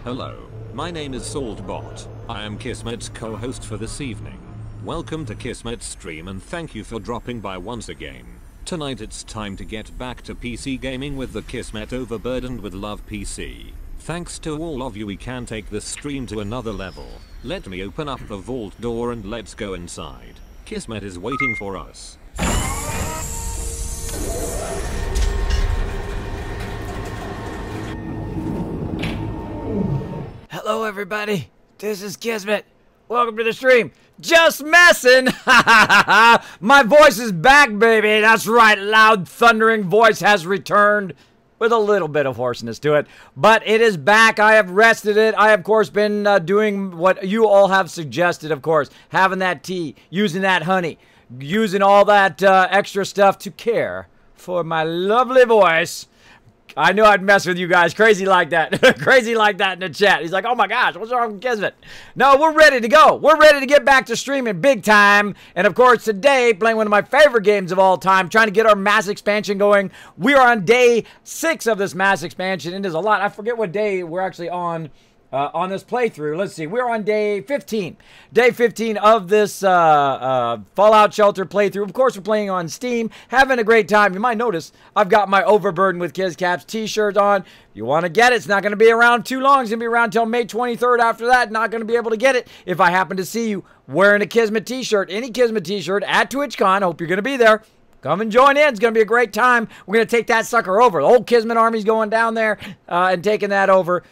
Hello, my name is Saltbot. I am Kismet's co-host for this evening. Welcome to Kismet's stream and thank you for dropping by once again. Tonight it's time to get back to PC gaming with the Kismet Overburdened with Love PC. Thanks to all of you, we can take this stream to another level. Let me open up the vault door and let's go inside. Kismet is waiting for us. Hello everybody, this is Kismet. Welcome to the stream. Just messing! My voice is back, baby. That's right, loud thundering voice has returned with a little bit of hoarseness to it. But it is back. I have rested it. I have, of course, been doing what you all have suggested, of course. Having that tea, using that honey, using all that extra stuff to care for my lovely voice. I knew I'd mess with you guys. Crazy like that. Crazy like that in the chat. He's like, oh my gosh, what's wrong with Kismet? No, we're ready to go. We're ready to get back to streaming big time. And of course, today, playing one of my favorite games of all time, trying to get our mass expansion going. We are on day 6 of this mass expansion. And there's a lot. I forget what day we're actually on this playthrough. Let's see. We're on day 15. Day 15 of this Fallout Shelter playthrough. Of course, we're playing on Steam. Having a great time. You might notice I've got my Overburdened with Kizcaps t-shirt on. If you want to get it, it's not going to be around too long. It's going to be around until May 23rd. After that, not going to be able to get it if I happen to see you wearing a Kismet t-shirt. Any Kismet t-shirt at TwitchCon. Hope you're going to be there. Come and join in. It's going to be a great time. We're going to take that sucker over. The whole Kismet army's going down there and taking that over.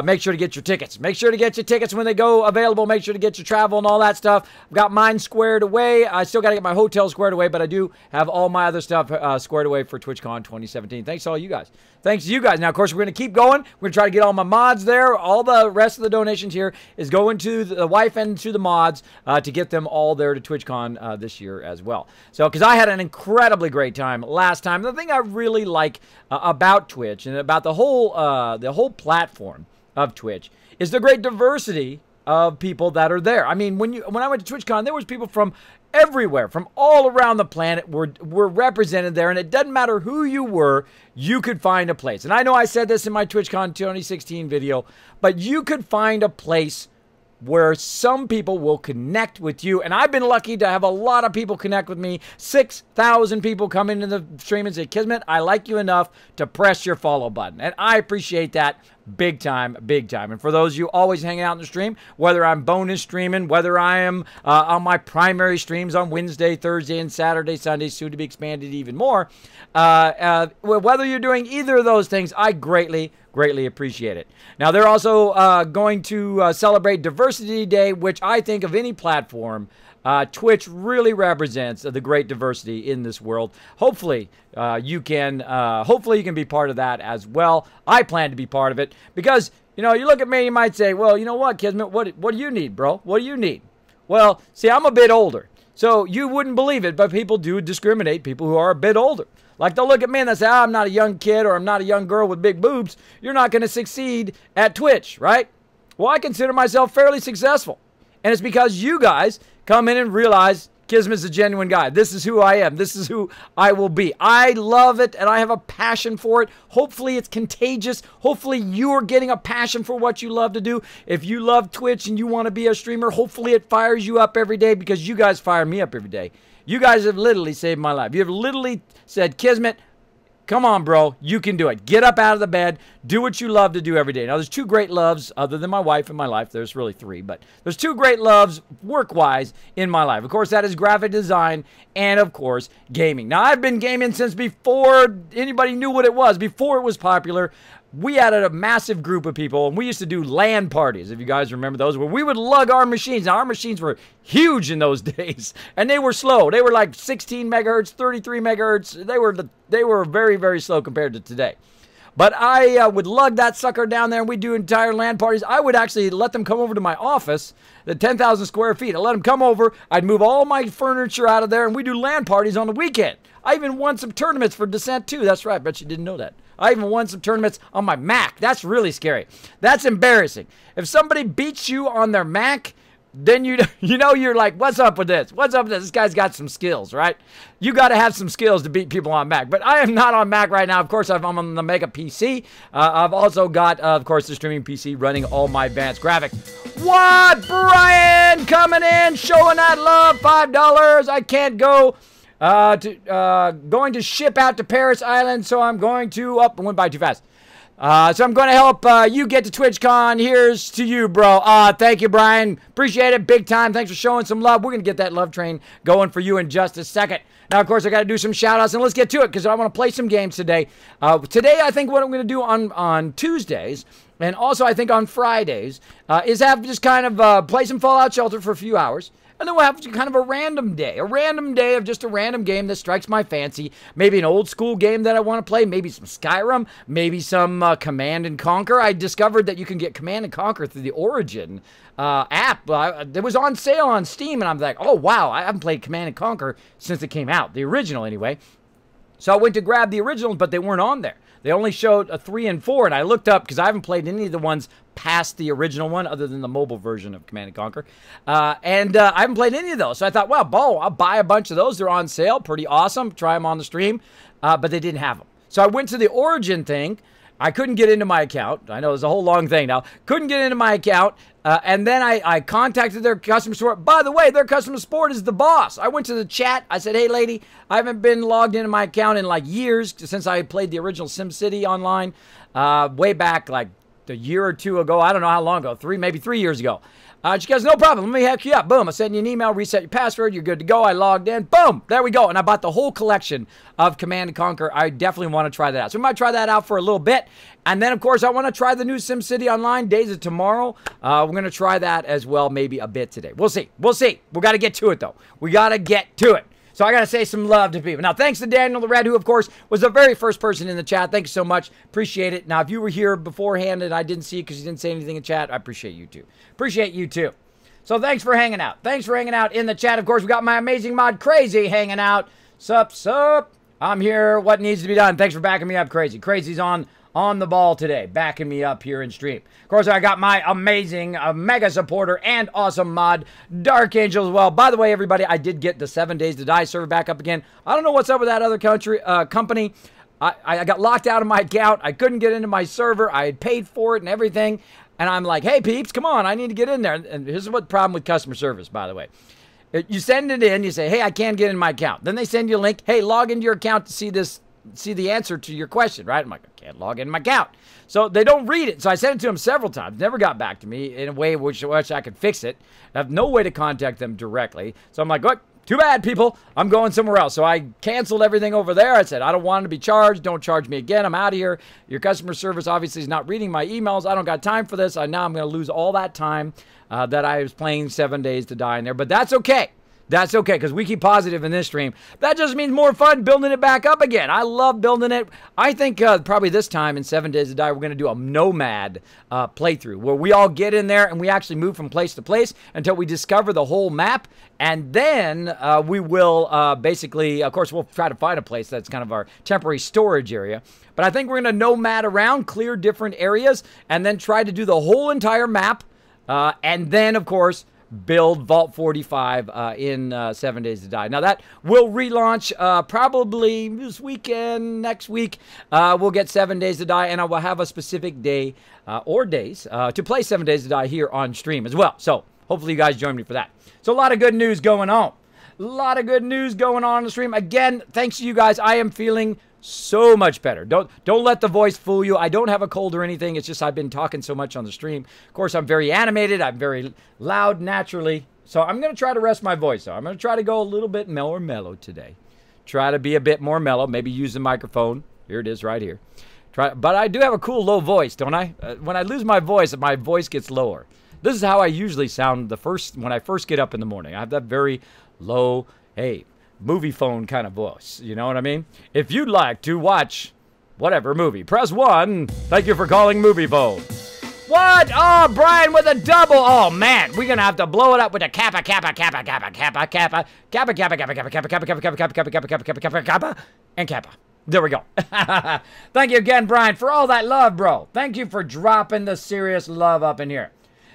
Make sure to get your tickets. Make sure to get your tickets when they go available. Make sure to get your travel and all that stuff. I've got mine squared away. I still got to get my hotel squared away, but I do have all my other stuff squared away for TwitchCon 2017. Thanks to all you guys. Thanks to you guys. Now, of course, we're going to keep going. We're going to try to get all my mods there. All the rest of the donations here is going to the wife and to the mods to get them all there to TwitchCon this year as well. So, because I had an incredibly great time last time. The thing I really like about Twitch and about the whole platform of Twitch is the great diversity of people that are there. I mean, when I went to TwitchCon, there was people from everywhere, from all around the planet were represented there, and it doesn't matter who you were, you could find a place. And I know I said this in my TwitchCon 2016 video, but you could find a place where some people will connect with you. And I've been lucky to have a lot of people connect with me. 6,000 people come into the stream and say, Kismet, I like you enough to press your follow button. And I appreciate that big time, big time. And for those of you always hanging out in the stream, whether I'm bonus streaming, whether I am on my primary streams on Wednesday, Thursday, and Saturday, Sunday, soon to be expanded even more, whether you're doing either of those things, I greatly appreciate it. Now, they're also going to celebrate Diversity Day, which I think of any platform, Twitch really represents the great diversity in this world. Hopefully, you can be part of that as well. I plan to be part of it because, you know, you look at me, you might say, well, you know what, Kismet, what do you need, bro? What do you need? Well, see, I'm a bit older, so you wouldn't believe it, but people do discriminate people who are a bit older. Like, they'll look at me and they'll say, oh, I'm not a young kid or I'm not a young girl with big boobs. You're not going to succeed at Twitch, right? Well, I consider myself fairly successful. And it's because you guys come in and realize Kismet's a genuine guy. This is who I am. This is who I will be. I love it, and I have a passion for it. Hopefully, it's contagious. Hopefully, you are getting a passion for what you love to do. If you love Twitch and you want to be a streamer, hopefully it fires you up every day because you guys fire me up every day. You guys have literally saved my life. You have literally said, Kismet, come on, bro. You can do it. Get up out of the bed. Do what you love to do every day. Now, there's 2 great loves other than my wife in my life. There's really 3, but there's 2 great loves work-wise in my life. Of course, that is graphic design and, of course, gaming. Now, I've been gaming since before anybody knew what it was, before it was popular. We had a massive group of people, and we used to do LAN parties, if you guys remember those, where we would lug our machines. Now, our machines were huge in those days, and they were slow. They were like 16 megahertz, 33 megahertz. They were very, very slow compared to today. But I would lug that sucker down there, and we'd do entire LAN parties. I would actually let them come over to my office, the 10,000 square feet. I'd let them come over. I'd move all my furniture out of there, and we'd do LAN parties on the weekend. I even won some tournaments for Descent 2. That's right. I bet you didn't know that. I even won some tournaments on my Mac. That's really scary. That's embarrassing. If somebody beats you on their Mac, then you know you're like, what's up with this? What's up with this? This guy's got some skills, right? You got to have some skills to beat people on Mac. But I am not on Mac right now. Of course, I'm on the Mega PC. I've also got, of course, the streaming PC running all my advanced graphics. What? Brian coming in, showing that love, $5. I can't go. Going to ship out to Paris Island, so I'm going to... Oh, I went by too fast. So I'm going to help you get to TwitchCon. Here's to you, bro. Thank you, Brian. Appreciate it big time. Thanks for showing some love. We're going to get that love train going for you in just a second. Now, of course, I got to do some shout-outs, and let's get to it because I want to play some games today. Today, I think what I'm going to do on Tuesdays, and also I think on Fridays, is have just kind of play some Fallout Shelter for a few hours. And then we'll have kind of a random day of just a random game that strikes my fancy. Maybe an old school game that I want to play. Maybe some Skyrim. Maybe some Command and Conquer. I discovered that you can get Command and Conquer through the Origin app. It was on sale on Steam, and I'm like, oh, wow, I haven't played Command and Conquer since it came out. The original, anyway. So I went to grab the originals, but they weren't on there. They only showed a 3 and 4, and I looked up because I haven't played any of the ones past the original one other than the mobile version of Command & Conquer. I haven't played any of those. So I thought, well, I'll buy a bunch of those. They're on sale. Pretty awesome. Try them on the stream. But they didn't have them. So I went to the Origin thing. I couldn't get into my account. I know it's a whole long thing now. Couldn't get into my account. And then I contacted their customer support. By the way, their customer support is the boss. I went to the chat. I said, hey, lady, I haven't been logged into my account in like years since I played the original SimCity online way back like a year or two ago. I don't know how long ago. Maybe 3 years ago. She goes, no problem. Let me hack you up. Boom. I sent you an email, reset your password. You're good to go. I logged in. Boom. There we go. And I bought the whole collection of Command & Conquer. I definitely want to try that out. So we might try that out for a little bit. And then, of course, I want to try the new SimCity Online, Days of Tomorrow. We're going to try that as well, maybe a bit today. We'll see. We'll see. We got to get to it, though. We got to get to it. So I got to say some love to people. Now, thanks to Daniel the Red, who, of course, was the very first person in the chat. Thank you so much. Appreciate it. Now, if you were here beforehand and I didn't see you because you didn't say anything in chat, I appreciate you, too. Appreciate you, too. So thanks for hanging out. Thanks for hanging out in the chat. Of course, we got my amazing mod, Crazy, hanging out. Sup? I'm here. What needs to be done? Thanks for backing me up, Crazy. Crazy's on the ball today, backing me up here in stream. Of course, I got my amazing mega supporter and awesome mod, Dark Angel, as well. By the way, everybody, I did get the 7 Days to Die server back up again. I don't know what's up with that other company. I got locked out of my account. I couldn't get into my server. I had paid for it and everything. And I'm like, hey, peeps, come on. I need to get in there. And here's what the problem with customer service, by the way. You send it in. You say, hey, I can't get in my account. Then they send you a link. Hey, log into your account to see the answer to your question, right? I'm like, I can't log in my account. So they don't read it. So I sent it to them several times. Never got back to me in a way which I could fix it. I have no way to contact them directly. So I'm like, look, too bad, people. I'm going somewhere else. So I canceled everything over there. I said, I don't want to be charged. Don't charge me again. I'm out of here. Your customer service obviously is not reading my emails. I don't got time for this. Now I'm going to lose all that time that I was playing 7 Days to Die in there. But that's okay. That's okay, because we keep positive in this stream. That just means more fun building it back up again. I love building it. I think probably this time in 7 Days to Die, we're going to do a nomad playthrough where we all get in there and we actually move from place to place until we discover the whole map. And then we will basically, of course, we'll try to find a place that's kind of our temporary storage area. But I think we're going to nomad around, clear different areas, and then try to do the whole entire map. And then, of course, build Vault 45 in 7 Days to Die. Now, that will relaunch probably this weekend, next week. We'll get 7 Days to Die, and I will have a specific day or days to play 7 Days to Die here on stream as well. So, hopefully you guys join me for that. So, a lot of good news going on. A lot of good news going on the stream. Again, thanks to you guys, I am feeling so much better. Don't let the voice fool you. I don't have a cold or anything. It's just I've been talking so much on the stream. Of course, I'm very animated. I'm very loud naturally. So I'm going to try to rest my voice, though. I'm going to try to go a little bit more mellow today. Try to be a bit more mellow. Maybe use the microphone. Here it is right here. But I do have a cool low voice, don't I? When I lose my voice gets lower. This is how I usually sound when I first get up in the morning. I have that very low, hey, movie phone kind of voice. You know what I mean? If you'd like to watch whatever movie, press 1. Thank you for calling Movie Phone. What? Oh, Brian with a double. Oh, man. We're going to have to blow it up with a kappa, and kappa. There we go. Thank you again, Brian, for all that love, bro. Thank you for dropping the serious love up in here.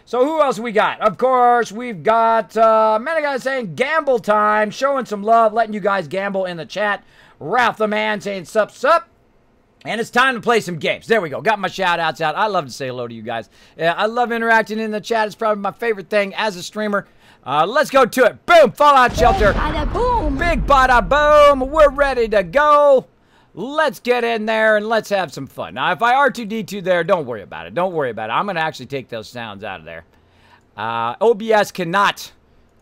So who else we got? Of course, we've got many guys saying gamble time, showing some love, letting you guys gamble in the chat. Ralph the man saying sup, sup. And it's time to play some games. There we go. Got my shout-outs out. I love to say hello to you guys. I love interacting in the chat. It's probably my favorite thing as a streamer. Let's go to it. Boom! Fallout Shelter. Bada boom. Big bada boom. We're ready to go. Let's get in there and let's have some fun. Now, if I R2-D2 there, don't worry about it. Don't worry about it. I'm going to actually take those sounds out of there. OBS cannot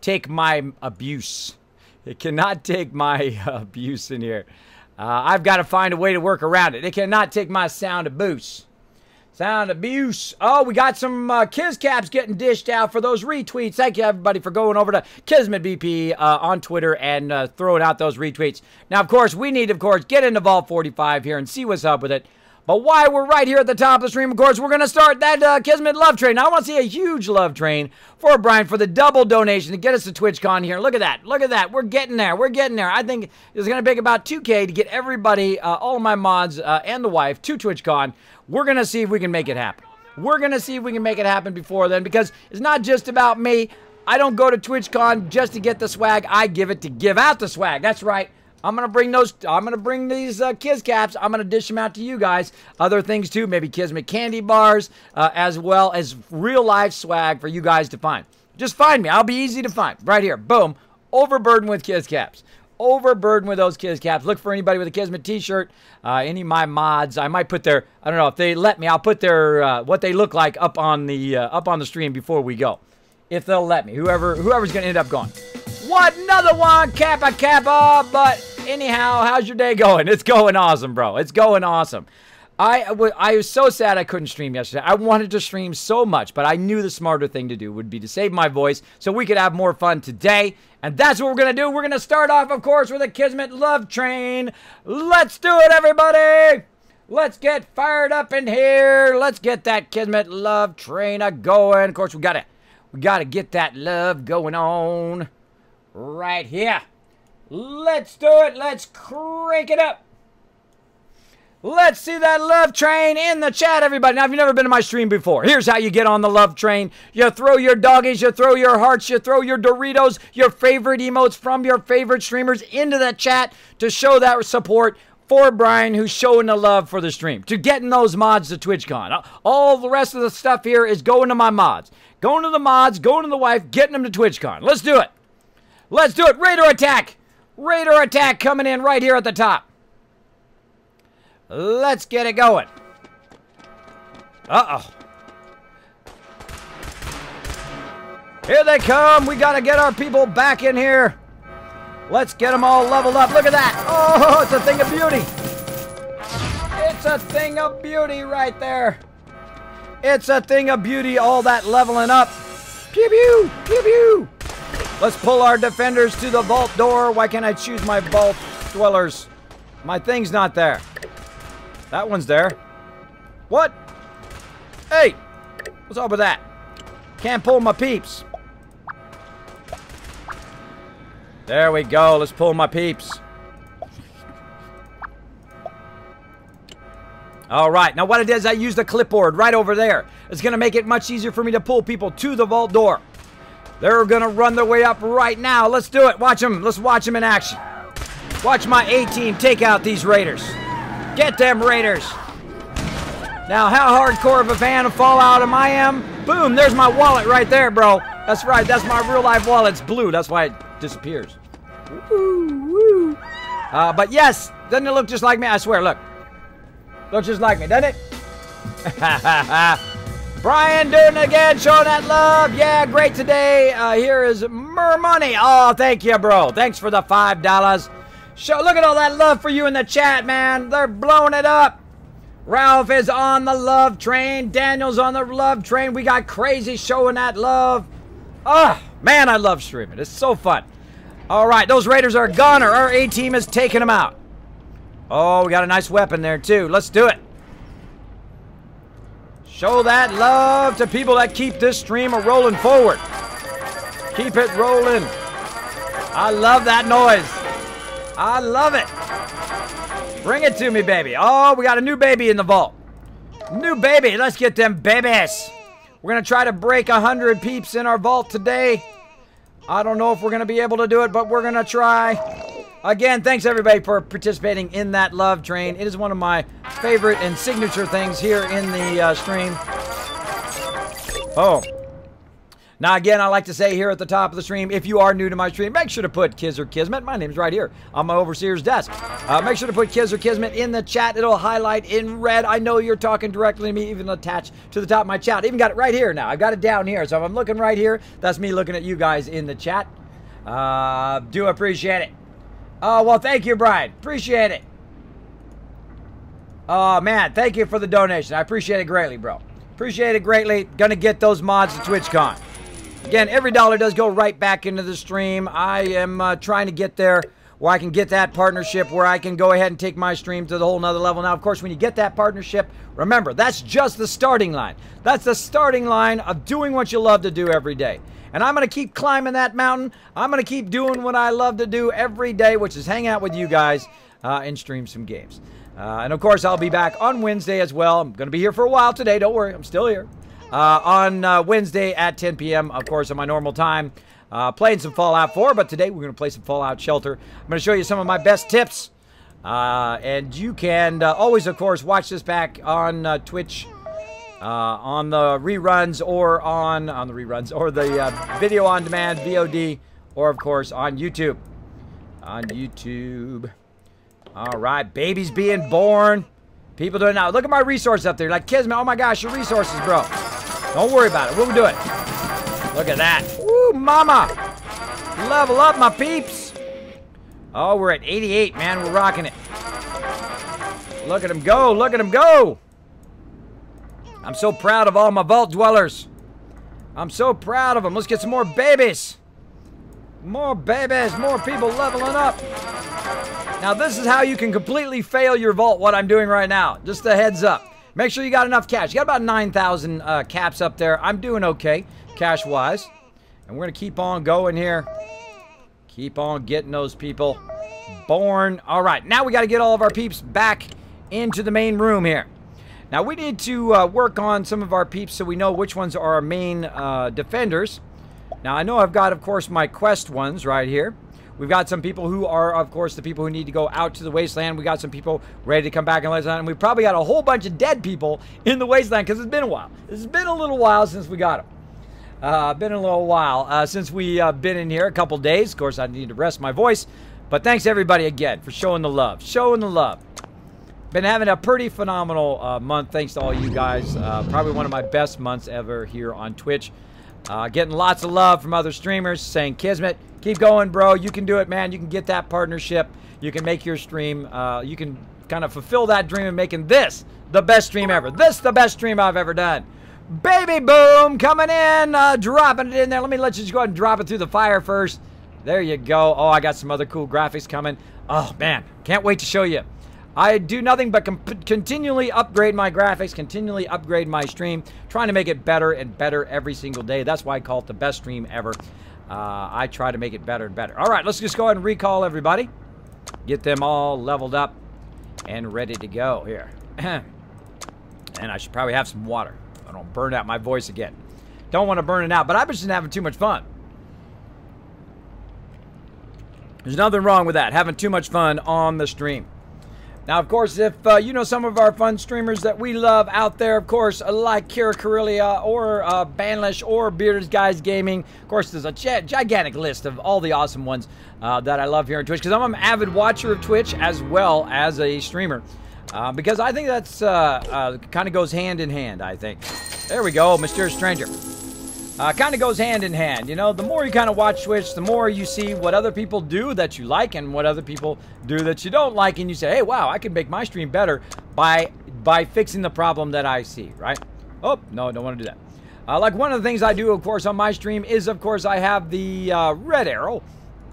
take my abuse. It cannot take my abuse in here. I've got to find a way to work around it. It cannot take my sound abuse. Sound abuse. Oh, we got some Kiz Caps getting dished out for those retweets. Thank you, everybody, for going over to Kismet BP on Twitter and throwing out those retweets. Now, of course, we need, get into Vault 45 here and see what's up with it. But while we're right here at the top of the stream, of course, we're going to start that Kismet love train. Now, I want to see a huge love train for Brian for the double donation to get us to TwitchCon here. Look at that. Look at that. We're getting there. We're getting there. I think it's going to take about 2K to get everybody, all of my mods and the wife to TwitchCon. We're going to see if we can make it happen. We're going to see if we can make it happen before then, because it's not just about me. I don't go to TwitchCon just to get the swag. I give it to give out the swag. That's right. I'm going to bring those, I'm going to bring these Kiz Caps. I'm going to dish them out to you guys. Other things too, maybe Kismet candy bars, as well as real life swag for you guys to find. Just find me. I'll be easy to find. Right here. Boom. Overburdened with Kiz Caps. Overburdened with those Kiz Caps. Look for anybody with a Kismet t-shirt. Any of my mods. I might put their, I don't know, if they let me, I'll put their, what they look like up on the stream before we go. If they'll let me. Whoever's going to end up going. What? Another one. Kappa, Kappa. But anyhow, how's your day going? It's going awesome, bro. It's going awesome. I was so sad I couldn't stream yesterday. I wanted to stream so much, but I knew the smarter thing to do would be to save my voice so we could have more fun today. And that's what we're going to do. We're going to start off, of course, with a Kismet Love Train. Let's do it, everybody. Let's get fired up in here. Let's get that Kismet Love Train a-going. Of course, we got to get that love going on right here. Let's do it. Let's crank it up. Let's see that love train in the chat, everybody. Now, if you've never been to my stream before, here's how you get on the love train. You throw your doggies, you throw your hearts, you throw your Doritos, your favorite emotes from your favorite streamers into the chat to show that support for Brian, who's showing the love for the stream, to getting those mods to TwitchCon. All the rest of the stuff here is going to my mods. Going to the mods, going to the wife, getting them to TwitchCon. Let's do it. Let's do it. Raider attack. Raider attack coming in right here at the top. Let's get it going. Uh-oh. Here they come. We got to get our people back in here. Let's get them all leveled up. Look at that. Oh, it's a thing of beauty. It's a thing of beauty right there. It's a thing of beauty, all that leveling up. Pew, pew, pew, pew. Let's pull our defenders to the vault door. Why can't I choose my vault dwellers? My thing's not there. That one's there. What? Hey! What's up with that? Can't pull my peeps. There we go. Let's pull my peeps. Alright, now what it is, I used a clipboard right over there. It's going to make it much easier for me to pull people to the vault door. They're going to run their way up right now. Let's do it. Watch them. Let's watch them in action. Watch my A-team take out these raiders. Get them raiders. Now, how hardcore of a fan of Fallout am I? Boom, there's my wallet right there, bro. That's right. That's my real-life wallet. It's blue. That's why it disappears. Woo, woo. But yes, doesn't it look just like me? I swear, look. Looks just like me, doesn't it? Brian doing it again, showing that love. Yeah, great today. Here is more money. Oh, thank you, bro. Thanks for the $5. Look at all that love for you in the chat, man. They're blowing it up. Ralph is on the love train. Daniel's on the love train. We got Crazy showing that love. Oh, man, I love streaming. It's so fun. All right, those raiders are gone, or our A-team is taking them out. Oh, we got a nice weapon there, too. Let's do it. Show that love to people that keep this stream rolling forward. Keep it rolling. I love that noise. I love it. Bring it to me, baby. Oh, we got a new baby in the vault. New baby. Let's get them babies. We're going to try to break 100 peeps in our vault today. I don't know if we're going to be able to do it, but we're going to try. Again, thanks everybody for participating in that love train. It is one of my favorite and signature things here in the stream. Oh. Now, again, I like to say here at the top of the stream, if you are new to my stream, make sure to put Kiz or Kismet. My name's right here on my overseer's desk. Make sure to put Kiz or Kismet in the chat. It'll highlight in red. I know you're talking directly to me, even attached to the top of my chat. Even got it right here now. I've got it down here. So if I'm looking right here, that's me looking at you guys in the chat. Do appreciate it. Oh, well, thank you, Brian. Appreciate it. Oh, man, thank you for the donation. I appreciate it greatly, bro. Appreciate it greatly. Gonna get those mods to TwitchCon. Again, every dollar does go right back into the stream. I am trying to get there where I can get that partnership, where I can go ahead and take my stream to the whole nother level. Now, of course, when you get that partnership, remember, that's just the starting line. That's the starting line of doing what you love to do every day. And I'm going to keep climbing that mountain. I'm going to keep doing what I love to do every day, which is hang out with you guys and stream some games. And, of course, I'll be back on Wednesday as well. I'm going to be here for a while today. Don't worry. I'm still here. On Wednesday at 10 p.m., of course, on my normal time. Playing some Fallout 4, but today we're going to play some Fallout Shelter. I'm going to show you some of my best tips. And you can always, of course, watch this back on Twitch, on the reruns, or on the reruns, or the video on demand, VOD, or, of course, on YouTube. On YouTube. All right, babies being born. People doing it now. Look at my resources up there. Like, Kismet, oh my gosh, your resources, bro. Don't worry about it. We'll do it. Look at that. Woo, mama. Level up, my peeps. Oh, we're at 88, man. We're rocking it. Look at them go. Look at them go. I'm so proud of all my vault dwellers. I'm so proud of them. Let's get some more babies. More babies. More people leveling up. Now, this is how you can completely fail your vault, what I'm doing right now. Just a heads up. Make sure you got enough cash. You got about 9,000 caps up there. I'm doing okay, cash-wise. And we're going to keep on going here. Keep on getting those people born. All right, now we got to get all of our peeps back into the main room here. Now, we need to work on some of our peeps so we know which ones are our main defenders. Now, I know I've got, of course, my quest ones right here. We've got some people who are, of course, the people who need to go out to the wasteland. We got some people ready to come back in the wasteland. And we've probably got a whole bunch of dead people in the wasteland because it's been a while. It's been a little while since we got them. Been a little while since we been in here, a couple days. Of course, I need to rest my voice. But thanks, everybody, again, for showing the love. Showing the love. Been having a pretty phenomenal month, thanks to all you guys. Probably one of my best months ever here on Twitch. Getting lots of love from other streamers saying, Kismet, keep going, bro. You can do it, man. You can get that partnership. You can make your stream. You can kind of fulfill that dream of making this the best stream ever. This the best stream I've ever done. Baby boom coming in. Dropping it in there. Let me let you just go ahead and drop it through the fire first. There you go. Oh, I got some other cool graphics coming. Oh, man. Can't wait to show you. I do nothing but continually upgrade my graphics, continually upgrade my stream, trying to make it better and better every single day. That's why I call it the best stream ever. I try to make it better and better. All right, let's just go ahead and recall everybody. Get them all leveled up and ready to go here. And I should probably have some water. I don't burn out my voice again. Don't want to burn it out, but I've just been having too much fun. There's nothing wrong with that, having too much fun on the stream. Now, of course, if you know some of our fun streamers that we love out there, of course, like Kira Karelia or Banlish or Bearded Guys Gaming. Of course, there's a gigantic list of all the awesome ones that I love here on Twitch because I'm an avid watcher of Twitch as well as a streamer. Because I think that's kind of goes hand in hand, I think. There we go, Mysterious Stranger. Kind of goes hand in hand. You know, the more you kind of watch Twitch, the more you see what other people do that you like and what other people do that you don't like. And you say, hey, wow, I can make my stream better by fixing the problem that I see, right? Oh, no, don't want to do that. Like one of the things I do, of course, on my stream is, of course, I have the red arrow.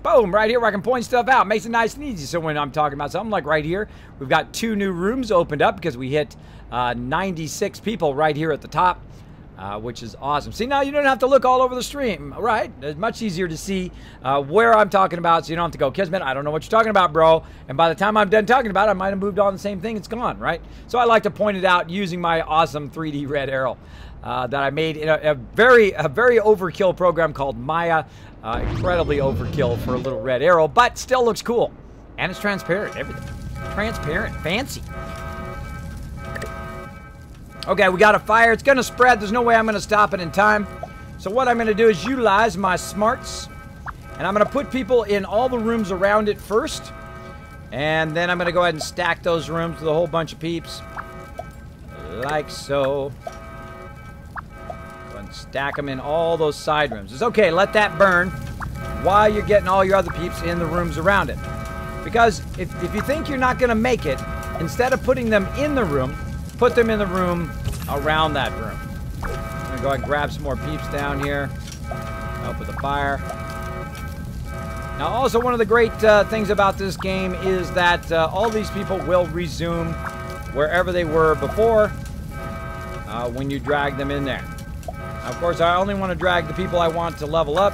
Boom, right here where I can point stuff out. Makes it nice and easy. So when I'm talking about something like right here, we've got 2 new rooms opened up because we hit 96 people right here at the top. which is awesome. See, now you don't have to look all over the stream, right? It's much easier to see where I'm talking about, so you don't have to go, Kismet, I don't know what you're talking about, bro. And by the time I'm done talking about it, I might have moved on the same thing. It's gone, right? So I like to point it out using my awesome 3D red arrow that I made in a very overkill program called Maya. Incredibly overkill for a little red arrow, but still looks cool. And it's transparent, everything. Transparent, fancy. Okay, we got a fire. It's going to spread. There's no way I'm going to stop it in time. So what I'm going to do is utilize my smarts. And I'm going to put people in all the rooms around it first. And then I'm going to go ahead and stack those rooms with a whole bunch of peeps. Like so. Go ahead and stack them in all those side rooms. It's okay, let that burn while you're getting all your other peeps in the rooms around it. Because if you think you're not going to make it, instead of putting them in the room, put them in the room around that room. I'm going to go ahead and grab some more peeps down here. Help with the fire. Now, also one of the great things about this game is that all these people will resume wherever they were before when you drag them in there. Now, of course, I only want to drag the people I want to level up.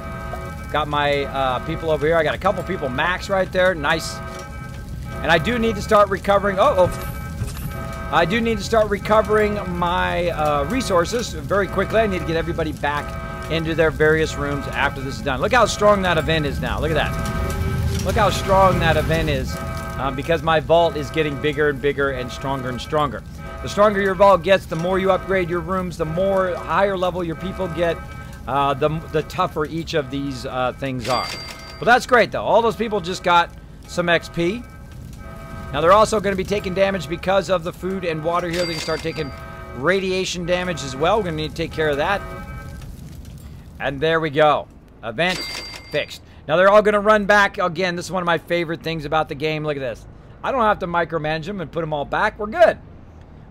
Got my people over here. I got a couple people max right there. Nice. And I do need to start recovering. I do need to start recovering my resources very quickly. I need to get everybody back into their various rooms after this is done. Look how strong that event is now. Look at that. Look how strong that event is because my vault is getting bigger and bigger and stronger. The stronger your vault gets, the more you upgrade your rooms, the more higher level your people get, the tougher each of these things are. But that's great, though. All those people just got some XP. Now, they're also going to be taking damage because of the food and water here. They can start taking radiation damage as well. We're going to need to take care of that. And there we go. Event fixed. Now, they're all going to run back. Again, this is one of my favorite things about the game. Look at this. I don't have to micromanage them and put them all back. We're good.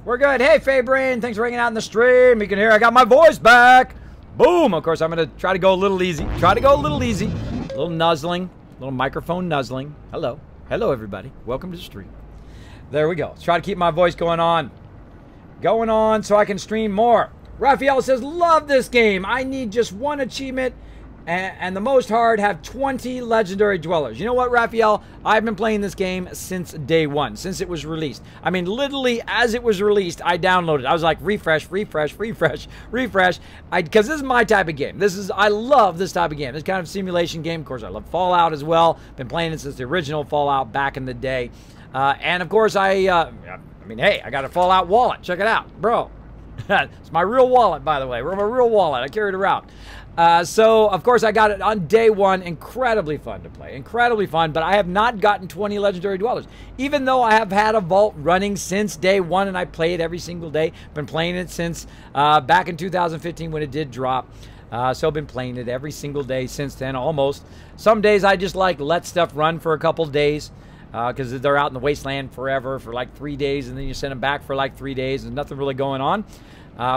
We're good. Hey, Fabrain, thanks for hanging out in the stream. You can hear I got my voice back. Boom. Of course, I'm going to try to go a little easy. A little nuzzling. A little microphone nuzzling. Hello. Hello, everybody. Welcome to the stream. There we go. Let's try to keep my voice going on. Going on so I can stream more. Raphael says, love this game. I need just one achievement and the most hard have 20 legendary dwellers. You know what, Raphael? I've been playing this game since day one, since it was released. I mean, literally, as it was released, I downloaded it. I was like, refresh. Because this is my type of game. I love this type of game. This kind of simulation game. Of course, I love Fallout as well. Been playing it since the original Fallout back in the day. And, of course, I mean, hey, I got a Fallout wallet. Check it out, bro. It's my real wallet, by the way. My real wallet. I carry it around. So, of course, I got it on day one. Incredibly fun to play. Incredibly fun, but I have not gotten 20 legendary dwellers. Even though I have had a vault running since day one, and I play it every single day. Been playing it since back in 2015 when it did drop. So I've been playing it every single day since then, almost. Some days I just like let stuff run for a couple days. Because they're out in the wasteland forever for like 3 days, and then you send them back for like 3 days, and nothing really going on.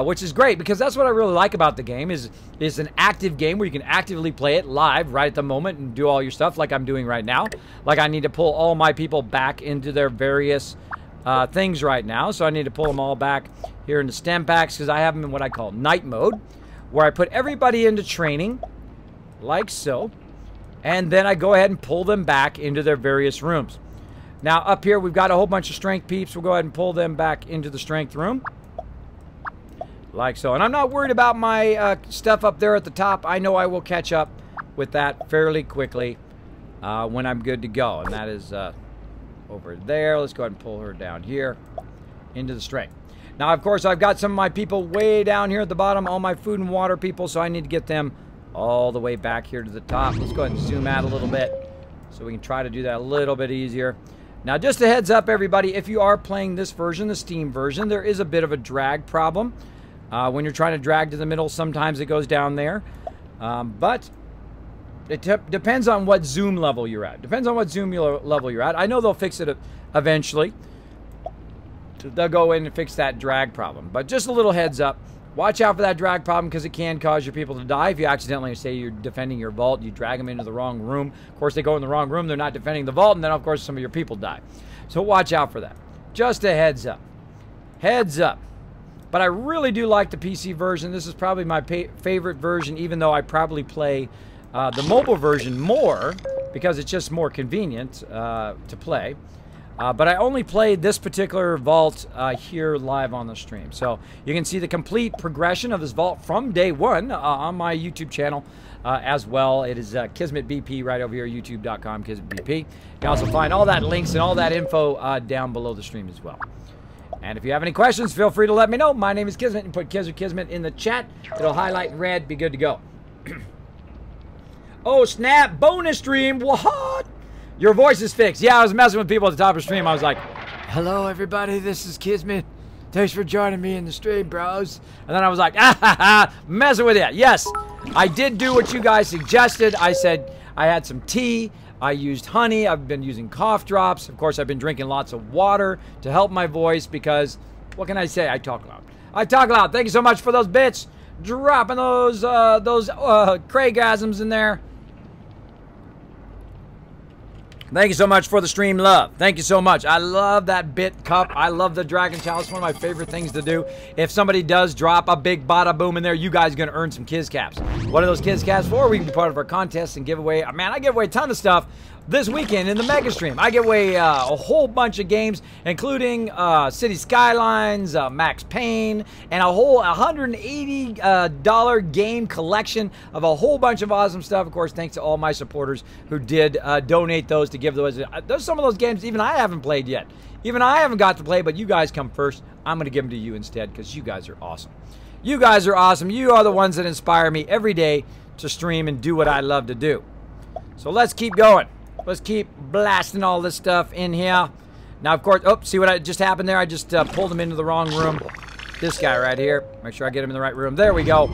Which is great, because that's what I really like about the game, is it's an active game where you can actively play it live right at the moment and do all your stuff like I'm doing right now. Like I need to pull all my people back into their various things right now, so I need to pull them all back here into stem packs, because I have them in what I call night mode, where I put everybody into training, like so, and then I go ahead and pull them back into their various rooms. Now, up here, we've got a whole bunch of strength peeps. We'll go ahead and pull them back into the strength room. Like so. And I'm not worried about my stuff up there at the top. I know I will catch up with that fairly quickly when I'm good to go. And that is over there. Let's go ahead and pull her down here into the strength. Now, of course, I've got some of my people way down here at the bottom. All my food and water people. So I need to get them all the way back here to the top. Let's go ahead and zoom out a little bit so we can try to do that a little bit easier. Now, just a heads up, everybody, if you are playing this version, the Steam version, there is a bit of a drag problem. When you're trying to drag to the middle, sometimes it goes down there. But it depends on what zoom level you're at. Depends on what zoom level you're at. I know they'll fix it eventually. They'll go in and fix that drag problem. But just a little heads up. Watch out for that drag problem, because it can cause your people to die. If you accidentally, say you're defending your vault, you drag them into the wrong room. Of course, they go in the wrong room, they're not defending the vault, and then, of course, some of your people die. So watch out for that. Just a heads up. Heads up. But I really do like the PC version. This is probably my favorite version, even though I probably play the mobile version more because it's just more convenient to play. But I only played this particular vault here live on the stream. So you can see the complete progression of this vault from day one on my YouTube channel as well. It is Kismet BP right over here, youtube.com, Kismet BP. You can also find all that links and all that info down below the stream as well. And if you have any questions, feel free to let me know. My name is Kismet, and put Kiz or Kismet in the chat. It'll highlight in red, be good to go. Oh, snap, bonus stream, what? Your voice is fixed. Yeah, I was messing with people at the top of the stream. I was like, hello, everybody, this is Kismet. Thanks for joining me in the stream, bros. And then I was like, ah, ha, ha, messing with you. Yes, I did do what you guys suggested. I said I had some tea. I used honey. I've been using cough drops. Of course, I've been drinking lots of water to help my voice because, what can I say? I talk loud. I talk loud. Thank you so much for those bits. Dropping those Craigasms in there. Thank you so much for the stream love. Thank you so much. I love that bit cup. I love the Dragon Chalice. One of my favorite things to do. If somebody does drop a big bada boom in there, you guys are going to earn some Kiz Caps. What are those Kiz Caps for? We can be part of our contest and give away. Man, I give away a ton of stuff this weekend in the Mega Stream. I give away a whole bunch of games, including City Skylines, Max Payne, and a whole $180 game collection of a whole bunch of awesome stuff. Of course, thanks to all my supporters who did donate those to give those. There's some of those games even I haven't played yet. Even I haven't got to play, but you guys come first. I'm going to give them to you instead because you guys are awesome. You guys are awesome. You are the ones that inspire me every day to stream and do what I love to do. So let's keep going. Let's keep blasting all this stuff in here. Now, of course, oh, see what just happened there? I just pulled him into the wrong room. This guy right here. Make sure I get him in the right room. There we go.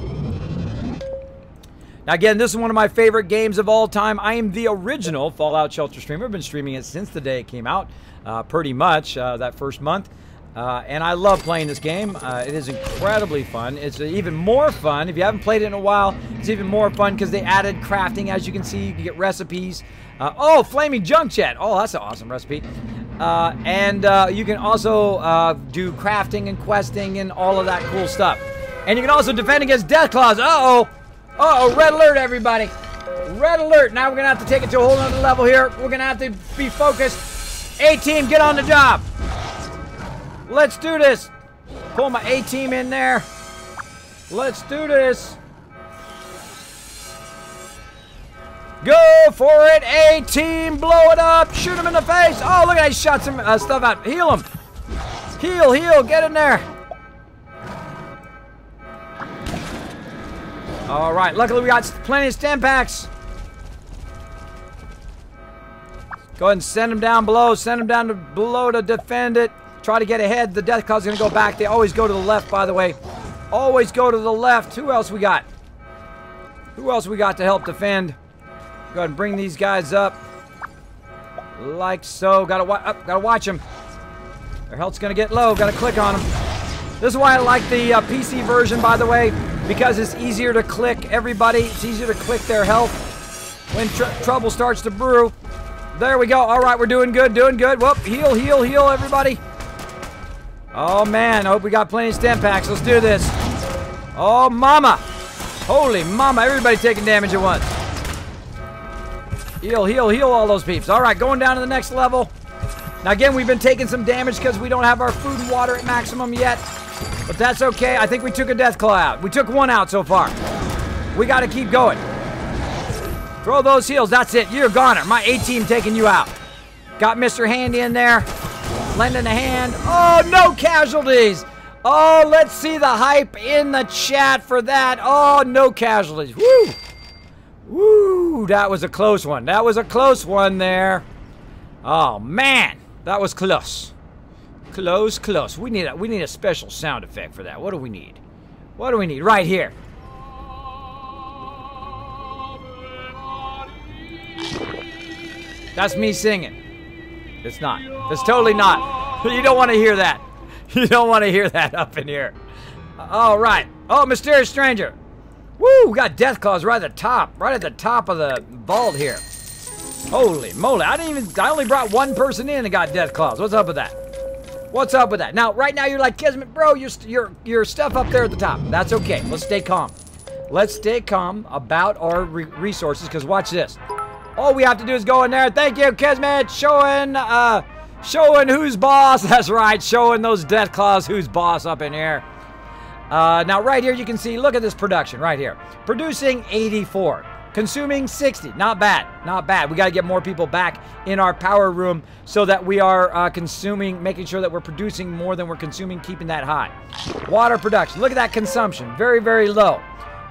Now, again, this is one of my favorite games of all time. I am the original Fallout Shelter streamer. I've been streaming it since the day it came out, pretty much, that first month. And I love playing this game. It is incredibly fun. It's even more fun. If you haven't played it in a while, it's even more fun because they added crafting. As you can see, you can get recipes. Oh, Flaming Junk Jet. Oh, that's an awesome recipe. And you can also do crafting and questing and all of that cool stuff. And you can also defend against Death Claws. Uh-oh. Uh-oh, red alert, everybody. Red alert. Now we're going to have to take it to a whole other level here. We're going to have to be focused. A-team, get on the job. Let's do this. Pull my A-team in there. Let's do this. Go for it, A-team. Blow it up. Shoot him in the face. Oh, look at that. He shot some stuff out. Heal him. Heal, heal. Get in there. All right. Luckily, we got plenty of stem packs. Go ahead and send him down below. Send him down below to defend it. Try to get ahead. The Death Claw's going to go back. They always go to the left, by the way. Always go to the left. Who else we got? Who else we got to help defend? Go ahead and bring these guys up. Like so. Gotta watch them. Their health's going to get low. Got to click on them. This is why I like the PC version, by the way, because it's easier to click everybody. It's easier to click their health when trouble starts to brew. There we go. All right, we're doing good, doing good. Whoop, heal, heal, heal, everybody. Oh, man. I hope we got plenty of stem packs. Let's do this. Oh, mama. Holy mama. Everybody taking damage at once. Heal, heal, heal all those peeps. All right, going down to the next level. Now, again, we've been taking some damage because we don't have our food and water at maximum yet. But that's okay. I think we took a Death Claw out. We took one out so far. We got to keep going. Throw those heals. That's it. You're a goner. My A-team taking you out. Got Mr. Handy in there. Lending a hand. Oh, no casualties. Oh, let's see the hype in the chat for that. Oh, no casualties. Woo. Woo. That was a close one. That was a close one there. Oh, man. That was close. Close, close. We need a special sound effect for that. What do we need? What do we need? Right here. That's me singing. It's not. It's totally not. You don't want to hear that. You don't want to hear that up in here. All right. Oh, Mysterious Stranger. Woo, we got Death Claws right at the top. Right at the top of the vault here. Holy moly. I only brought one person in and got Death Claws. What's up with that? What's up with that? Now, right now, you're like, Kismet, bro, your stuff up there at the top. That's okay. Let's stay calm. Let's stay calm about our resources, because watch this. All we have to do is go in there. Thank you, Kismet. Showing who's boss. That's right. Showing those death claws who's boss up in here. Now, right here, you can see, look at this production right here. Producing 84. Consuming 60. Not bad. Not bad. We got to get more people back in our power room so that we are consuming, making sure that we're producing more than we're consuming, keeping that high. Water production. Look at that consumption. Very, very low.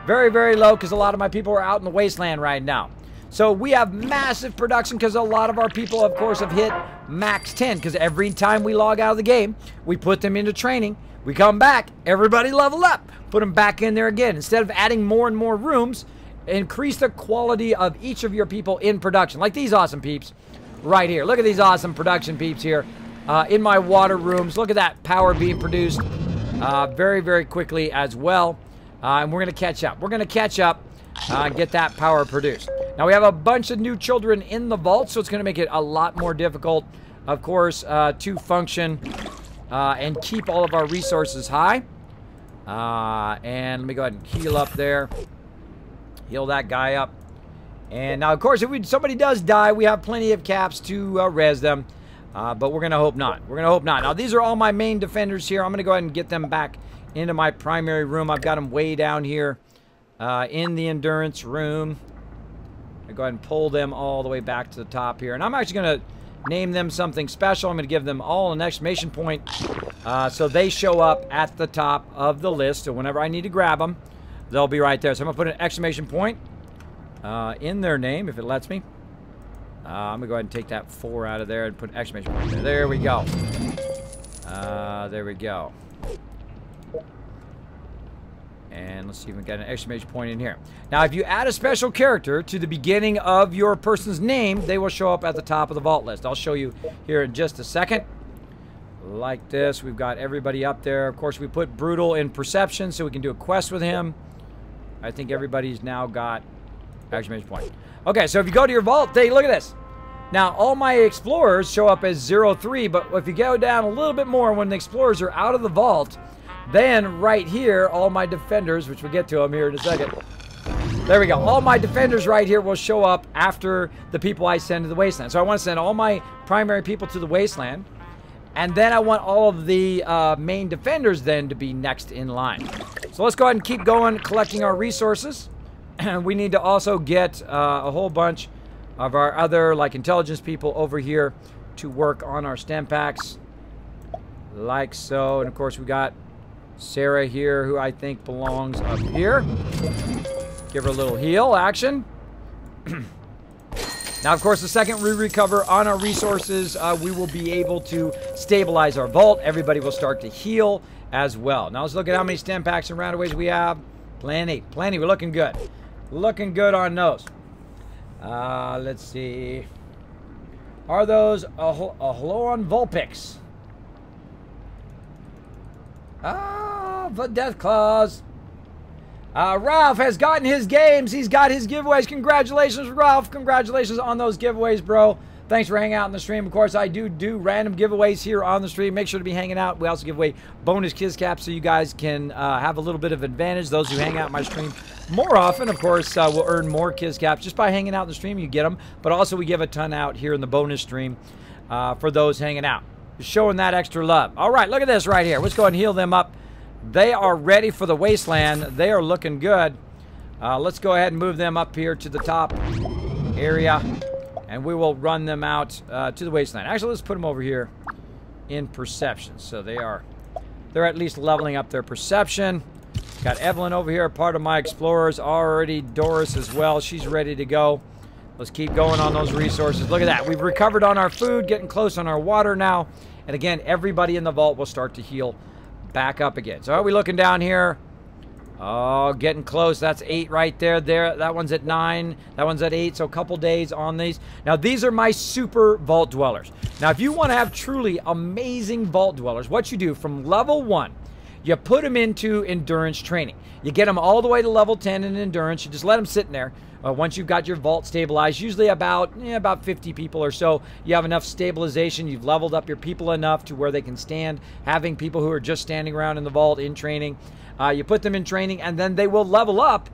Very, very low, because a lot of my people are out in the wasteland right now. So we have massive production because a lot of our people, of course, have hit max 10. Because every time we log out of the game, we put them into training. We come back, everybody level up. Put them back in there again. Instead of adding more and more rooms, increase the quality of each of your people in production. Like these awesome peeps right here. Look at these awesome production peeps here in my water rooms. Look at that power being produced very, very quickly as well. And we're going to catch up. We're going to catch up and get that power produced. Now, we have a bunch of new children in the vault, so it's going to make it a lot more difficult, of course, to function and keep all of our resources high. And let me go ahead and heal up there. Heal that guy up. And now, of course, if somebody does die, we have plenty of caps to res them. But we're going to hope not. We're going to hope not. Now, these are all my main defenders here. I'm going to go ahead and get them back into my primary room. I've got them way down here in the endurance room. I go ahead and pull them all the way back to the top here. And I'm actually going to name them something special. I'm going to give them all an exclamation point so they show up at the top of the list. So whenever I need to grab them, they'll be right there. So I'm going to put an exclamation point in their name, if it lets me. I'm going to go ahead and take that 4 out of there and put an exclamation point there. There we go. There we go. And let's see if we can get an exclamation point in here. Now, if you add a special character to the beginning of your person's name, they will show up at the top of the vault list. I'll show you here in just a second. Like this. We've got everybody up there. Of course, we put Brutal in Perception so we can do a quest with him. I think everybody's now got exclamation point. Okay, so if you go to your vault, look at this. Now, all my explorers show up as 03, but if you go down a little bit more, when the explorers are out of the vault, then right here, all my defenders, which we'll get to them here in a second. There we go. All my defenders right here will show up after the people I send to the wasteland. So I want to send all my primary people to the wasteland. And then I want all of the main defenders then to be next in line. So let's go ahead and keep going, collecting our resources. And we need to also get a whole bunch of our other, like, intelligence people over here to work on our stem packs. Like so. And of course, we got Sarah here, who I think belongs up here. Give her a little heal action. Now, of course, the second we recover on our resources, we will be able to stabilize our vault. Everybody will start to heal as well. Now, let's look at how many stem packs and roundaways we have. Plenty. Plenty. We're looking good. Looking good on those. Let's see. Are those Ahloan Vulpix? The Death Claws. Ralph has gotten his games. He's got his giveaways. Congratulations, Ralph. Congratulations on those giveaways, bro. Thanks for hanging out in the stream. Of course, I do random giveaways here on the stream. Make sure to be hanging out. We also give away bonus Kiss Caps so you guys can have a little bit of advantage. Those who hang out in my stream more often, of course, will earn more Kiss Caps. Just by hanging out in the stream, you get them. But also, we give a ton out here in the bonus stream for those hanging out. Showing that extra love. All right, look at this right here. Let's go ahead and heal them up. They are ready for the wasteland. They are looking good. Let's go ahead and move them up here to the top area. And we will run them out to the wasteland. Actually, let's put them over here in perception. So they're at least leveling up their perception. Got Evelyn over here, part of my explorers. Already Doris as well. She's ready to go. Let's keep going on those resources. Look at that. We've recovered on our food, getting close on our water now. And again, everybody in the vault will start to heal back up again. So are we looking down here? Oh, getting close. That's 8 right there. That one's at 9. That one's at 8. So a couple days on these. Now, these are my super vault dwellers. Now, if you want to have truly amazing vault dwellers, what you do from level 1, you put them into endurance training. You get them all the way to level 10 in endurance. You just let them sit in there. Once you've got your vault stabilized, usually about 50 people or so, you have enough stabilization. You've leveled up your people enough to where they can stand. Having people who are just standing around in the vault in training. You put them in training, and then they will level up.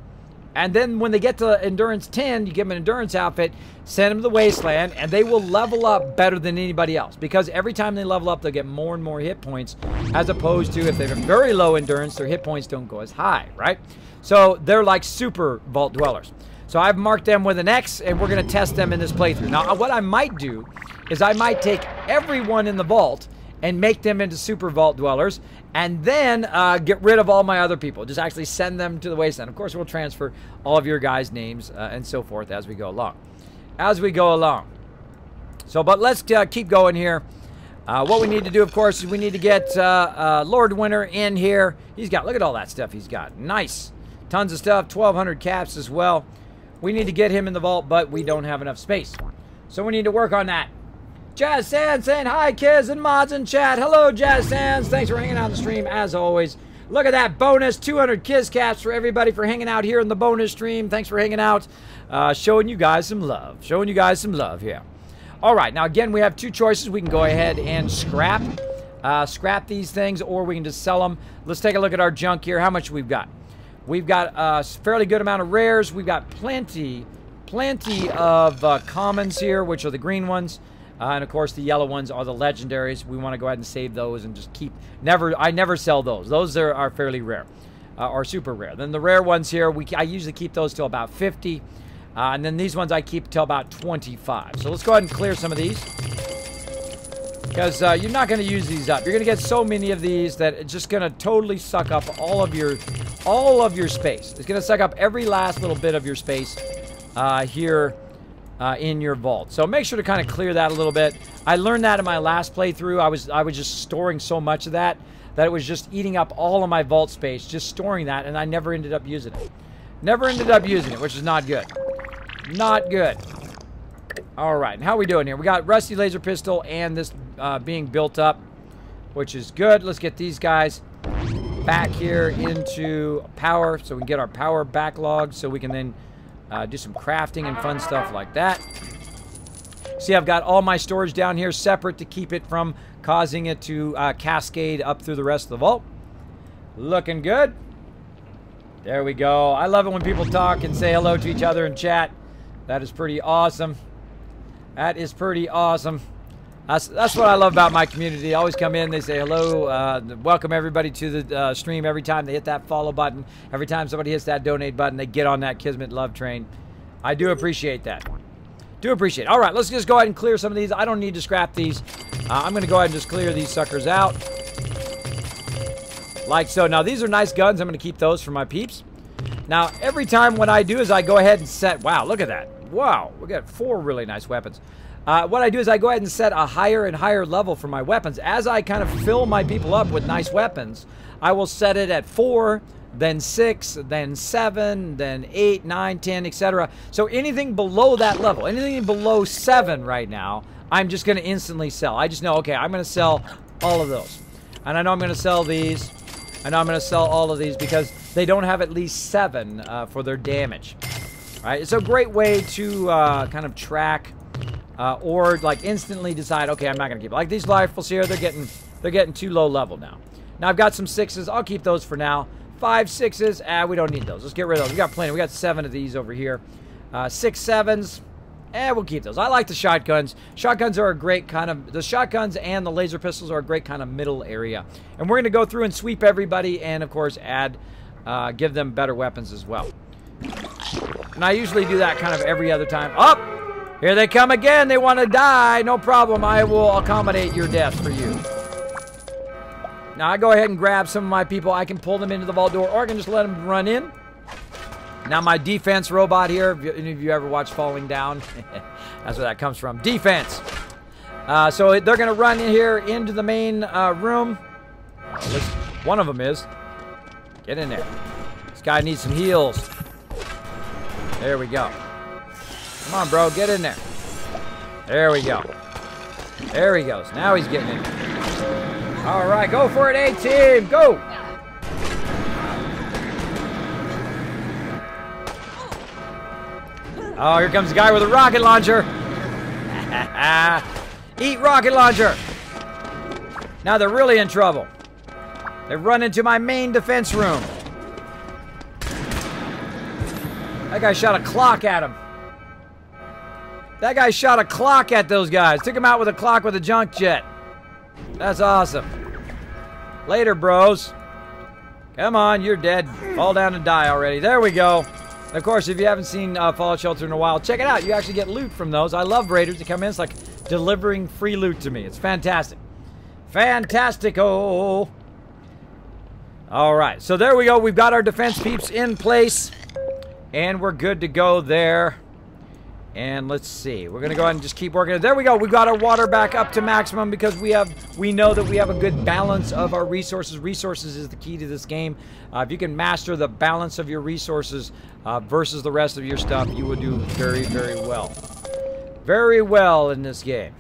And then when they get to endurance 10, you give them an endurance outfit, send them to the wasteland, and they will level up better than anybody else. Because every time they level up, they'll get more and more hit points, as opposed to if they have very low endurance, their hit points don't go as high, right? So they're like super vault dwellers. So I've marked them with an X, and we're going to test them in this playthrough. Now, what I might do is I might take everyone in the vault and make them into super vault dwellers, and then get rid of all my other people. Just actually send them to the wasteland. Of course, we'll transfer all of your guys' names and so forth as we go along. So, but let's keep going here. What we need to do, of course, is we need to get Lord Winter in here. He's got, look at all that stuff he's got. Nice. Tons of stuff. 1,200 caps as well. We need to get him in the vault, but we don't have enough space. So we need to work on that. Jazz Sands saying hi, kids and mods in chat. Hello, Jazz Sands. Thanks for hanging out on the stream, as always. Look at that bonus. 200 Kiss caps for everybody for hanging out here in the bonus stream. Thanks for hanging out. Showing you guys some love. Showing you guys some love here. All right. Now, again, we have two choices. We can go ahead and scrap these things, or we can just sell them. Let's take a look at our junk here. How much we've got. We've got a fairly good amount of rares. We've got plenty of commons here, which are the green ones. And of course, the yellow ones are the legendaries. We want to go ahead and save those and just keep. I never sell those. Those are fairly rare, or super rare. Then the rare ones here, I usually keep those till about 50, and then these ones I keep till about 25. So let's go ahead and clear some of these, because you're not going to use these up. You're going to get so many of these that it's just going to totally suck up all of your space. It's going to suck up every last little bit of your space here. In your vault. So make sure to kind of clear that a little bit. I learned that in my last playthrough. I was just storing so much of that it was just eating up all of my vault space, just storing that, and I never ended up using it. Never ended up using it, which is not good. Not good. All right, and how are we doing here? We got Rusty Laser Pistol and this being built up, which is good. Let's get these guys back here into power so we can get our power backlog so we can then do some crafting and fun stuff like that. See, I've got all my storage down here separate to keep it from causing it to cascade up through the rest of the vault. Looking good. There we go. I love it when people talk and say hello to each other in chat. That is pretty awesome. That is pretty awesome. That's what I love about my community. They always come in, they say hello, welcome everybody to the stream. Every time they hit that follow button, every time somebody hits that donate button, they get on that Kismet love train. I do appreciate that. Do appreciate it. All right, let's just go ahead and clear some of these. I don't need to scrap these. I'm going to go ahead and just clear these suckers out. Like so. Now, these are nice guns. I'm going to keep those for my peeps. Now, every time what I do is I go ahead and set... Wow, look at that. Wow, we got 4 really nice weapons. What I do is I go ahead and set a higher and higher level for my weapons. As I kind of fill my people up with nice weapons, I will set it at 4, then 6, then 7, then 8, 9, 10, etc. So anything below that level, anything below 7 right now, I'm just going to instantly sell. I just know, okay, I'm going to sell all of those. And I know I'm going to sell these. I know I'm going to sell all of these because they don't have at least 7 for their damage. All right, it's a great way to kind of track or like instantly decide, okay, I'm not going to keep it. Like these rifles here, they're getting too low level now. Now I've got some 6s. I'll keep those for now. 5 6s, we don't need those. Let's get rid of those. We got plenty. We got 7 of these over here. 6 7s, we'll keep those. I like the shotguns. Shotguns are a great kind of, the shotguns and the laser pistols are a great kind of middle area. And we're going to go through and sweep everybody and, of course, add, give them better weapons as well. And I usually do that kind of every other time. Oh, here they come again. They want to die. No problem. I will accommodate your death for you. Now, I go ahead and grab some of my people. I can pull them into the vault door, or I can just let them run in. Now, my defense robot here, if any of you ever watched Falling Down, that's where that comes from. Defense. So they're going to run in here into the main room. One of them is. Get in there. This guy needs some heals. There we go. Come on, bro. Get in there. There we go. There he goes. Now he's getting in there. All right. Go for it, A-team. Go. Oh, here comes the guy with a rocket launcher. Eat rocket launcher. Now they're really in trouble. They run into my main defense room. That guy shot a clock at him. That guy shot a clock at those guys. Took him out with a clock with a junk jet. That's awesome. Later, bros. Come on, you're dead. Fall down and die already. There we go. And of course, if you haven't seen Fallout Shelter in a while, check it out. You actually get loot from those. I love raiders to come in. It's like delivering free loot to me. It's fantastic. Fantastico. All right, so there we go. We've got our defense peeps in place. And we're good to go there. And let's see. We're going to go ahead and just keep working. There we go. We got our water back up to maximum because we know that we have a good balance of our resources. Resources is the key to this game. If you can master the balance of your resources versus the rest of your stuff, you will do very, very well. Very well in this game.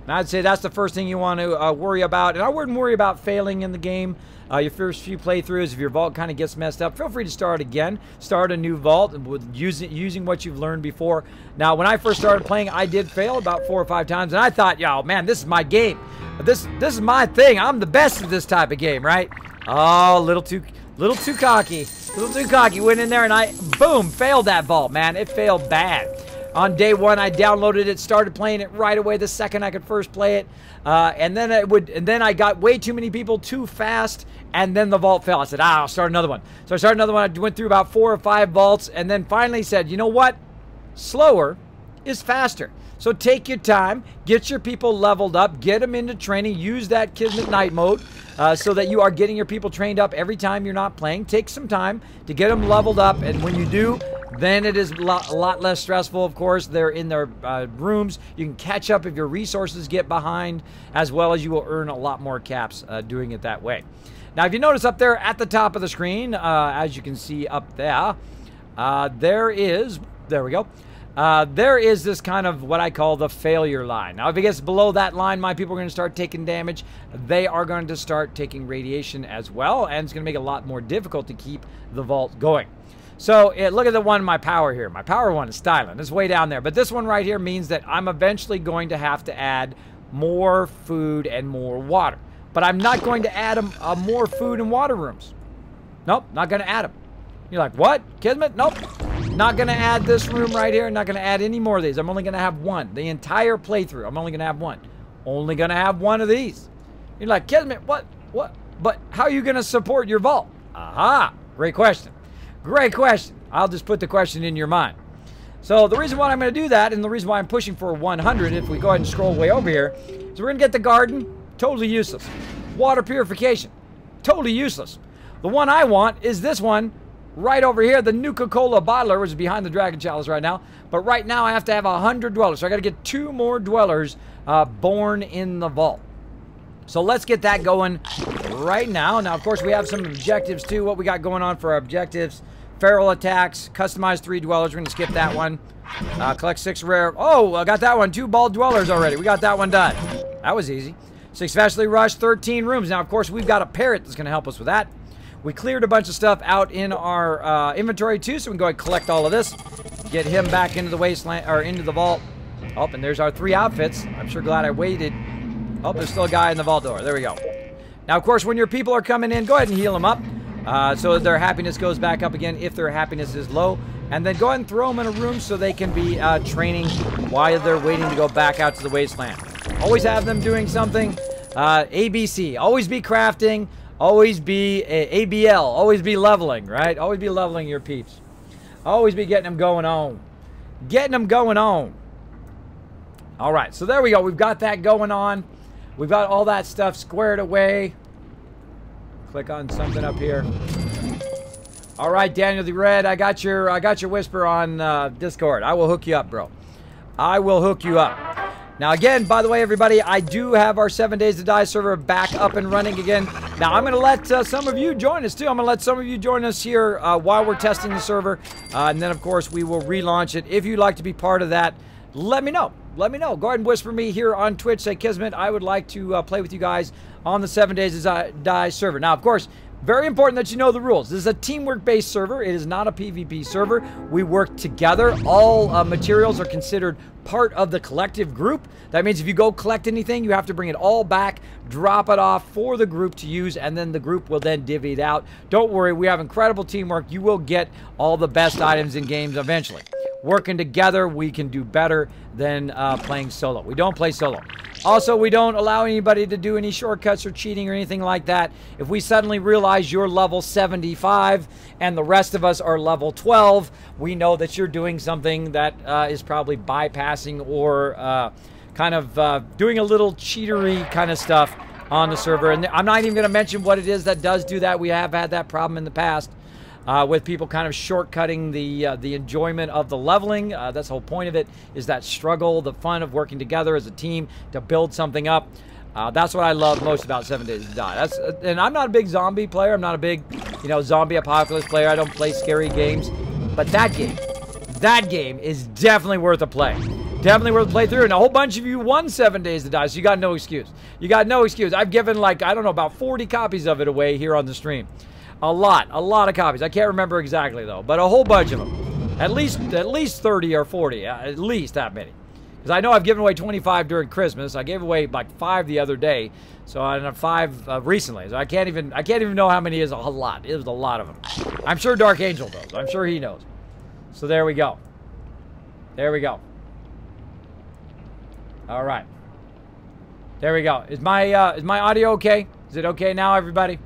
And I'd say that's the first thing you want to worry about. And I wouldn't worry about failing in the game. Your first few playthroughs, if your vault kind of gets messed up, feel free to start again. Start a new vault with using what you've learned before. Now, when I first started playing, I did fail about 4 or 5 times, and I thought, yo, man, this is my game. This is my thing. I'm the best at this type of game, right? Oh, a little too cocky. A little too cocky. Went in there and I, boom, failed that vault, man. It failed bad. On day 1, I downloaded it, started playing it right away the second I could first play it, and then I got way too many people too fast, and then the vault fell. I said, I'll start another one. So I started another one. I went through about 4 or 5 vaults, and then finally said, you know what? Slower is faster. So take your time, get your people leveled up, get them into training, use that Kismet night mode so that you are getting your people trained up every time you're not playing. Take some time to get them leveled up, and when you do, then it is a lot less stressful, of course. They're in their rooms. You can catch up if your resources get behind, as well as you will earn a lot more caps doing it that way. Now, if you notice up there at the top of the screen, as you can see up there, there we go. There is this kind of what I call the failure line. Now, if it gets below that line, my people are going to start taking damage. They are going to start taking radiation as well, and it's going to make it a lot more difficult to keep the vault going. So, look at the one, my power here. My power one is styling. It's way down there. But this one right here means that I'm eventually going to have to add more food and more water. But I'm not going to add more food and water rooms. Nope, not going to add them. You're like, what? Kismet? Nope. Not going to add this room right here. Not going to add any more of these. I'm only going to have one. The entire playthrough, I'm only going to have one. Only going to have one of these. You're like, Kismet, what? But how are you going to support your vault? Aha, great question. Great question. I'll just put the question in your mind. So the reason why I'm going to do that, and the reason why I'm pushing for 100, if we go ahead and scroll way over here, is we're going to get the garden. Totally useless. Water purification. Totally useless. The one I want is this one right over here, the Nuka-Cola bottler, which is behind the Dragon Chalice right now. But right now I have to have 100 dwellers. So I got to get 2 more dwellers born in the vault. So let's get that going right now. Now, of course, we have some objectives too. What we got going on for our objectives: feral attacks, customize 3 dwellers. We're going to skip that one. Collect 6 rare. Oh, I got that one. 2 bald dwellers already. We got that one done. That was easy. 6 specialty rush, 13 rooms. Now, of course, we've got a parrot that's going to help us with that. We cleared a bunch of stuff out in our inventory too, so we can go ahead and collect all of this. Get him back into the wasteland, or into the vault. Oh, and there's our 3 outfits. I'm sure glad I waited. Oh, there's still a guy in the vault door. There we go. Now, of course, when your people are coming in, go ahead and heal them up so that their happiness goes back up again if their happiness is low. And then go ahead and throw them in a room so they can be training while they're waiting to go back out to the wasteland. Always have them doing something. ABC. Always be crafting. Always be ABL. Always be leveling, right? Always be leveling your peeps. Always be getting them going on. Getting them going on. All right, so there we go. We've got that going on. We've got all that stuff squared away. Click on something up here. All right, Daniel the Red, I got your whisper on Discord. I will hook you up, bro. I will hook you up. Now, again, by the way, everybody, I do have our 7 Days to Die server back up and running again. Now, I'm going to let some of you join us, too. I'm going to let some of you join us here while we're testing the server. And then, of course, we will relaunch it. If you'd like to be part of that, let me know. Let me know. Go ahead and whisper me here on Twitch. Say, Kismet, I would like to play with you guys on the 7 Days to Die server. Now, of course, very important that you know the rules. This is a teamwork-based server. It is not a PvP server. We work together. All materials are considered part of the collective group. That means if you go collect anything, you have to bring it all back, drop it off for the group to use, and then the group will then divvy it out. Don't worry, we have incredible teamwork. You will get all the best items in games eventually. Working together, we can do better than playing solo. We don't play solo. Also, we don't allow anybody to do any shortcuts or cheating or anything like that. If we suddenly realize you're level 75 and the rest of us are level 12, we know that you're doing something that is probably bypassing or kind of doing a little cheatery kind of stuff on the server. And I'm not even going to mention what it is that does do that. We have had that problem in the past. With people kind of shortcutting the enjoyment of the leveling. That's the whole point of it, is that struggle, the fun of working together as a team to build something up. That's what I love most about 7 Days to Die. And I'm not a big zombie player. I'm not a big, zombie apocalypse player. I don't play scary games. But that game is definitely worth a play. Definitely worth a playthrough. And a whole bunch of you won 7 Days to Die, so you got no excuse. You got no excuse. I've given, like, I don't know, about 40 copies of it away here on the stream. A lot of copies. I can't remember exactly though, but a whole bunch of them. At least 30 or 40, at least that many. Because I know I've given away 25 during Christmas. I gave away like 5 the other day, so I have 5 recently. So I can't even know how many is a lot. It was a lot of them. I'm sure Dark Angel knows. I'm sure he knows. So there we go. There we go. All right. There we go. Is my audio okay? Is it okay now, everybody?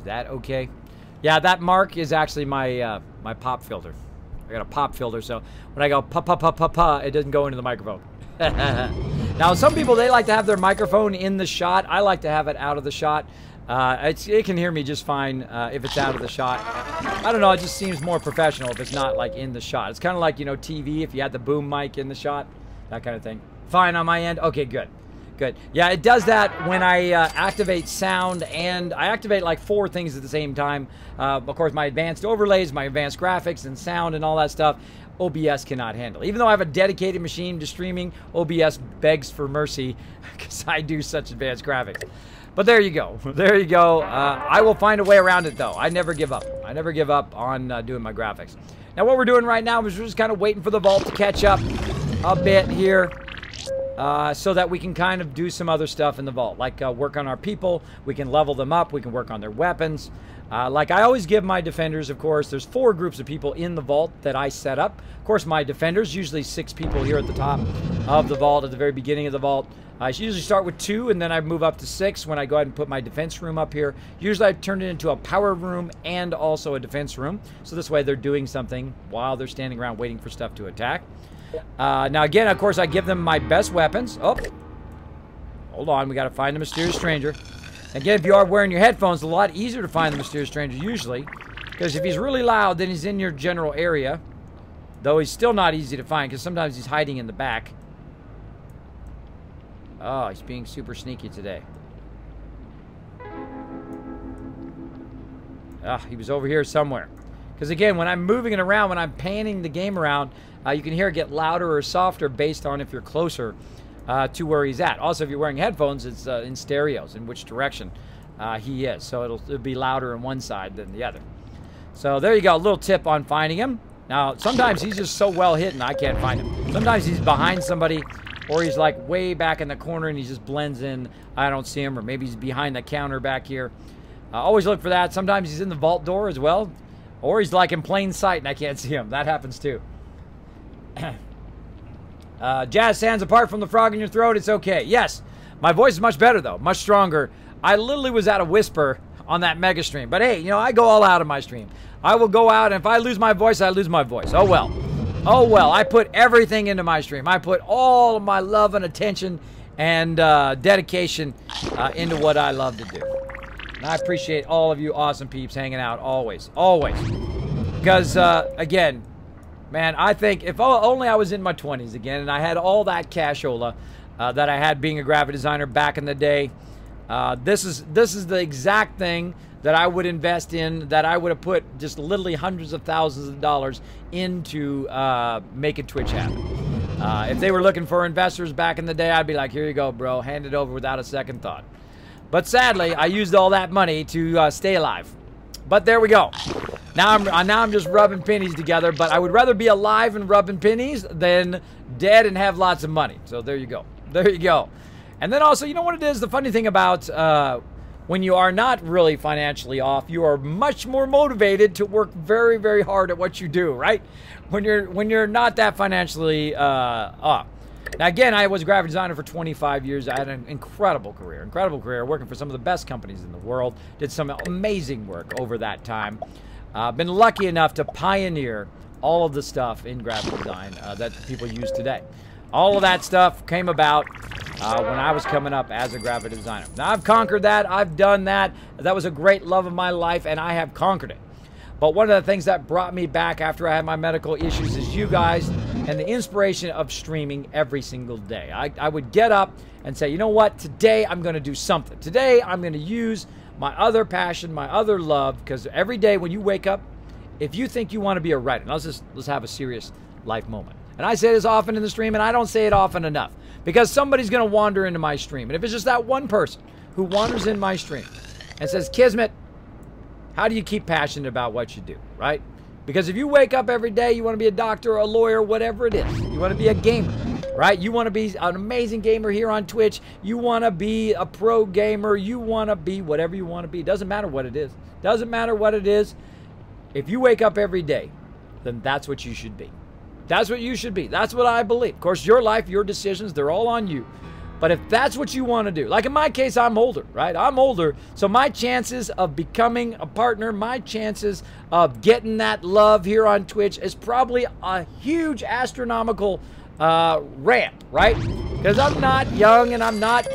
That okay? Yeah, that mark is actually my my pop filter. I got a pop filter, so when I go pa pa pa pa pa, it doesn't go into the microphone. Now, some people, they like to have their microphone in the shot. I like to have it out of the shot. It can hear me just fine if it's out of the shot. I don't know, it just seems more professional if it's not like in the shot. It's kind of like, TV, if you had the boom mic in the shot, that kind of thing. Fine on my end? Okay, good. Good. Yeah, it does that when I activate sound, and I activate like 4 things at the same time. Of course, my advanced overlays, my advanced graphics and sound and all that stuff, OBS cannot handle. Even though I have a dedicated machine to streaming, OBS begs for mercy because I do such advanced graphics. But there you go. There you go. I will find a way around it, though. I never give up. I never give up on doing my graphics. Now, what we're doing right now is we're just kind of waiting for the vault to catch up a bit here. So that we can kind of do some other stuff in the vault, like work on our people. We can level them up. We can work on their weapons. Like I always give my defenders, of course, there's 4 groups of people in the vault that I set up. Of course, my defenders, usually 6 people here at the top of the vault, at the very beginning of the vault. I usually start with 2, and then I move up to 6 when I go ahead and put my defense room up here. Usually I've turned it into a power room and also a defense room. So this way they're doing something while they're standing around waiting for stuff to attack. Now again, of course, I give them my best weapons. Oh, hold on, we got to find the mysterious stranger. Again, if you are wearing your headphones, it's a lot easier to find the mysterious stranger usually, because if he's really loud, then he's in your general area. Though he's still not easy to find, because sometimes he's hiding in the back. Oh, he's being super sneaky today. Ah, he was over here somewhere. Because again, when I'm moving it around, when I'm panning the game around, you can hear it get louder or softer based on if you're closer to where he's at. Also, if you're wearing headphones, it's in stereos, in which direction he is. So it'll be louder on one side than the other. So there you go, a little tip on finding him. Now, sometimes he's just so well hidden, I can't find him. Sometimes he's behind somebody, or he's like way back in the corner and he just blends in. I don't see him, or maybe he's behind the counter back here. Always look for that. Sometimes he's in the vault door as well, or he's like in plain sight and I can't see him. That happens too. Jazz Sands, apart from the frog in your throat, it's okay. Yes, my voice is much better though, much stronger. I literally was at a whisper on that mega stream. But hey, I go all out in my stream. I will go out, and if I lose my voice, I lose my voice. Oh well. Oh well, I put everything into my stream. I put all of my love and attention and dedication into what I love to do. And I appreciate all of you awesome peeps hanging out always. Always. Because, again, man, I think if only I was in my 20s again and I had all that cashola that I had being a graphic designer back in the day, this is the exact thing that I would invest in, that I would have put just literally hundreds of thousands of dollars into making Twitch happen. If they were looking for investors back in the day, I'd be like, here you go, bro. Hand it over without a second thought. But sadly, I used all that money to stay alive. But there we go. Now I'm just rubbing pennies together, but I would rather be alive and rubbing pennies than dead and have lots of money. So there you go. There you go. And then also, you know what it is? The funny thing about when you are not really financially off, you are much more motivated to work very, very hard at what you do, right? When you're not that financially off. Now, again, I was a graphic designer for 25 years. I had an incredible career, working for some of the best companies in the world. Did some amazing work over that time. Been lucky enough to pioneer all of the stuff in graphic design that people use today. All of that stuff came about when I was coming up as a graphic designer. Now, I've conquered that. I've done that. That was a great love of my life, and I have conquered it. But one of the things that brought me back after I had my medical issues is you guys and the inspiration of streaming every single day. I would get up and say, you know what? Today I'm going to do something. Today I'm going to use my other passion, my other love, because every day when you wake up, if you think you want to be a writer, let's have a serious life moment. And I say this often in the stream, and I don't say it often enough, because somebody's going to wander into my stream. And if it's just that one person who wanders in my stream and says, Kismet, how do you keep passionate about what you do, right? Because if you wake up every day, you want to be a doctor or a lawyer, whatever it is. You want to be a gamer, right? You want to be an amazing gamer here on Twitch. You want to be a pro gamer. You want to be whatever you want to be. Doesn't matter what it is. Doesn't matter what it is. If you wake up every day, then that's what you should be. That's what you should be. That's what I believe. Of course, your life, your decisions, they're all on you. But if that's what you want to do, like in my case, I'm older, right? I'm older, so my chances of becoming a partner, my chances of getting that love here on Twitch is probably a huge astronomical ramp, right? Because I'm not young and I'm not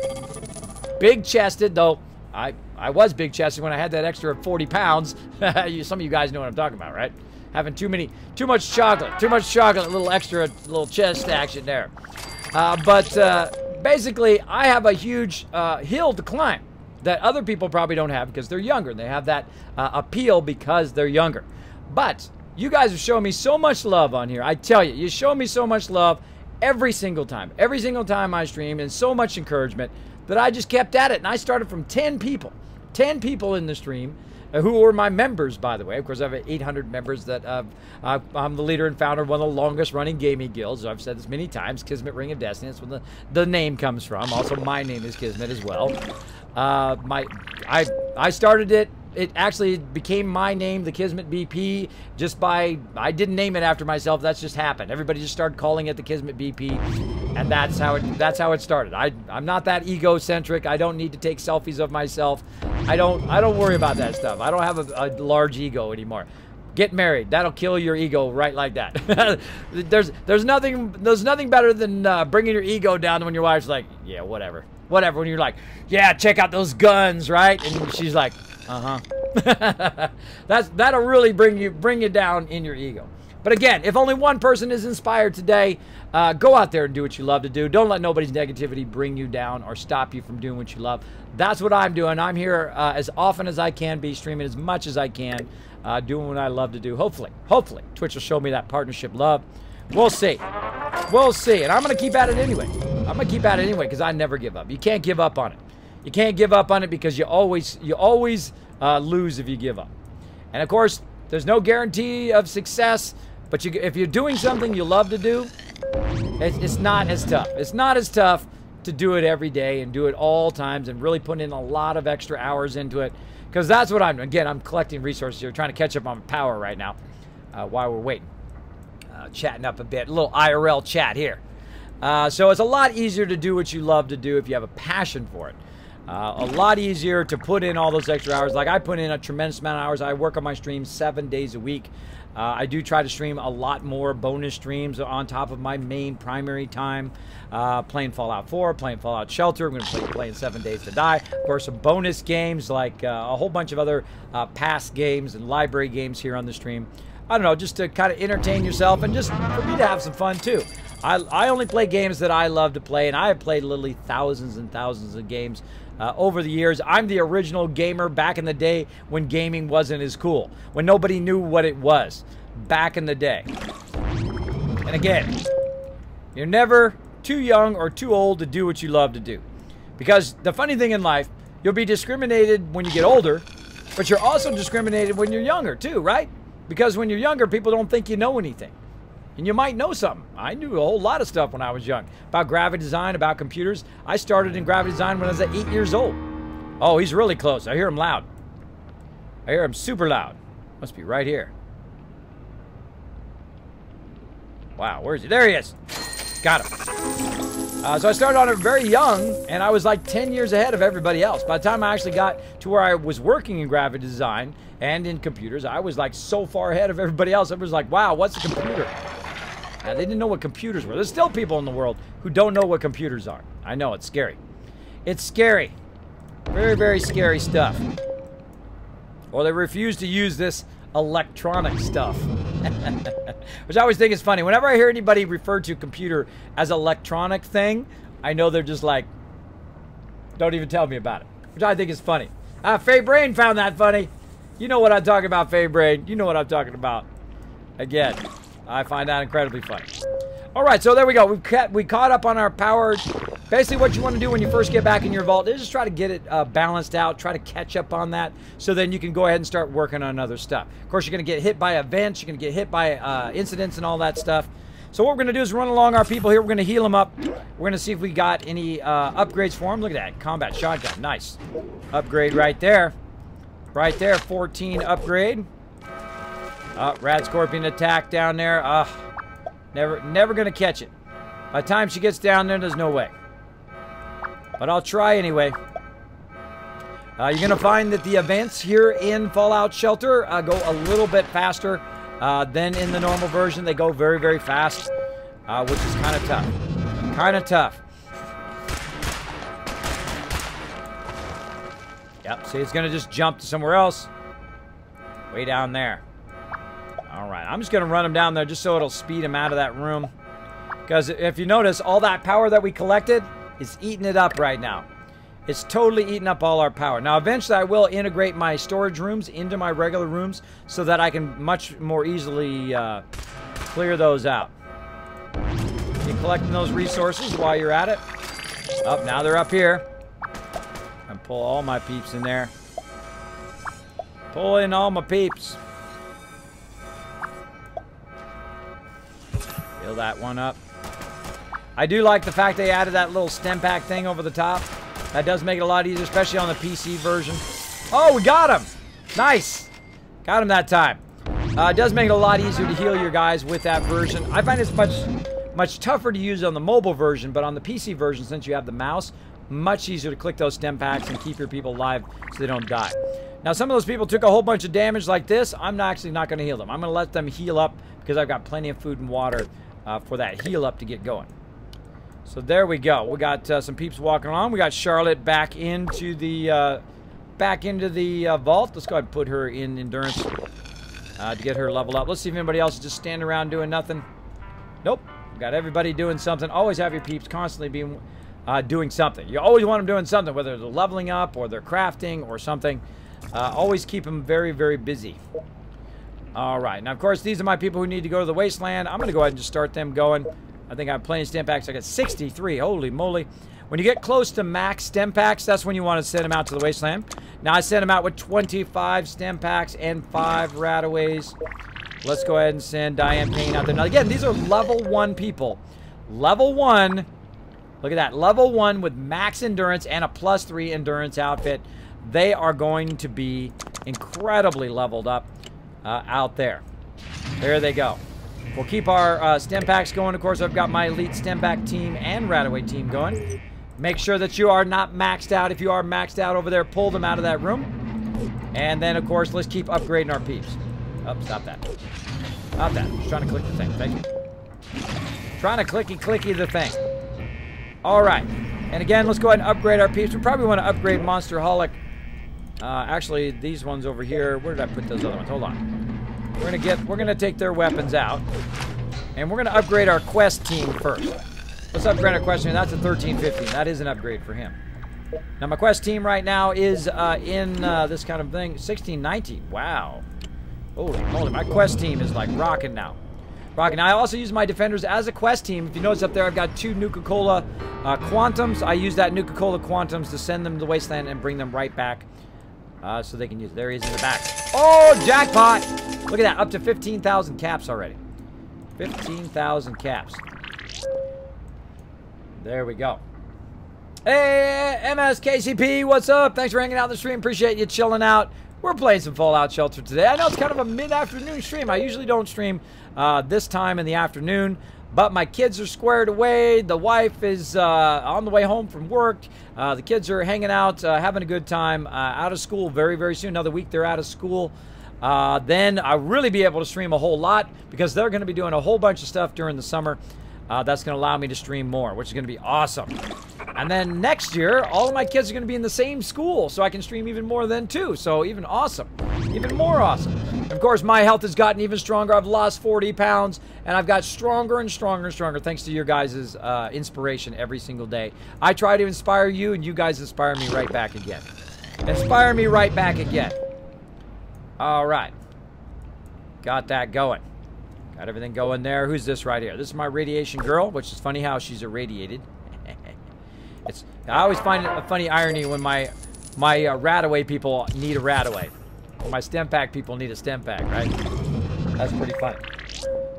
big-chested, though I was big-chested when I had that extra 40 pounds. Some of you guys know what I'm talking about, right? Having too much chocolate, a little extra, little chest action there. Basically, I have a huge hill to climb that other people probably don't have because they're younger. They have that appeal because they're younger. But you guys have shown me so much love on here. I tell you, you show me so much love every single time I stream, and so much encouragement that I just kept at it. And I started from 10 people in the stream, who were my members, by the way. Of course, I have 800 members that I'm the leader and founder of one of the longest running gaming guilds. I've said this many times, Kismet Ring of Destiny. That's where the name comes from. Also, my name is Kismet as well. I started it. It actually became my name, the Kismet BP, just by, I didn't name it after myself. That's just happened. Everybody just started calling it the Kismet BP, and that's how it started. I'm not that egocentric. I don't need to take selfies of myself. I don't worry about that stuff. I don't have a large ego anymore. Get married. That'll kill your ego right like that. there's nothing better than bringing your ego down when your wife's like, yeah, whatever. When you're like, yeah, check out those guns, right? And she's like, uh-huh. That'll really bring you down in your ego. But again, if only one person is inspired today, go out there and do what you love to do. Don't let nobody's negativity bring you down or stop you from doing what you love. That's what I'm doing. I'm here as often as I can be, streaming as much as I can, doing what I love to do. Hopefully, Twitch will show me that partnership love. We'll see. And I'm going to keep at it anyway. Because I never give up. You can't give up on it. You can't give up on it because you always lose if you give up. And of course, there's no guarantee of success, but if you're doing something you love to do, it's not as tough. It's not as tough to do it every day and do it all times and really put in a lot of extra hours into it, because that's what I'm doing. Again, I'm collecting resources here, trying to catch up on power right now while we're waiting. Chatting up a bit, a little IRL chat here. So it's a lot easier to do what you love to do if you have a passion for it. A lot easier to put in all those extra hours. Like I put in a tremendous amount of hours. I work on my streams 7 days a week. I do try to stream a lot more bonus streams on top of my main primary time. Playing Fallout 4, playing Fallout Shelter. I'm going to be playing 7 Days to Die. Of course, some bonus games like a whole bunch of other past games and library games here on the stream. I don't know, just to kind of entertain yourself and just for me to have some fun too. I only play games that I love to play, and I have played literally thousands and thousands of games over the years. I'm the original gamer back in the day when gaming wasn't as cool, when nobody knew what it was back in the day. And again, You're never too young or too old to do what you love to do. Because the funny thing in life, you'll be discriminated when you get older, but you're also discriminated when you're younger too, right? Because when you're younger, people don't think you know anything. And you might know something. I knew a whole lot of stuff when I was young. About graphic design, about computers. I started in graphic design when I was 8 years old. Oh, he's really close. I hear him loud. I hear him super loud. Must be right here. Wow, where is he? There he is. Got him. So I started on it very young, and I was like 10 years ahead of everybody else. By the time I actually got to where I was working in graphic design and in computers, I was like so far ahead of everybody else. It was like, wow, what's a computer? They didn't know what computers were. There's still people in the world who don't know what computers are. I know, it's scary. It's scary. Very, very scary stuff. Or they refuse to use this electronic stuff. Which I always think is funny. Whenever I hear anybody refer to computer as electronic thing, I know they're just like, don't even tell me about it. Which I think is funny. Faye Brain found that funny. You know what I'm talking about, Faye Brain. You know what I'm talking about. Again, I find that incredibly funny. Alright, so there we go. We caught up on our power. Basically what you want to do when you first get back in your vault is just try to get it balanced out, try to catch up on that, so then you can go ahead and start working on other stuff. Of course, you're going to get hit by events, you're going to get hit by incidents and all that stuff. So what we're going to do is run along our people here. We're going to heal them up. We're going to see if we got any upgrades for them. Look at that, combat shotgun, nice. Upgrade right there. Right there, 14 upgrade. Rad Scorpion attack down there. Never going to catch it. By the time she gets down there, there's no way. But I'll try anyway. You're going to find that the events here in Fallout Shelter go a little bit faster than in the normal version. They go very, very fast, which is kind of tough. Kind of tough. Yep, see, it's going to just jump to somewhere else. Way down there. Alright, I'm just going to run them down there just so it'll speed them out of that room. Because if you notice, all that power that we collected is eating it up right now. It's totally eating up all our power. Now, eventually I will integrate my storage rooms into my regular rooms so that I can much more easily clear those out. Keep collecting those resources while you're at it. Oh, now they're up here. And pull all my peeps in there. Pull in all my peeps. Fill that one up. I do like the fact they added that little stem pack thing over the top. That does make it a lot easier, especially on the PC version. Oh, we got him! Nice! Got him that time. It does make it a lot easier to heal your guys with that version. I find it's much tougher to use on the mobile version, but on the PC version, since you have the mouse, much easier to click those stem packs and keep your people alive so they don't die. Now, some of those people took a whole bunch of damage like this. I'm actually not going to heal them. I'm going to let them heal up because I've got plenty of food and water for that heal up to get going. So there we go. We got some peeps walking along. We got Charlotte back into the vault. Let's go ahead and put her in endurance to get her leveled up. Let's see if anybody else is just standing around doing nothing. Nope. We got everybody doing something. Always have your peeps constantly being doing something. You always want them doing something, whether they're leveling up or they're crafting or something. Always keep them very, very busy. All right. Now, of course, these are my people who need to go to the wasteland. I'm going to go ahead and just start them going. I think I have plenty of stem packs. I got 63. Holy moly. When you get close to max stem packs, that's when you want to send them out to the wasteland. Now, I sent them out with 25 stem packs and 5 rataways. Let's go ahead and send Diane Payne out there. Now, again, these are level 1 people. Level 1. Look at that. Level 1 with max endurance and a +3 endurance outfit. They are going to be incredibly leveled up out there. There they go. We'll keep our stem packs going. Of course, I've got my elite stem pack team and rataway team going. Make sure that you are not maxed out. If you are maxed out over there, pull them out of that room. And then, of course, let's keep upgrading our peeps. Oh, stop that. Stop that. Just trying to click the thing. Thank you. Trying to clicky the thing. All right. And again, let's go ahead and upgrade our peeps. We probably want to upgrade Monsterholic. Actually, these ones over here. Where did I put those other ones? Hold on. We're gonna take their weapons out, and we're gonna upgrade our quest team first. Let's upgrade our quest team. That's a 1315. That is an upgrade for him. Now my quest team right now is in this kind of thing. 1619. Wow. Holy moly, my quest team is like rocking now. Rocking. I also use my defenders as a quest team. If you notice up there, I've got 2 Nuka-Cola Quantums. I use that Nuka-Cola Quantums to send them to the Wasteland and bring them right back so they can use it. There he is in the back. Oh, jackpot! Look at that, up to 15,000 caps already. 15,000 caps. There we go. Hey, MSKCP, what's up? Thanks for hanging out on the stream. Appreciate you chilling out. We're playing some Fallout Shelter today. I know it's kind of a mid-afternoon stream. I usually don't stream this time in the afternoon, but my kids are squared away. The wife is on the way home from work. The kids are hanging out, having a good time. Out of school very, very soon. Another week they're out of school. Then I'll really be able to stream a whole lot because they're going to be doing a whole bunch of stuff during the summer. That's going to allow me to stream more, which is going to be awesome. And then next year, all of my kids are going to be in the same school, so I can stream even more then too. So even awesome. Even more awesome. Of course, my health has gotten even stronger. I've lost 40 pounds, and I've got stronger and stronger and stronger thanks to your guys' inspiration every single day. I try to inspire you, and you guys inspire me right back again. Inspire me right back again. All right. Got that going. Got everything going there. Who's this right here? This is my radiation girl, which is funny how she's irradiated. I always find it a funny irony when my Radaway people need a Radaway. Or my stem pack people need a stem pack, right? That's pretty funny.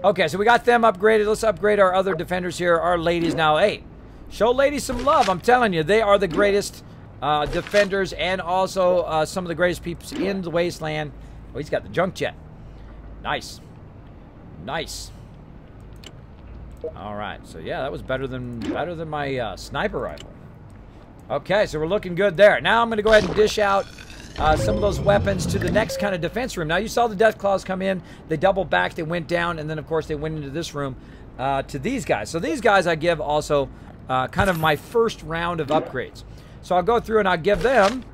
Okay, so we got them upgraded. Let's upgrade our other defenders here. Our ladies now. Hey, show ladies some love. I'm telling you, they are the greatest defenders and also some of the greatest peeps in the Wasteland. Oh, he's got the junk jet. Nice. Nice. All right, so yeah, that was better than my sniper rifle. Okay, so we're looking good there. Now I'm going to go ahead and dish out some of those weapons to the next kind of defense room. Now you saw the Death Claws come in, they doubled back, they went down, and then of course they went into this room to these guys. So these guys I give also kind of my first round of upgrades. So I'll go through and I'll give them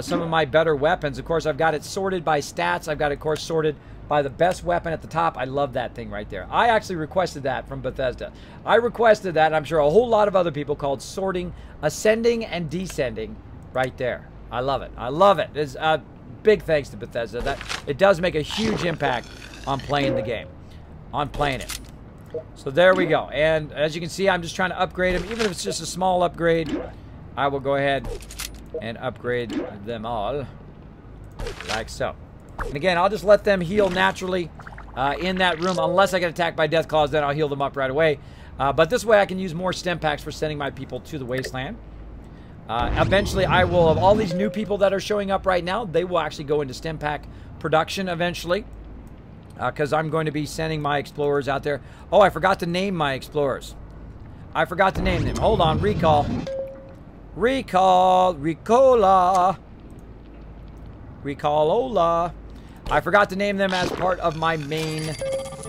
some of my better weapons. Of course, I've got it sorted by stats. I've got it, of course, sorted by the best weapon at the top. I love that thing right there. I actually requested that from Bethesda. I requested that, and I'm sure a whole lot of other people, called sorting, ascending, and descending right there. I love it. I love it. It's big thanks to Bethesda. That it does make a huge impact on playing the game, on playing it. So there we go. And as you can see, I'm just trying to upgrade them. Even if it's just a small upgrade, I will go ahead and upgrade them all like so. And again, I'll just let them heal naturally in that room. Unless I get attacked by Death Claws, then I'll heal them up right away. But this way I can use more stem packs for sending my people to the Wasteland. Eventually, I will, of all these new people that are showing up right now, they will actually go into stem pack production eventually. Because I'm going to be sending my explorers out there. Oh, I forgot to name my explorers. I forgot to name them. Hold on, recall. Recall, Ricola. Recall-ola. I forgot to name them as part of my main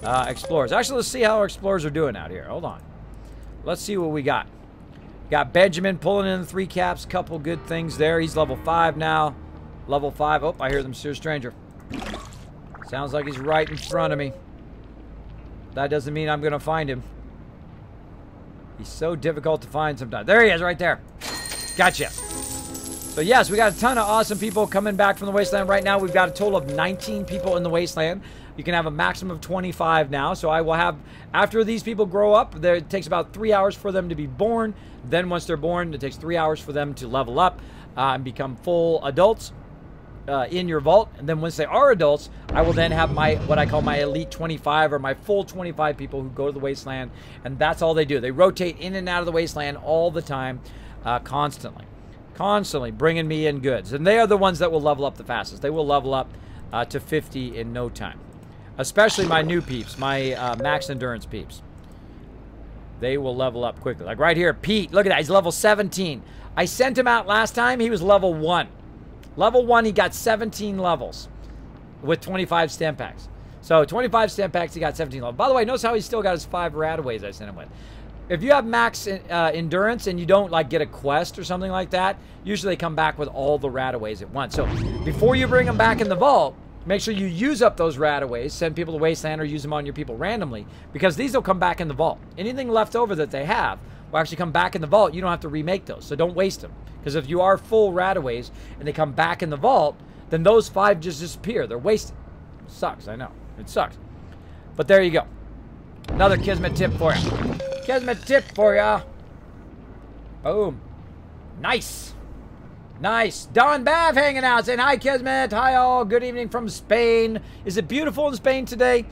explorers. Actually, let's see how our explorers are doing out here. Hold on. Let's see what we got. Got Benjamin pulling in the 3 caps. Couple good things there. He's level 5 now. Level 5. Oh, I hear them, Sir Stranger. Sounds like he's right in front of me. That doesn't mean I'm going to find him. He's so difficult to find sometimes. There he is, right there. Gotcha. So yes, we got a ton of awesome people coming back from the Wasteland right now. We've got a total of 19 people in the Wasteland. You can have a maximum of 25 now. So I will have, after these people grow up, it takes about 3 hours for them to be born. Then once they're born, it takes 3 hours for them to level up and become full adults in your vault. And then once they are adults, I will then have my, what I call my elite 25 or my full 25 people who go to the Wasteland. And that's all they do. They rotate in and out of the Wasteland all the time, constantly. Constantly bringing me in goods. And they are the ones that will level up the fastest. They will level up to 50 in no time. Especially my new peeps, my max endurance peeps. They will level up quickly. Like right here, Pete, look at that. He's level 17. I sent him out last time. He was level 1. Level 1, he got 17 levels with 25 stem packs. So 25 stem packs, he got 17 levels. By the way, notice how he still got his 5 radaways I sent him with. If you have max endurance and you don't like get a quest or something like that, usually they come back with all the radaways at once. So before you bring them back in the vault, make sure you use up those radaways, send people to Wasteland or use them on your people randomly, because these will come back in the vault. Anything left over that they have will actually come back in the vault. You don't have to remake those, so don't waste them. Because if you are full radaways and they come back in the vault, then those 5 just disappear. They're wasted. It sucks, I know. It sucks. But there you go. Another Kismet tip for you. Kismet tip for ya. Boom. Nice. Nice. Don Bav hanging out saying, hi, Kismet. Hi, all. Good evening from Spain. Is it beautiful in Spain today?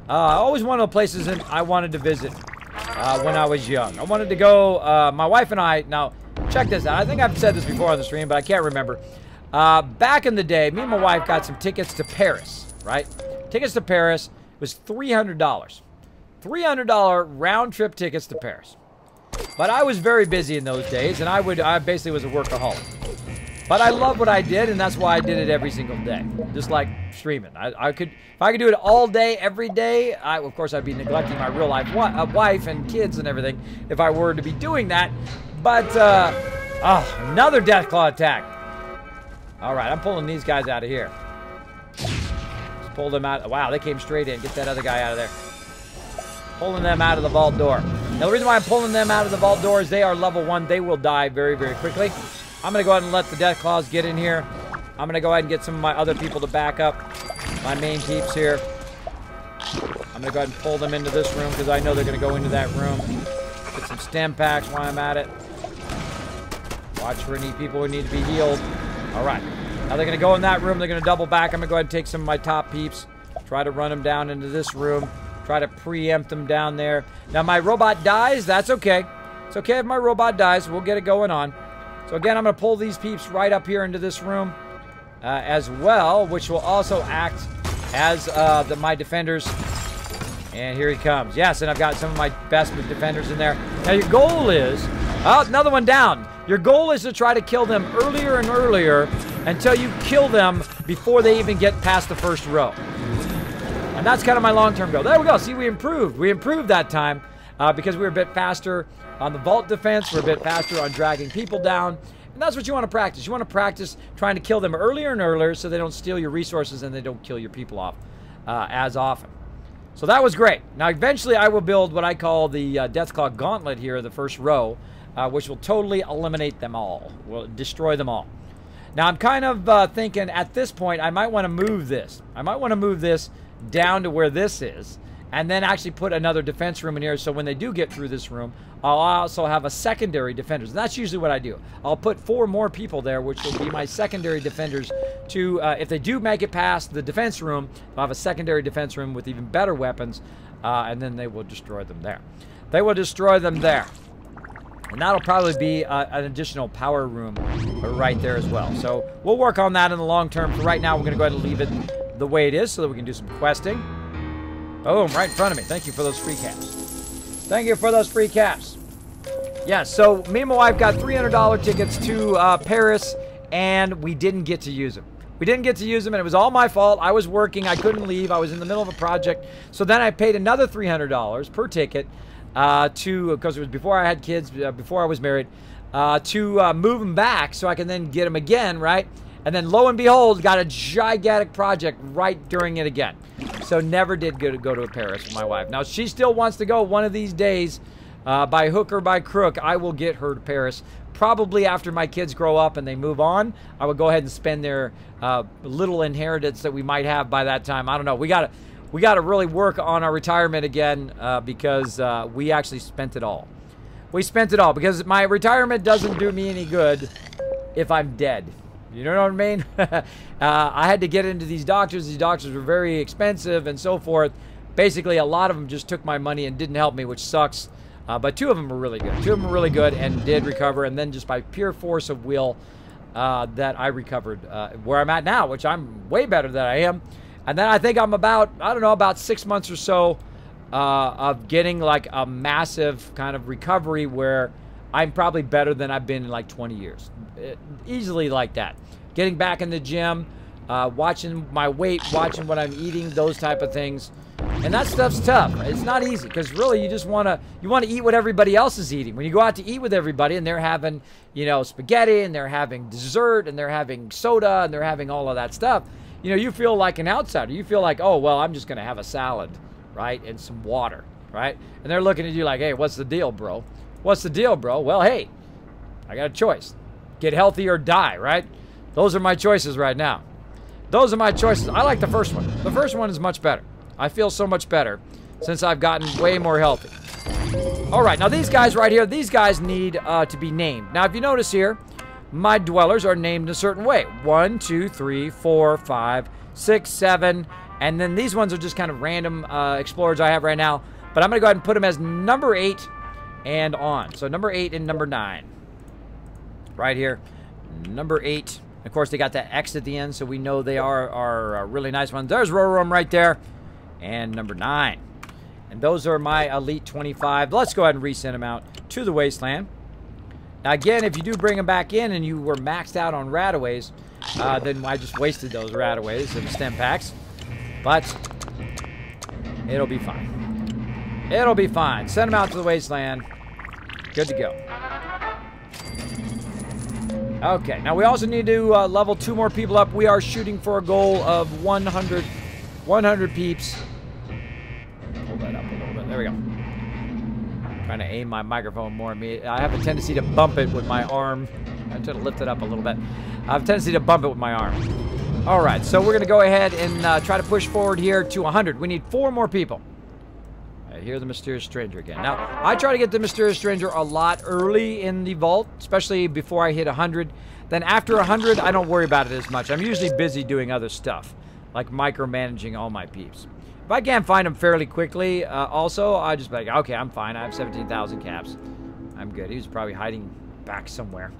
Always one of the places I wanted to visit when I was young. I wanted to go, my wife and I, now, check this out. I think I've said this before on the stream, but I can't remember. Back in the day, me and my wife got some tickets to Paris, right? Tickets to Paris was $300. $300 round-trip tickets to Paris. But I was very busy in those days, and I basically was a workaholic. But I love what I did, and that's why I did it every single day. Just like streaming. If I could do it all day, every day, of course, I'd be neglecting my real-life wife and kids and everything if I were to be doing that. But, another Deathclaw attack. All right, I'm pulling these guys out of here. Just pull them out. Wow, they came straight in. Get that other guy out of there. Pulling them out of the vault door. Now, the reason why I'm pulling them out of the vault door is they are level 1. They will die very, very quickly. I'm going to go ahead and let the Deathclaws get in here. I'm going to go ahead and get some of my other people to back up. My main peeps here. I'm going to go ahead and pull them into this room because I know they're going to go into that room. Get some stem packs while I'm at it. Watch for any people who need to be healed. All right. Now they're going to go in that room. They're going to double back. I'm going to go ahead and take some of my top peeps. Try to run them down into this room. Try to preempt them down there. Now, my robot dies. That's okay. It's okay if my robot dies. We'll get it going on. So, again, I'm going to pull these peeps right up here into this room as well, which will also act as my defenders. And here he comes. Yes, and I've got some of my best defenders in there. Now, your goal is... Oh, another one down. Your goal is to try to kill them earlier and earlier until you kill them before they even get past the first row. And that's kind of my long-term goal. There we go. See, we improved. We improved that time because we were a bit faster on the vault defense. We're a bit faster on dragging people down. And that's what you want to practice. You want to practice trying to kill them earlier and earlier so they don't steal your resources and they don't kill your people off as often. So that was great. Now, eventually, I will build what I call the Deathclaw Gauntlet here, the first row, which will totally eliminate them all. Will destroy them all. Now, I'm kind of thinking at this point, I might want to move this. I might want to move this down to where this is, and then actually put another defense room in here so when they do get through this room, I'll also have a secondary defenders. And that's usually what I do. I'll put 4 more people there, which will be my secondary defenders to, if they do make it past the defense room, I'll have a secondary defense room with even better weapons, and then they will destroy them there. They will destroy them there. And that'll probably be an additional power room right there as well. So we'll work on that in the long term. For right now, we're going to go ahead and leave it the way it is so that we can do some questing. Boom, right in front of me. Thank you for those free caps. Thank you for those free caps. Yeah, so me and my wife got $300 tickets to Paris, and we didn't get to use them. We didn't get to use them, and it was all my fault. I was working. I couldn't leave. I was in the middle of a project. So then I paid another $300 per ticket because it was before I had kids, before I was married, to move them back so I can then get them again, right? And then, lo and behold, got a gigantic project right during it again. So never did go to Paris with my wife. Now, she still wants to go one of these days. By hook or by crook, I will get her to Paris. Probably after my kids grow up and they move on, I will go ahead and spend their little inheritance that we might have by that time. I don't know. We got to really work on our retirement again because we actually spent it all. We spent it all because my retirement doesn't do me any good if I'm dead. You know what I mean? I had to get into these doctors. These doctors were very expensive and so forth. Basically, a lot of them just took my money and didn't help me, which sucks. But 2 of them were really good. 2 of them were really good and did recover. And then just by pure force of will that I recovered where I'm at now, which I'm way better than I am. And then I think I'm about, I don't know, about 6 months or so of getting like a massive kind of recovery where I'm probably better than I've been in like 20 years. Easily like that. Getting back in the gym, watching my weight, watching what I'm eating, those type of things. And that stuff's tough. It's not easy because really you just want to eat what everybody else is eating. When you go out to eat with everybody and they're having, you know, spaghetti and they're having dessert and they're having soda and they're having all of that stuff, you know, you feel like an outsider. You feel like, oh, well, I'm just going to have a salad, right, and some water, right? And they're looking at you like, hey, what's the deal, bro? What's the deal, bro? Well, hey, I got a choice. Get healthy or die, right? Those are my choices right now. Those are my choices. I like the first one. The first one is much better. I feel so much better since I've gotten way more healthy. All right, now these guys right here, these guys need to be named. Now, if you notice here, my dwellers are named a certain way. 1, 2, 3, 4, 5, 6, 7, and then these ones are just kind of random explorers I have right now. But I'm going to go ahead and put them as number 8 and on. So number 8 and number 9. Right here, number 8. Of course, they got that X at the end, so we know they are really nice ones. There's Rorom right there, and number 9. And those are my Elite 25. Let's go ahead and resend them out to the Wasteland. Now, again, if you do bring them back in and you were maxed out on Rataways, then I just wasted those Rataways and stem packs. But it'll be fine. It'll be fine. Send them out to the Wasteland. Good to go. Okay, now we also need to level 2 more people up. We are shooting for a goal of 100 peeps. Pull that up a little bit. There we go. Trying to aim my microphone more at me. I have a tendency to bump it with my arm. I try to lift it up a little bit. I have a tendency to bump it with my arm. All right, so we're going to go ahead and try to push forward here to 100. We need 4 more people. I hear the Mysterious Stranger again. Now, I try to get the Mysterious Stranger a lot early in the vault, especially before I hit 100. Then after 100, I don't worry about it as much. I'm usually busy doing other stuff, like micromanaging all my peeps. If I can't find them fairly quickly, also, I just be like, okay, I'm fine. I have 17,000 caps. I'm good. He was probably hiding back somewhere.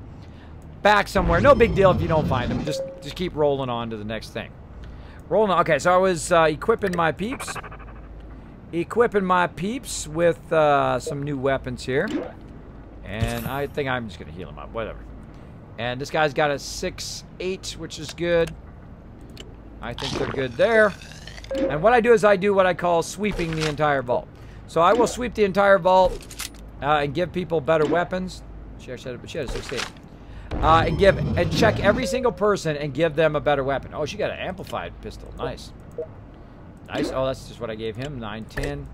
Back somewhere. No big deal if you don't find him. Just keep rolling on to the next thing. Rolling on. Okay, so I was equipping my peeps. Equipping my peeps with some new weapons here. And I think I'm just going to heal him up. Whatever. And this guy's got a 6-8, which is good. I think they're good there. And what I do is I do what I call sweeping the entire vault. So I will sweep the entire vault and give people better weapons. She had a 6-8. And check every single person and give them a better weapon. Oh, she got an amplified pistol. Nice. Nice. Oh, that's just what I gave him. 9-10.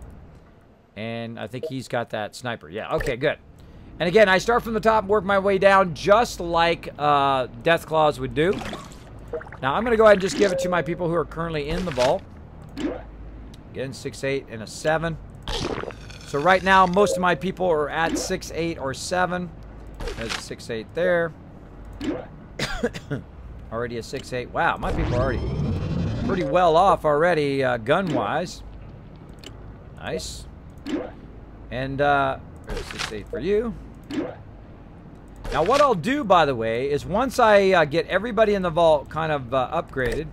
And I think he's got that sniper. Yeah, okay, good. And again, I start from the top and work my way down just like Deathclaws would do. Now, I'm going to go ahead and just give it to my people who are currently in the vault. Again, 6-8 and a 7. So right now, most of my people are at 6-8 or 7. There's a 6-8 there. Already a 6-8. Wow, my people are already pretty well off already, gun-wise. Nice. And there's a 6-8 for you. Now, what I'll do, by the way, is once I get everybody in the vault kind of upgraded,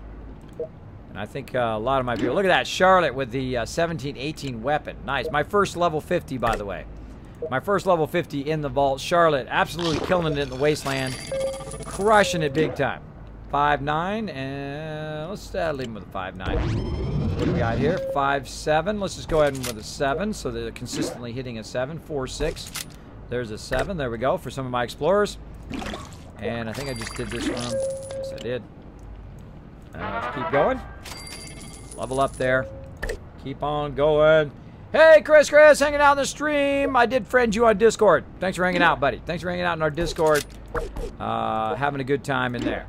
and I think a lot of my people... Look at that, Charlotte with the 17-18 weapon. Nice. My first level 50, by the way. My first level 50 in the vault. Charlotte, absolutely killing it in the Wasteland. Crushing it big time. 5-9, and let's leave him with a 5-9. What do we got here? 5-7. Let's just go ahead and with a 7, so they're consistently hitting a 7. 4-6. There's a 7. There we go for some of my explorers. And I think I just did this one. Yes, I did. Let's keep going. Level up there. Keep on going. Hey, Chris, hanging out in the stream. I did friend you on Discord. Thanks for hanging out, buddy. Thanks for hanging out in our Discord. Having a good time in there.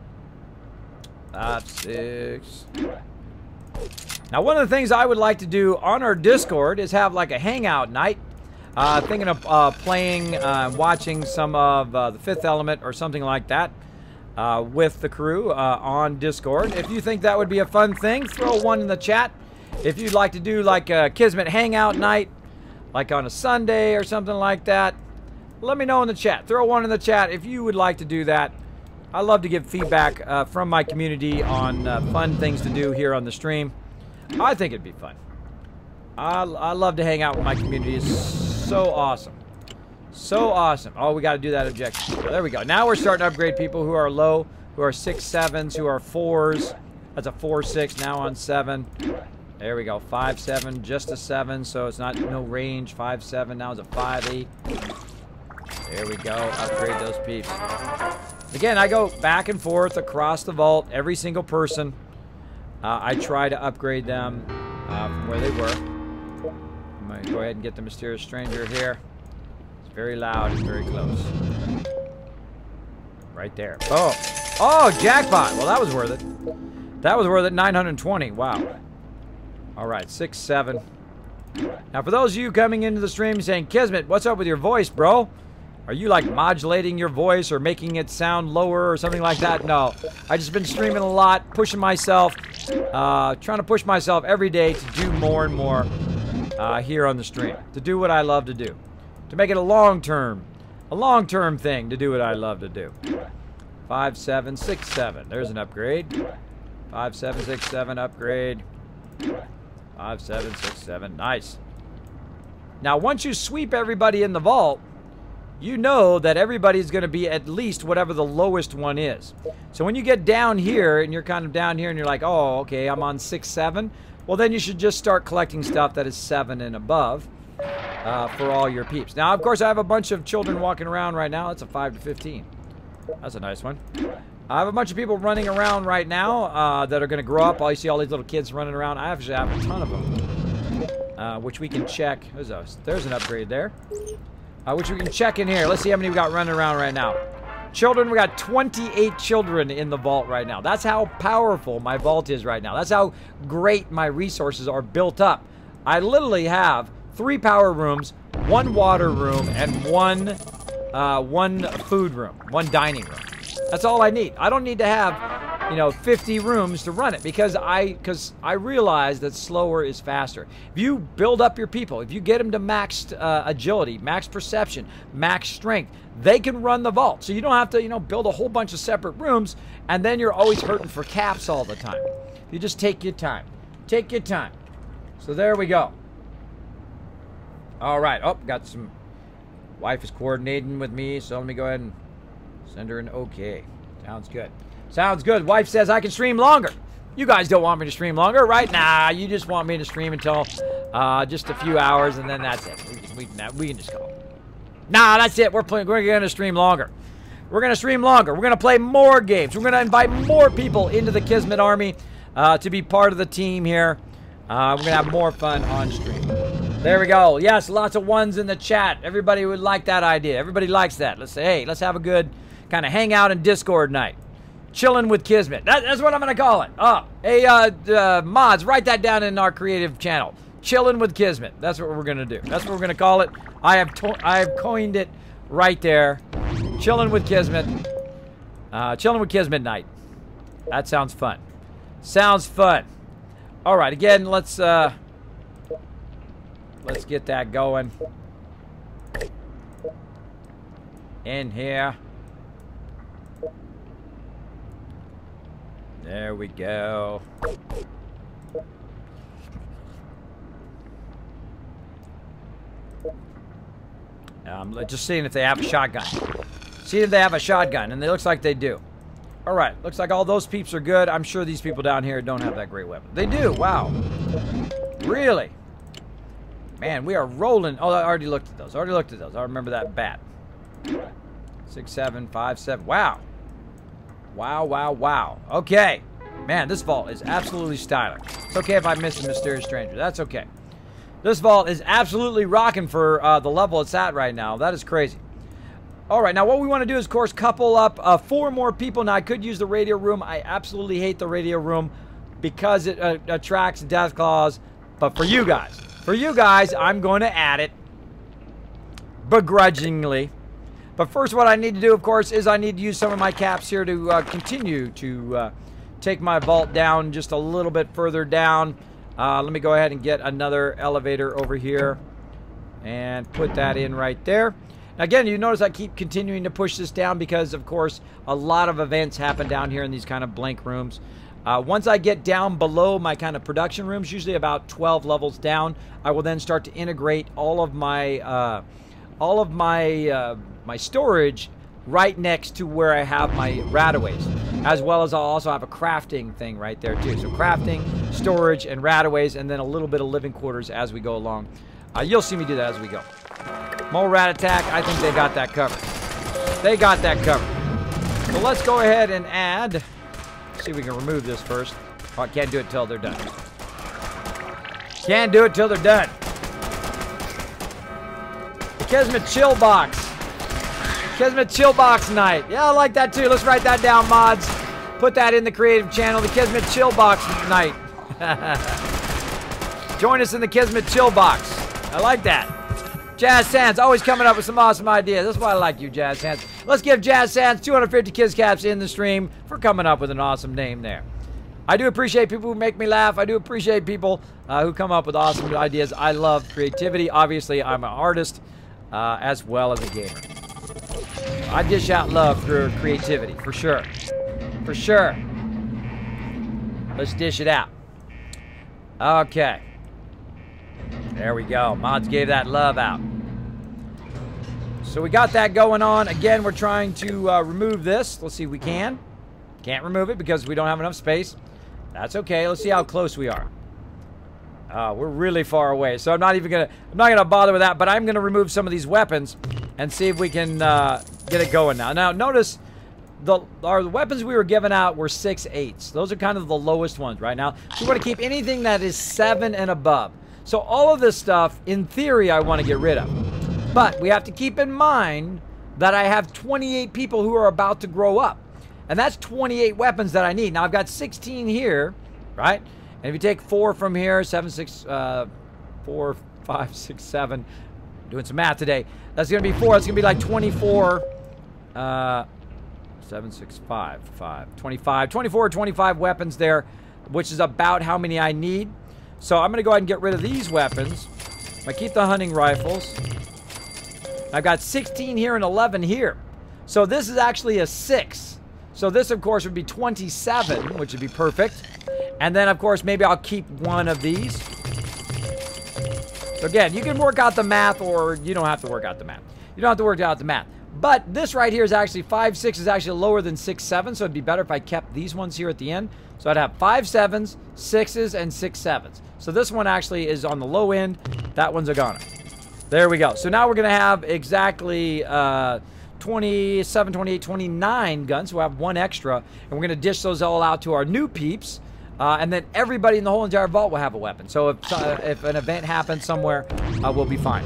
5-6. Now, one of the things I would like to do on our Discord is have like a hangout night. Thinking of playing, watching some of The Fifth Element or something like that with the crew on Discord. If you think that would be a fun thing, throw one in the chat. If you'd like to do like a Kismet hangout night, like on a Sunday or something like that, let me know in the chat. Throw one in the chat if you would like to do that. I love to get feedback from my community on fun things to do here on the stream. I think it'd be fun. I love to hang out with my community. It's so awesome. So awesome. Oh, we got to do that objective. There we go. Now we're starting to upgrade people who are low, who are 6-7s, who are 4s. That's a 4-6 now on 7. There we go. 5-7, just a 7, so it's not no range. 5-7, now it's a 5-8. There we go. Upgrade those peeps. Again, I go back and forth across the vault. Every single person, I try to upgrade them from where they were. I'm going to go ahead and get the Mysterious Stranger here. It's very loud and very close. Right there. Oh, oh, jackpot. Well, that was worth it. That was worth it. 920. Wow. All right, 6-7. Now, for those of you coming into the stream saying, Kismet, what's up with your voice, bro? Are you like modulating your voice or making it sound lower or something like that? No. I just been streaming a lot, pushing myself, trying to push myself every day to do more and more here on the stream. To do what I love to do. To make it a long-term thing to do what I love to do. 5767. There's an upgrade. 5767 upgrade. 5767. Nice. Now, once you sweep everybody in the vault, you know that everybody's going to be at least whatever the lowest one is. So when you get down here, and you're kind of down here, and you're like, oh, okay, I'm on 6, 7. Well, then you should just start collecting stuff that is 7 and above for all your peeps. Now, of course, I have a bunch of children walking around right now. That's a 5 to 15. That's a nice one. I have a bunch of people running around right now that are going to grow up. You see all these little kids running around. I actually have a ton of them, which we can check. There's an upgrade there. Which we can check in here. Let's see how many we got running around right now. Children, we got 28 children in the vault right now. That's how powerful my vault is right now. That's how great my resources are built up. I literally have 3 power rooms, 1 water room, and 1 food room, 1 dining room. That's all I need. I don't need to have, you know, 50 rooms to run it because I realize that slower is faster. If you build up your people, if you get them to maxed agility, max perception, max strength, they can run the vault. So you don't have to, you know, build a whole bunch of separate rooms and then you're always hurting for caps all the time. You just take your time. Take your time. So there we go. All right. Oh, got some. Wife is coordinating with me, so let me go ahead and send her an okay. Sounds good. Sounds good. Wife says I can stream longer. You guys don't want me to stream longer, right? Nah, you just want me to stream until just a few hours, and then that's it. We can just go. Nah, that's it. We're going to stream longer. We're going to stream longer. We're going to play more games. We're going to invite more people into the Kismet Army to be part of the team here. We're going to have more fun on stream. There we go. Yes, lots of ones in the chat. Everybody would like that idea. Everybody likes that. Let's say, hey, let's have a good kind of hangout and Discord night. Chilling with Kismet. That's what I'm going to call it. Oh, hey, mods, write that down in our creative channel. Chilling with Kismet. That's what we're going to do. That's what we're going to call it. I have coined it right there. Chilling with Kismet. Chilling with Kismet night. That sounds fun. Sounds fun. All right, again, let's get that going. In here. There we go. Just seeing if they have a shotgun. See if they have a shotgun, and it looks like they do. All right, looks like all those peeps are good. I'm sure these people down here don't have that great weapon. They do, wow. Really? Man, we are rolling. Oh, I already looked at those. I remember that bat. 6757. Wow. Wow. Okay. Man, this vault is absolutely stylish. It's okay if I miss a mysterious stranger. That's okay. This vault is absolutely rocking for the level it's at right now. That is crazy. All right, now what we want to do is, of course, couple up 4 more people. Now, I could use the radio room. I absolutely hate the radio room because it attracts death claws. But for you guys, I'm going to add it begrudgingly. But first, what I need to do, of course, is I need to use some of my caps here to continue to take my vault down just a little bit further down. Let me go ahead and get another elevator over here and put that in right there. Now, again, you notice I keep continuing to push this down because, of course, a lot of events happen down here in these kind of blank rooms. Once I get down below my kind of production rooms, usually about 12 levels down, I will then start to integrate all of my my storage right next to where I have my radaways, as well as I'll also have a crafting thing right there too. So crafting, storage, and radaways, and then a little bit of living quarters as we go along. You'll see me do that as we go. Mole rat attack, I think they got that covered. They got that covered. So let's go ahead and add. See if we can remove this first. Oh, I can't do it till they're done. Can't do it till they're done. The Kismet chill box. Kismet chill box night. Yeah, I like that too. Let's write that down, mods. Put that in the creative channel. The Kismet chill box night. Join us in the Kismet chill box. I like that. Jazz Sands always coming up with some awesome ideas. That's why I like you, Jazz Sands. Let's give Jazz Sands 250 Kiss Caps in the stream for coming up with an awesome name there. I do appreciate people who make me laugh. I do appreciate people who come up with awesome ideas. I love creativity. Obviously, I'm an artist as well as a gamer. I dish out love through creativity, for sure. For sure. Let's dish it out. Okay. There we go. Mods gave that love out. So we got that going on. Again, we're trying to remove this. Let's see if we can. Can't remove it because we don't have enough space. That's okay. Let's see how close we are. We're really far away. So I'm not gonna bother with that, but I'm gonna remove some of these weapons and see if we can get it going now. Now notice our weapons we were giving out were 6/8. Those are kind of the lowest ones right now. So we want to keep anything that is 7 and above. So all of this stuff, in theory, I want to get rid of. But we have to keep in mind that I have 28 people who are about to grow up. And that's 28 weapons that I need. Now, I've got 16 here, right? And if you take 4 from here, 4, 5, 6, 7. I'm doing some math today. That's going to be 4. That's going to be like 24. 7, 6, 5, 25. 24 or 25 weapons there, which is about how many I need. So I'm going to go ahead and get rid of these weapons. I keep the hunting rifles. I've got 16 here and 11 here. So this is actually a 6. So this, of course, would be 27, which would be perfect. And then, of course, maybe I'll keep one of these. So again, you can work out the math, or you don't have to work out the math. You don't have to work out the math. But this right here is actually 5, 6 is actually lower than 6, 7. So it'd be better if I kept these ones here at the end. So I'd have 5 7s, 6s, and 6 7s. So this one actually is on the low end. That one's a goner. There we go. So now we're going to have exactly 27, 28, 29 guns. So we'll have 1 extra. And we're going to dish those all out to our new peeps. And then everybody in the whole entire vault will have a weapon. So if an event happens somewhere, we'll be fine.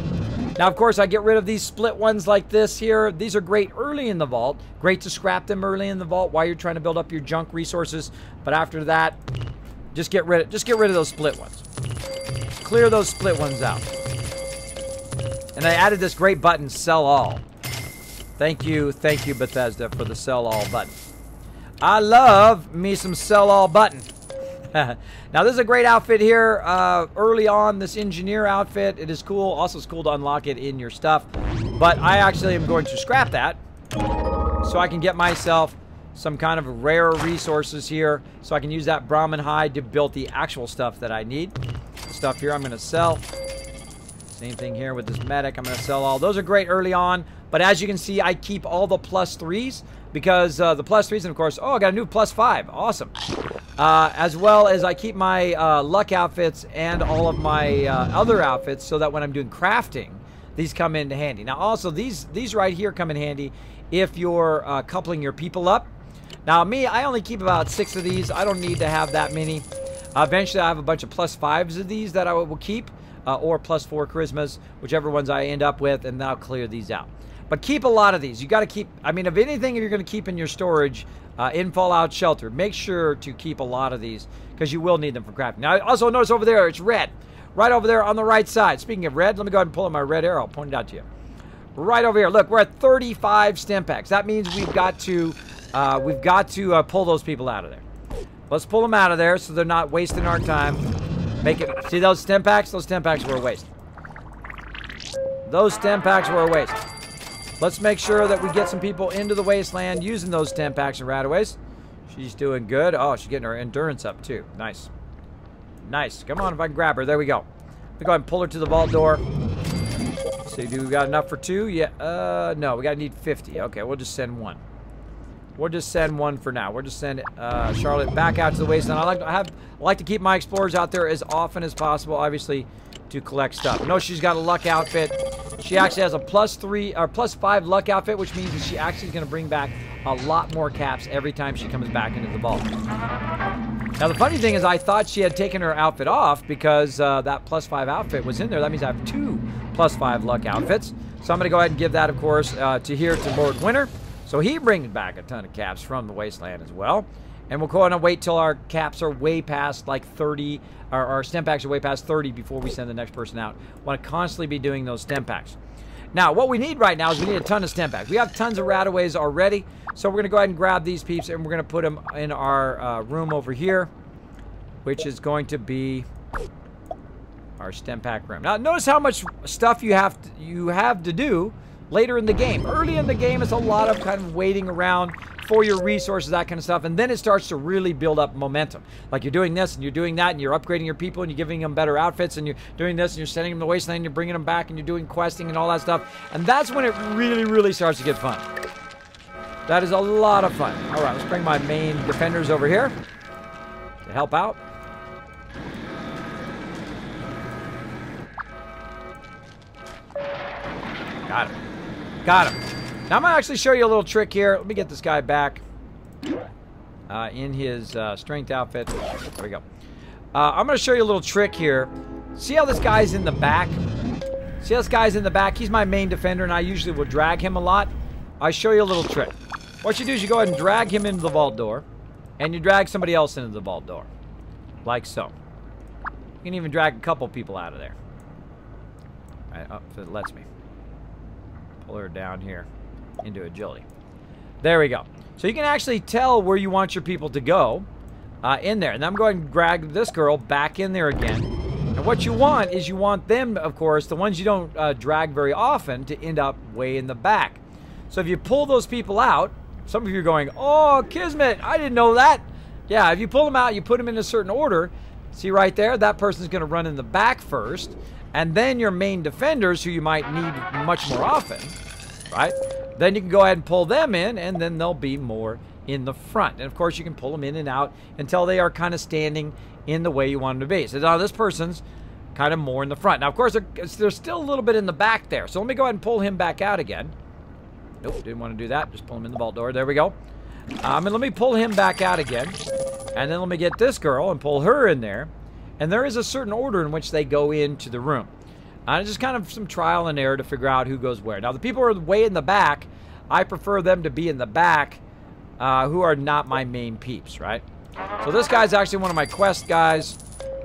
Now, of course, I get rid of these split ones like this here. These are great early in the vault. Great to scrap them early in the vault while you're trying to build up your junk resources. But after that, just get rid of those split ones. Clear those split ones out. And I added this great button, Sell All. Thank you, Bethesda, for the Sell All button. I love me some Sell All button. Now, this is a great outfit here. Early on, this engineer outfit, it is cool. Also, it's cool to unlock it in your stuff. But I actually am going to scrap that so I can get myself some kind of rare resources here so I can use that Brahmin hide to build the actual stuff that I need. The stuff here I'm going to sell. Same thing here with this medic. I'm going to sell all. Those are great early on. But as you can see, I keep all the +3s because the +3s, and of course, oh, I got a new +5. Awesome. As well as I keep my luck outfits and all of my other outfits so that when I'm doing crafting, these come into handy. Now, also, these right here come in handy if you're coupling your people up. Now, me, I only keep about 6 of these. I don't need to have that many. Eventually, I have a bunch of +5s of these that I will keep, or +4 charismas, whichever ones I end up with, and then I'll clear these out. But keep a lot of these. You got to keep, I mean, if anything you're going to keep in your storage in Fallout Shelter, make sure to keep a lot of these because you will need them for crafting. Now, also notice over there, it's red. Right over there on the right side. Speaking of red, let me go ahead and pull up my red arrow. I'll point it out to you. Right over here. Look, we're at 35 stim packs. That means we've got to pull those people out of there. Let's pull them out of there so they're not wasting our time. Make it. See those stim packs? Those stim packs were a waste. Those stim packs were a waste. Let's make sure that we get some people into the wasteland using those stim packs and radaways. She's doing good. Oh, she's getting her endurance up too. Nice. Nice. Come on, if I can grab her. There we go. Let me go ahead and pull her to the vault door. So do we got enough for 2? Yeah. No, we gotta need 50. Okay, we'll just send 1. We'll just send 1 for now. We'll just send Charlotte back out to the wasteland. I like to keep my explorers out there as often as possible, obviously, to collect stuff. No, she's got a luck outfit. She actually has a +3 or +5 luck outfit, which means that she actually is going to bring back a lot more caps every time she comes back into the vault. Now, the funny thing is I thought she had taken her outfit off because that +5 outfit was in there. That means I have 2 +5 luck outfits. So I'm going to go ahead and give that, of course, to Lord Winter. So he brings back a ton of caps from the wasteland as well. And we'll go on and wait till our caps are way past like 30, or our stem packs are way past 30 before we send the next person out. Want to constantly be doing those stem packs. Now, what we need right now is we need a ton of stem packs. We have tons of rataways already, so we're going to go ahead and grab these peeps, and we're going to put them in our room over here, which is going to be our stem pack room. Now, notice how much stuff you have to do later in the game. Early in the game, it's a lot of kind of waiting around for your resources, that kind of stuff, and then it starts to really build up momentum. Like you're doing this and you're doing that and you're upgrading your people and you're giving them better outfits and you're doing this and you're sending them to the wasteland and you're bringing them back and you're doing questing and all that stuff, and that's when it really, really starts to get fun. That is a lot of fun. All right, let's bring my main defenders over here to help out. Got him. Got him. Now, I'm going to actually show you a little trick here. Let me get this guy back in his strength outfit. There we go. I'm going to show you a little trick here. See how this guy's in the back? See how this guy's in the back? He's my main defender, and I usually will drag him a lot. I'll show you a little trick. What you do is you go ahead and drag him into the vault door, and you drag somebody else into the vault door. Like so. You can even drag a couple people out of there. All right, if it lets me. Pull her down here into agility. There we go. So you can actually tell where you want your people to go in there. And I'm going to drag this girl back in there again. And what you want is you want them, of course, the ones you don't drag very often, to end up way in the back. So if you pull those people out, some of you are going, oh, Kismet, I didn't know that. Yeah, if you pull them out, you put them in a certain order. See right there? That person's going to run in the back first. And then your main defenders, who you might need much more often, right? Then you can go ahead and pull them in, and then they'll be more in the front. And, of course, you can pull them in and out until they are kind of standing in the way you want them to be. So now this person's kind of more in the front. Now, of course, there's still a little bit in the back there. So let me go ahead and pull him back out again. Nope, didn't want to do that. Just pull him in the vault door. There we go. And let me pull him back out again. And then let me get this girl and pull her in there. And there is a certain order in which they go into the room. And just kind of some trial and error to figure out who goes where. Now, the people who are way in the back, I prefer them to be in the back who are not my main peeps, right? So this guy's actually one of my quest guys.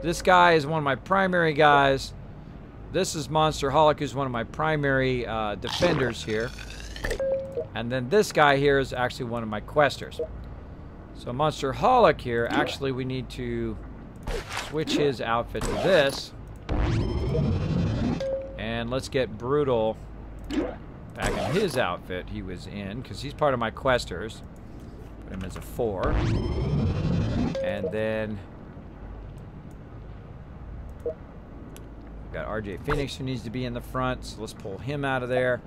This guy is one of my primary guys. This is Monsterholic, who's one of my primary defenders here. And then this guy here is actually one of my questers. So Monsterholic here, actually we need to switch his outfit to this. And let's get Brutal back in his outfit he was in, because he's part of my questers. Put him as a 4. And then we've got RJ Phoenix, who needs to be in the front, so let's pull him out of there.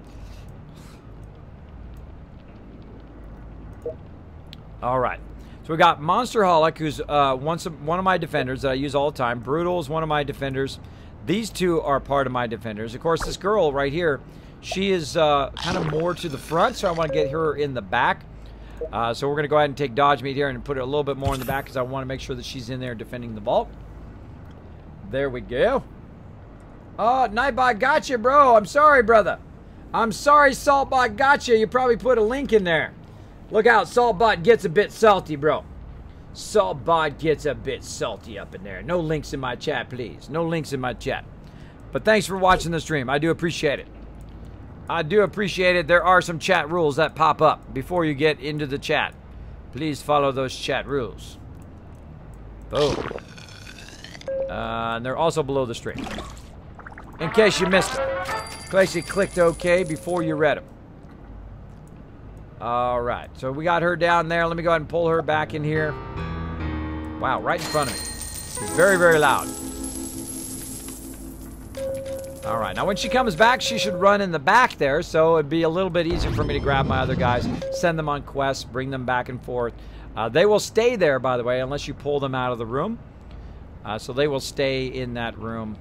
All right. So we got Monsterholic, who's one of my defenders that I use all the time. Brutal is one of my defenders. These two are part of my defenders. Of course, this girl right here, she is kind of more to the front, so I want to get her in the back. So we're going to go ahead and take Dodge Meat here and put her a little bit more in the back, because I want to make sure that she's in there defending the vault. There we go. Oh, Nightbot got you, bro. I'm sorry, brother. I'm sorry, Saltbot got you. You probably put a link in there. Look out, Saltbot gets a bit salty, bro. Saltbot gets a bit salty up in there. No links in my chat, please. No links in my chat. But thanks for watching the stream. I do appreciate it. I do appreciate it. There are some chat rules that pop up before you get into the chat. Please follow those chat rules. Boom. And they're also below the stream. In case you missed it. In case you clicked OK before you read them. All right, so we got her down there. Let me go ahead and pull her back in here. Wow, right in front of me. She's very, very loud. All right, now when she comes back, she should run in the back there, so it'd be a little bit easier for me to grab my other guys, send them on quests, bring them back and forth. They will stay there, by the way, unless you pull them out of the room. So they will stay in that room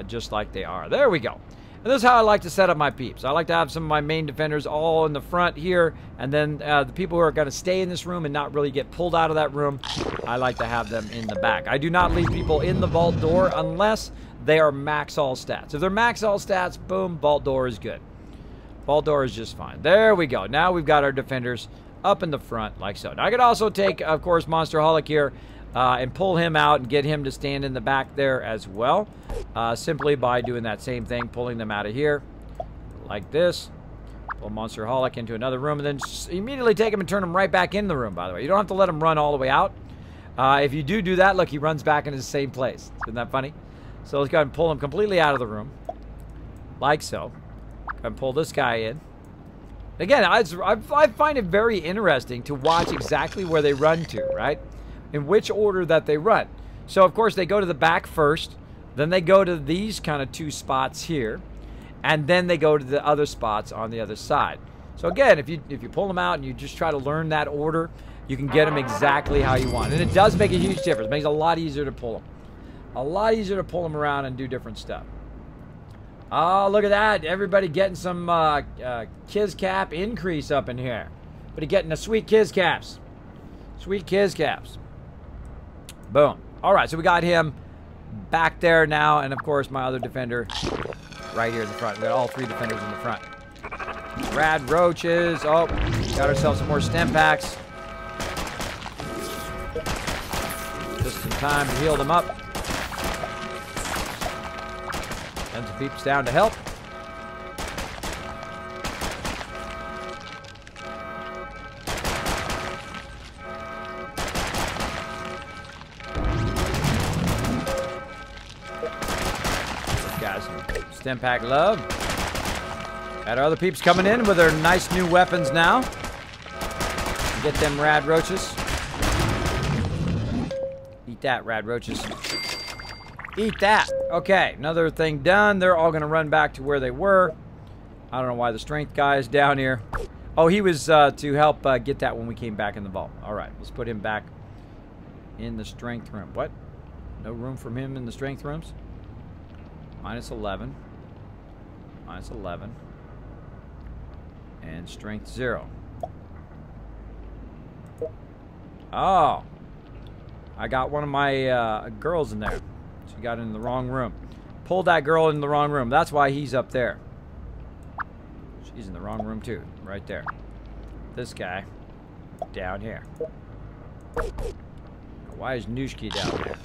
just like they are. There we go. And this is how I like to set up my peeps. I like to have some of my main defenders all in the front here, and then the people who are going to stay in this room and not really get pulled out of that room, I like to have them in the back. I do not leave people in the vault door unless they are max all stats. If they're max all stats, boom, vault door is good. Vault door is just fine. There we go. Now we've got our defenders up in the front like so. Now I could also take, of course, Monsterholic here and pull him out and get him to stand in the back there as well. Simply by doing that same thing, pulling them out of here like this. Pull Monsterholic into another room and then just immediately take him and turn him right back in the room, by the way. You don't have to let him run all the way out. If you do that, look, he runs back into the same place. Isn't that funny? So let's go ahead and pull him completely out of the room. Like so. Go ahead and pull this guy in. Again, I find it very interesting to watch exactly where they run to, right? In which order that they run. So, of course, they go to the back first. Then they go to these kind of two spots here. And then they go to the other spots on the other side. So, again, if you pull them out and you just try to learn that order, you can get them exactly how you want. And it does make a huge difference. It makes it a lot easier to pull them. A lot easier to pull them around and do different stuff. Oh, look at that. Everybody getting some Kiz Cap increase up in here. But getting the sweet Kiz Caps. Sweet Kiz Caps. Boom. All right, so we got him back there now. And, of course, my other defender right here in the front. We got all three defenders in the front. Rad roaches. Oh, got ourselves some more stem packs. Just some time to heal them up. Send some peeps down to help. Got some stem pack love. Got our other peeps coming in with their nice new weapons now. Get them rad roaches. Eat that, rad roaches. Eat that. Okay, another thing done. They're all going to run back to where they were. I don't know why the strength guy is down here. Oh, he was to help get that when we came back in the vault. All right, let's put him back in the strength room. What? No room for him in the strength rooms? Minus 11. Minus 11. And strength 0. Oh. I got one of my girls in there. She got in the wrong room. Pulled that girl in the wrong room. That's why he's up there. She's in the wrong room too. Right there. This guy down here. Why is Nooshki down there?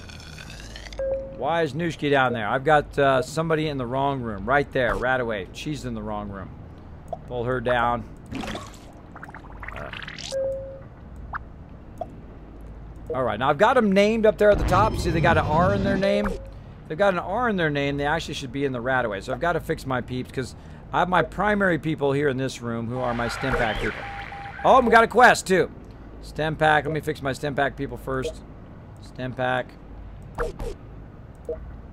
Why is Nooshki down there? I've got somebody in the wrong room. Right there. Radaway. She's in the wrong room. Pull her down. Alright, now I've got them named up there at the top. See, they got an R in their name. If they've got an R in their name, they actually should be in the Radaway. So I've got to fix my peeps because I have my primary people here in this room who are my stem pack people. Oh, and we got a quest too. Stem pack. Let me fix my stem pack people first. Stem pack.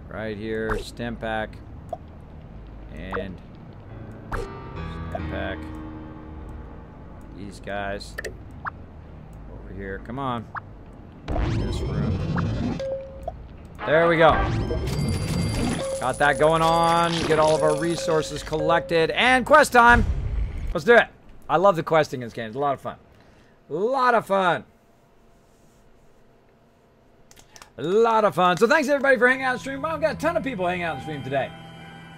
Right here. Stem pack. And stem pack. These guys. Over here. Come on. This room. There we go. Got that going on. Get all of our resources collected. And quest time. Let's do it. I love the questing in this game. It's a lot of fun. A lot of fun. A lot of fun. So thanks everybody for hanging out on the stream. Well, I've got a ton of people hanging out on the stream today.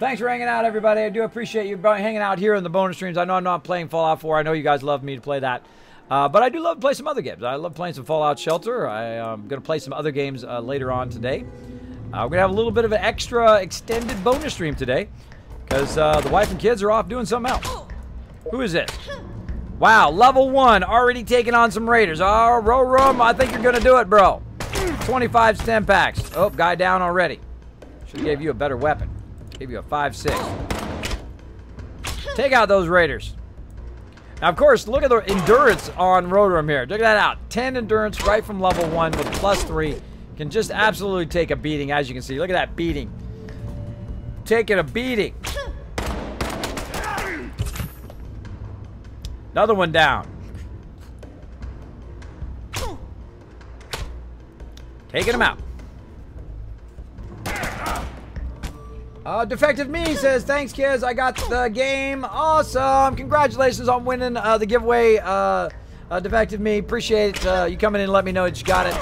Thanks for hanging out, everybody. I do appreciate you hanging out here in the bonus streams. I know I'm not playing Fallout 4. I know you guys love me to play that. But I do love to play some other games. I love playing some Fallout Shelter. I'm going to play some other games later on today. We're going to have a little bit of an extra extended bonus stream today. Because the wife and kids are off doing something else. Who is this? Wow, level 1. Already taking on some raiders. Oh, Rorum, I think you're going to do it, bro. 25 stem packs. Oh, guy down already. Should have gave you a better weapon. Gave you a 5.6. Take out those raiders. Now, of course, look at the endurance on Rotorum here. Check that out. 10 endurance right from level 1 with +3. Can just absolutely take a beating, as you can see. Look at that beating. Taking a beating. Another one down. Taking him out. Defective Me says, thanks, kids. I got the game. Awesome. Congratulations on winning the giveaway, Defective Me. Appreciate you coming in and let me know that you got it.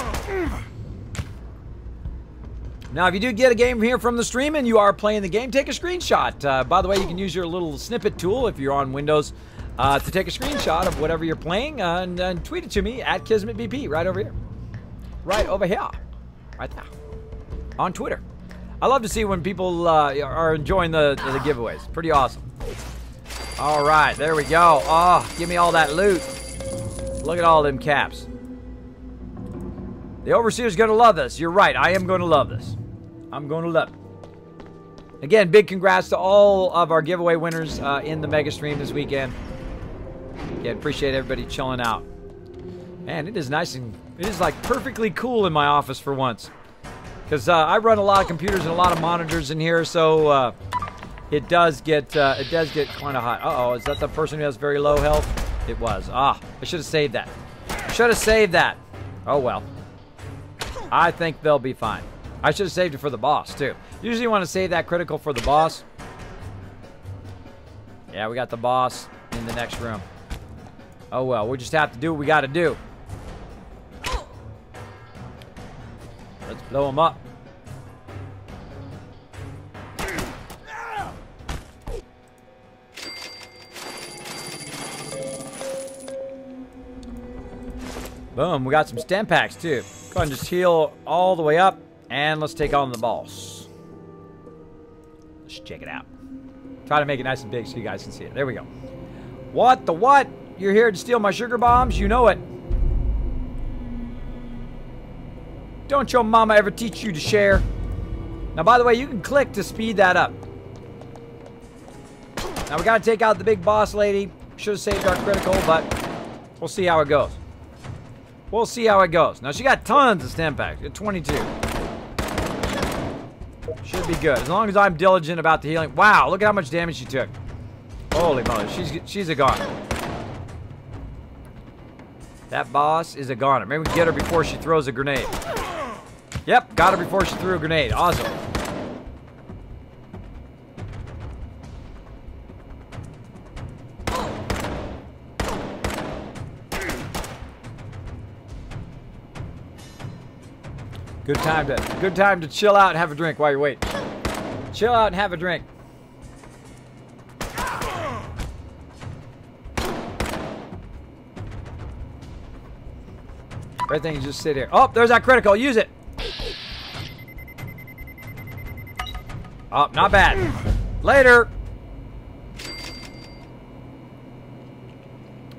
Now, if you do get a game here from the stream and you are playing the game, take a screenshot. By the way, you can use your little snippet tool if you're on Windows. to take a screenshot of whatever you're playing and tweet it to me at KismetBP right over here. Right over here. Right there. On Twitter. I love to see when people are enjoying the giveaways. Pretty awesome. All right, there we go. Oh, give me all that loot. Look at all them caps. The Overseer's going to love this. You're right. I am going to love this. I'm going to love it. Again, big congrats to all of our giveaway winners in the mega stream this weekend. Again, appreciate everybody chilling out. Man, it is nice and it is like perfectly cool in my office for once. Because I run a lot of computers and a lot of monitors in here, so it does get kind of hot. Uh-oh, is that the person who has very low health? It was. Ah, I should have saved that. Should have saved that. Oh, well. I think they'll be fine. I should have saved it for the boss, too. Usually you want to save that critical for the boss. Yeah, we got the boss in the next room. Oh, well. We just have to do what we got to do. Let's blow him up. Boom. We got some stem packs, too. Go ahead and just heal all the way up. And let's take on the boss. Let's check it out. Try to make it nice and big so you guys can see it. There we go. What the what? You're here to steal my sugar bombs? You know it. Don't your mama ever teach you to share? Now, by the way, you can click to speed that up. Now, we got to take out the big boss lady. Should have saved our critical, but we'll see how it goes. We'll see how it goes. Now, she got tons of stem packs. 22. Should be good. As long as I'm diligent about the healing. Wow, look at how much damage she took. Holy moly, she's a goner. That boss is a goner. Maybe we can get her before she throws a grenade. Yep, got her before she threw a grenade. Awesome. Good time to chill out and have a drink while you're waiting. Chill out and have a drink. Everything you just sit here. Oh, there's that critical. Use it. Oh, not bad. Later.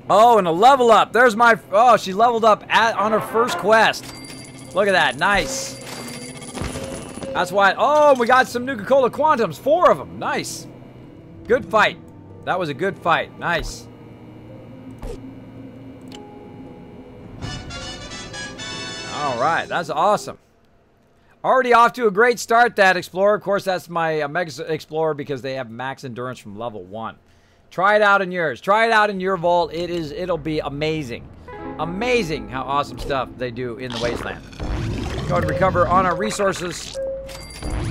Oh, and a level up. There's my... Oh, she leveled up on her first quest. Look at that. Nice. That's why... Oh, we got some Nuka-Cola Quantums. 4 of them. Nice. Good fight. That was a good fight. Nice. All right. That's awesome. Already off to a great start, that Explorer. Of course, that's my Mega Explorer because they have max endurance from level 1. Try it out in yours. Try it out in your vault. It'll be amazing. Amazing how awesome stuff they do in the Wasteland. Go and recover on our resources.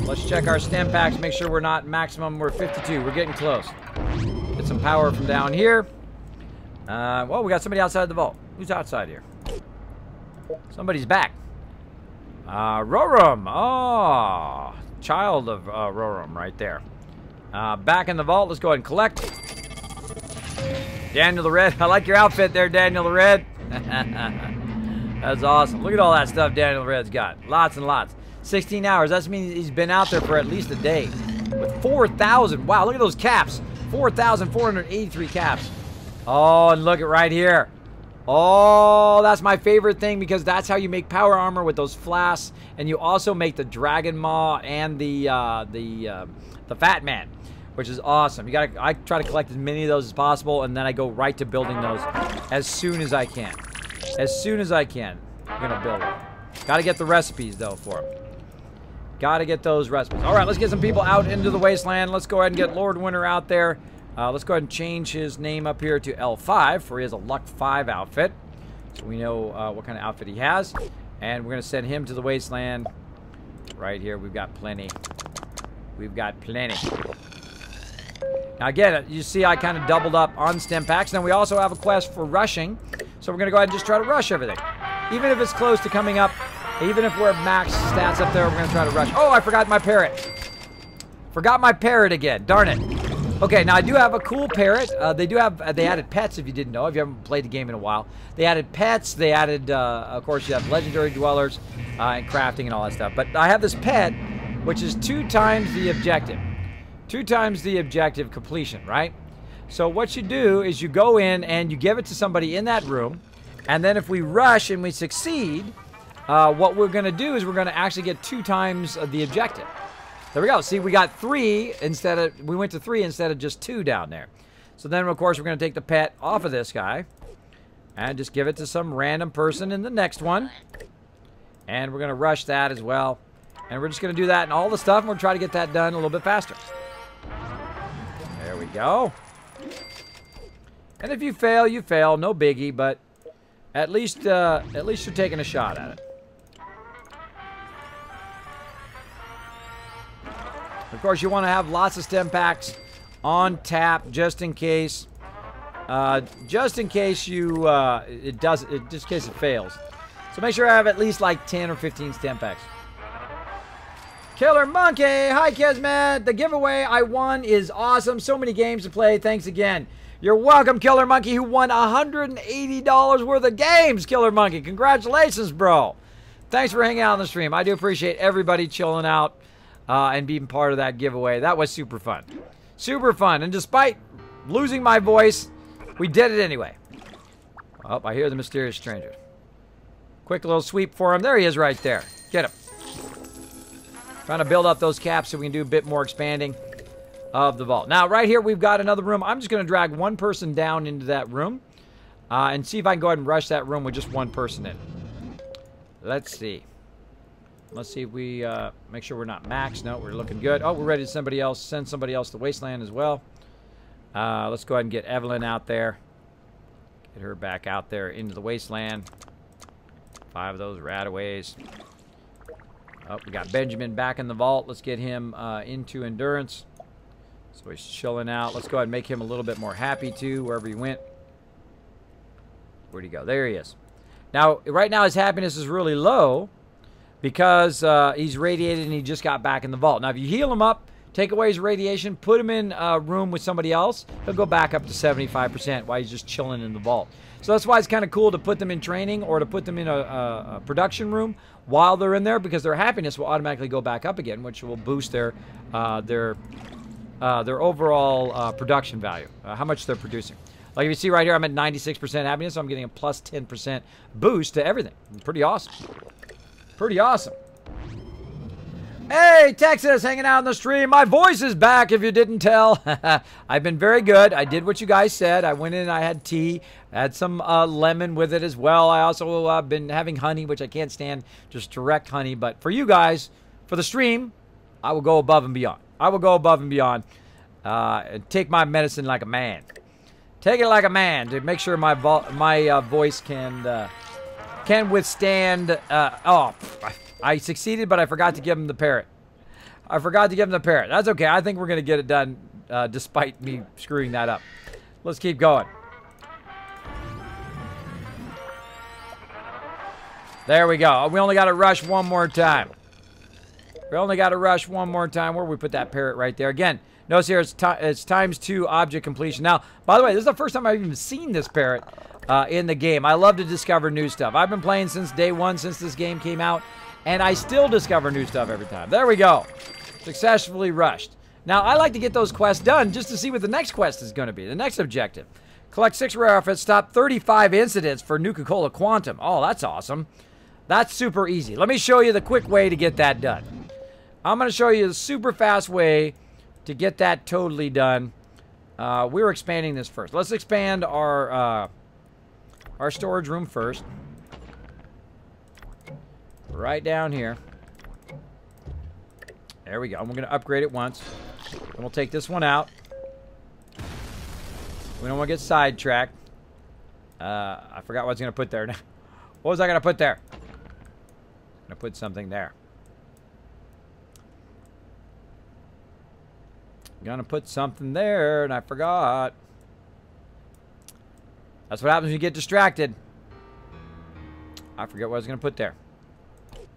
Let's check our stem packs. Make sure we're not maximum. We're 52. We're getting close. Get some power from down here. Well, we got somebody outside the vault. Who's outside here? Somebody's back. Roram. Oh, child of Roram right there. Back in the vault. Let's go ahead and collect. Daniel the Red. I like your outfit there, Daniel the Red. That's awesome. Look at all that stuff Daniel the Red's got. Lots and lots. 16 hours. That means he's been out there for at least a day. With 4,000. Wow, look at those caps. 4,483 caps. Oh, and look at right here. Oh, that's my favorite thing because that's how you make power armor with those flasks, and you also make the Dragon Maw and the Fat Man, which is awesome. I try to collect as many of those as possible, and then I go right to building those as soon as I can. As soon as I can, I'm gonna build them. Got to get the recipes though for them. Got to get those recipes. All right, let's get some people out into the Wasteland. Let's go ahead and get Lord Winter out there. Let's go ahead and change his name up here to L5, for he has a Luck 5 outfit. So we know what kind of outfit he has. And we're going to send him to the Wasteland. Right here, we've got plenty. We've got plenty. Now again, you see I kind of doubled up on stem packs. Then we also have a quest for rushing. So we're going to go ahead and just try to rush everything. Even if it's close to coming up, even if we're max stats up there, we're going to try to rush. Oh, I forgot my parrot. Forgot my parrot again. Darn it. Okay, now I do have a cool parrot. They added pets, if you didn't know, if you haven't played the game in a while. They added pets. They added, of course, you have legendary dwellers and crafting and all that stuff. But I have this pet, which is 2 times the objective. 2 times the objective completion, right? So what you do is you go in and you give it to somebody in that room. And then if we rush and we succeed, what we're going to do is we're going to actually get 2 times the objective. There we go. See, we got 3 instead of, we went to 3 instead of just 2 down there. So then, of course, we're going to take the pet off of this guy and just give it to some random person in the next one. And we're going to rush that as well. And we're just going to do that and all the stuff, and we'll try to get that done a little bit faster. There we go. And if you fail, you fail. No biggie, but at least you're taking a shot at it. Of course, you want to have lots of stem packs on tap just in case. Just in case you just in case it fails. So make sure I have at least like 10 or 15 stem packs. Killer Monkey, hi Kismet. The giveaway I won is awesome. So many games to play. Thanks again. You're welcome, Killer Monkey, who won $180 worth of games. Killer Monkey, congratulations, bro. Thanks for hanging out on the stream. I do appreciate everybody chilling out. And being part of that giveaway. That was super fun. Super fun. And despite losing my voice, we did it anyway. Oh, I hear the mysterious stranger. Quick little sweep for him. There he is right there. Get him. Trying to build up those caps so we can do a bit more expanding of the vault. Now, right here, we've got another room. I'm just going to drag one person down into that room and see if I can go ahead and rush that room with just one person in. Let's see. Let's see if we make sure we're not maxed. No, we're looking good. Oh, we're ready to send somebody else to Wasteland as well. Let's go ahead and get Evelyn out there. Get her back out there into the Wasteland. 5 of those rataways. Oh, we got Benjamin back in the vault. Let's get him into Endurance. So he's chilling out. Let's go ahead and make him a little bit more happy too, wherever he went. Where'd he go? There he is. Now, right now his happiness is really low, because he's radiated and he just got back in the vault. Now, if you heal him up, take away his radiation, put him in a room with somebody else, he'll go back up to 75% while he's just chilling in the vault. So that's why it's kind of cool to put them in training or to put them in a production room while they're in there, because their happiness will automatically go back up again, which will boost their overall production value, how much they're producing. Like if you see right here, I'm at 96% happiness, so I'm getting a plus 10% boost to everything. Pretty awesome. Pretty awesome. Hey, Texas, hanging out on the stream. My voice is back, if you didn't tell. I've been very good. I did what you guys said. I went in and I had tea. I had some lemon with it as well. I also been having honey, which I can't stand, just direct honey. But for you guys, for the stream, I will go above and beyond. I will go above and beyond and take my medicine like a man. Take it like a man to make sure my voice can withstand. I succeeded, but I forgot to give him the parrot. I forgot to give him the parrot. That's okay. I think we're going to get it done despite me screwing that up. Let's keep going. There we go. We only got to rush one more time. We only got to rush one more time. Where we put that parrot right there. Again, notice here it's ×2 object completion. Now, by the way, this is the first time I've even seen this parrot in the game. I love to discover new stuff. I've been playing since day one, since this game came out, and I still discover new stuff every time. There we go. Successfully rushed. Now, I like to get those quests done just to see what the next quest is going to be, the next objective. Collect 6 rare outfits, stop 35 incidents for Nuka-Cola Quantum. Oh, that's awesome. That's super easy. Let me show you the quick way to get that done. I'm going to show you the super fast way to get that totally done. We're expanding this first. Let's expand our storage room first. Right down here. There we go. And we're going to upgrade it once. And we'll take this one out. We don't want to get sidetracked. I forgot what I was going to put there now. What was I going to put there? I'm going to put something there. Gonna put something there, and I forgot. That's what happens when you get distracted. I forget what I was gonna put there.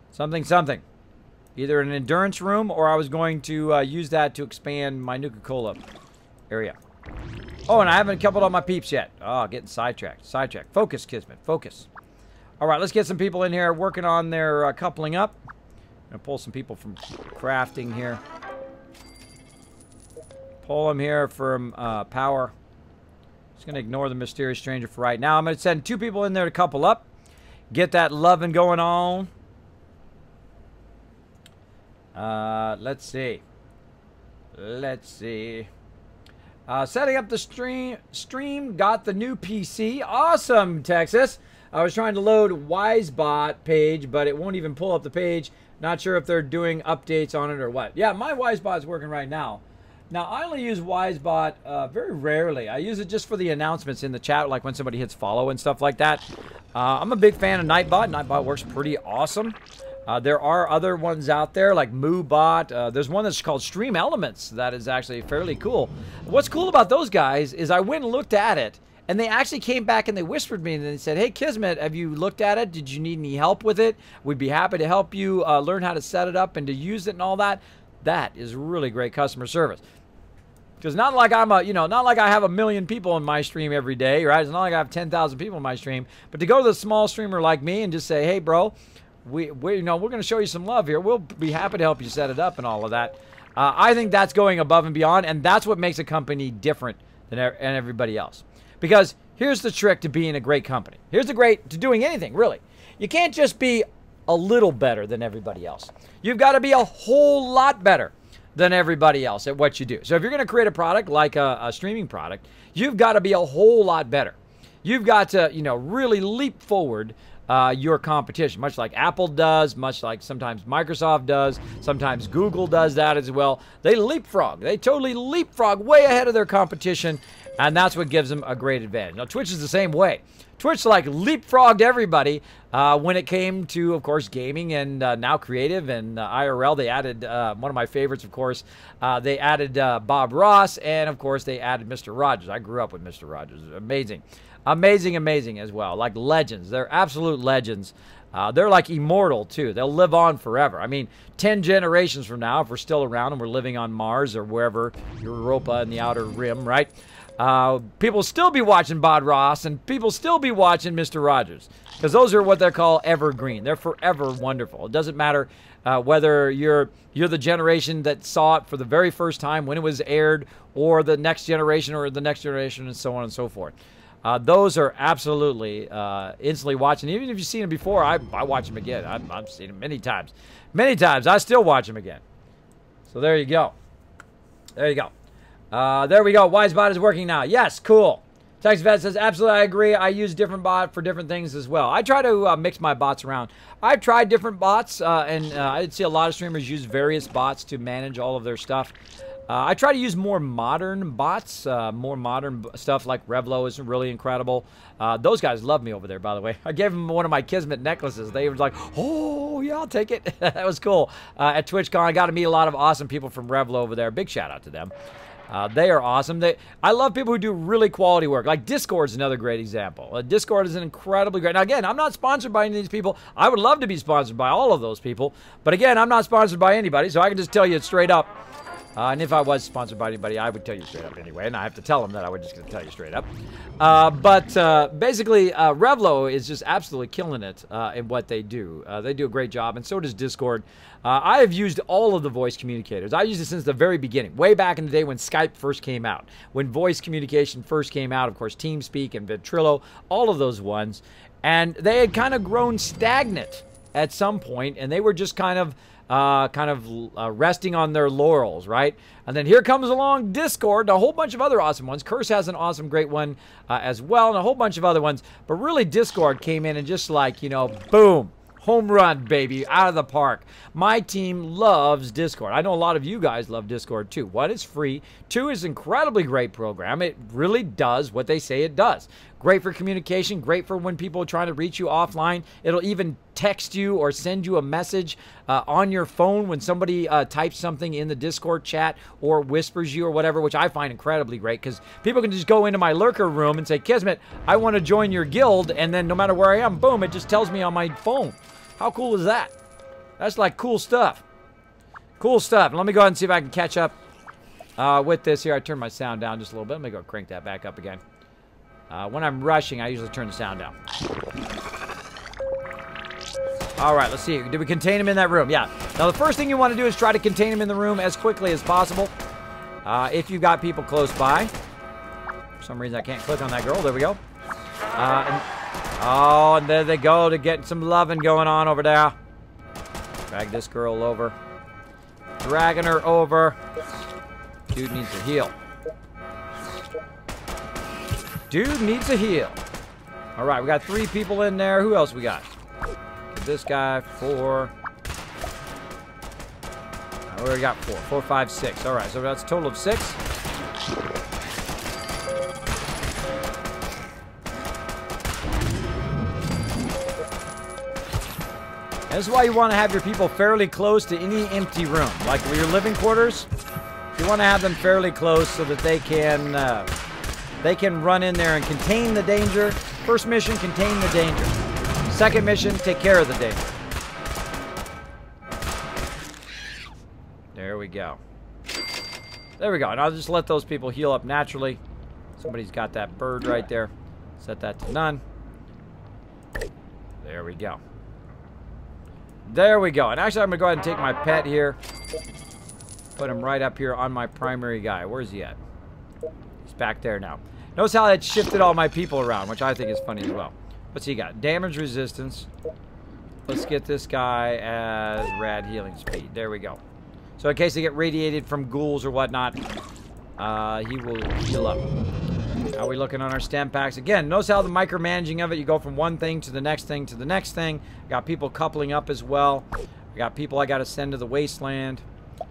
Something. Either an endurance room, or I was going to use that to expand my Nuka-Cola area. Oh, and I haven't coupled all my peeps yet. Oh, getting sidetracked. Sidetracked. Focus, Kismet. Focus. All right, let's get some people in here working on their coupling up. I'm going to pull some people from crafting here. Pull them here from power. Just going to ignore the mysterious stranger for right now. I'm going to send 2 people in there to couple up. Get that loving going on. Let's see. Let's see. Setting up the stream. Got the new PC. Awesome, Texas. I was trying to load Wisebot page, but it won't even pull up the page. Not sure if they're doing updates on it or what. Yeah, my Wisebot's working right now. Now, I only use Wisebot very rarely. I use it just for the announcements in the chat, like when somebody hits follow and stuff like that. I'm a big fan of Nightbot. Nightbot works pretty awesome. There are other ones out there like MooBot. There's one that's called Stream Elements that is actually fairly cool. What's cool about those guys is I went and looked at it, and they actually came back and they whispered me and they said, hey, Kismet, have you looked at it? Did you need any help with it? We'd be happy to help you learn how to set it up and to use it and all that. That is really great customer service. Because not like I'm not like I have 1 million people in my stream every day, right? It's not like I have 10,000 people in my stream. But to go to the small streamer like me and just say, hey, bro, we're going to show you some love here. We'll be happy to help you set it up and all of that. I think that's going above and beyond, and that's what makes a company different than everybody else. Because here's the trick to being a great company. Here's the great to doing anything, really. You can't just be a little better than everybody else. You've got to be a whole lot better than everybody else at what you do. So if you're going to create a product like a streaming product, you've got to be a whole lot better. You've got to, really leap forward your competition, much like Apple does, much like sometimes Microsoft does, sometimes Google does that as well. They leapfrog. They totally leapfrog way ahead of their competition, and that's what gives them a great advantage. Now, Twitch is the same way. Twitch like leapfrogged everybody when it came to, of course, gaming and now creative and IRL. They added one of my favorites, of course. They added Bob Ross, and, of course, they added Mr. Rogers. I grew up with Mr. Rogers. Amazing. Amazing, amazing as well. Like legends. They're absolute legends. They're like immortal, too. They'll live on forever. I mean, 10 generations from now, if we're still around and we're living on Mars or wherever, Europa in the outer rim, right? People still be watching Bob Ross, and people still be watching Mr. Rogers, because those are what they call evergreen. They're forever wonderful. It doesn't matter whether you're the generation that saw it for the very first time when it was aired, or the next generation, and so on and so forth. Those are absolutely instantly watching. Even if you've seen them before, I watch them again. I've seen them many times. Many times. I still watch them again. So there you go. There you go. There we go. Wisebot is working now. Yes, cool. TextVet says, absolutely, I agree. I use different bot for different things as well. I try to mix my bots around. I've tried different bots, and I see a lot of streamers use various bots to manage all of their stuff. I try to use more modern bots, more modern stuff like Revlo is really incredible. Those guys love me over there, by the way. I gave them one of my Kismet necklaces. They were like, oh, yeah, I'll take it. That was cool. At TwitchCon, I got to meet a lot of awesome people from Revlo over there. Big shout out to them. They are awesome. I love people who do really quality work. Like Discord is another great example. Discord is an incredibly great. Now, again, I'm not sponsored by any of these people. I would love to be sponsored by all of those people. But again, I'm not sponsored by anybody, so I can just tell you it straight up. And if I was sponsored by anybody, I would tell you straight up anyway. And I have to tell them that I was just going to tell you straight up. Basically, Revlo is just absolutely killing it in what they do. They do a great job, and so does Discord. I have used all of the voice communicators. I used it since the very beginning, way back in the day when Skype first came out. When voice communication first came out, of course, TeamSpeak and Ventrilo, all of those ones. And they had kind of grown stagnant at some point, and they were just kind of resting on their laurels, right? And then here comes along Discord, a whole bunch of other awesome ones. Curse has an awesome, great one as well, and a whole bunch of other ones. But really, Discord came in and just like, boom, home run, baby, out of the park. My team loves Discord. I know a lot of you guys love Discord too. One, it's free. Two, is an incredibly great program. It really does what they say it does. Great for communication, great for when people are trying to reach you offline. It'll even text you or send you a message on your phone when somebody types something in the Discord chat or whispers you or whatever, which I find incredibly great because people can just go into my lurker room and say, Kismet, I want to join your guild, and then no matter where I am, boom, it just tells me on my phone. How cool is that? That's like cool stuff. Cool stuff. Let me go ahead and see if I can catch up With this here, I turn my sound down just a little bit. Let me go crank that back up again. When I'm rushing, I usually turn the sound down. All right, let's see. Did we contain him in that room? Yeah. Now, the first thing you want to do is try to contain him in the room as quickly as possible. If you got people close by. For some reason, I can't click on that girl. There we go. And there they go to get some loving going on over there. Drag this girl over. Dragging her over. Dude needs a heal. Dude needs a heal. All right, we got 3 people in there. Who else we got? This guy, 4. We already got 4. 4, 5, 6. All right, so that's a total of 6. This is why you want to have your people fairly close to any empty room. Like your living quarters, you want to have them fairly close so that they can run in there and contain the danger. First mission, contain the danger. Second mission, take care of the danger. There we go. There we go. And I'll just let those people heal up naturally. Somebody's got that bird right there. Set that to none. There we go. There we go. And actually, I'm going to go ahead and take my pet here. Put him right up here on my primary guy. Where's he at? He's back there now. Notice how it shifted all my people around, which I think is funny as well. What's he got? Damage resistance. Let's get this guy as rad healing speed. There we go. So in case they get radiated from ghouls or whatnot, he will heal up. How are we looking on our stem packs? Again, notice how the micromanaging of it, you go from one thing to the next thing to the next thing. Got people coupling up as well. I got people I got to send to the wasteland.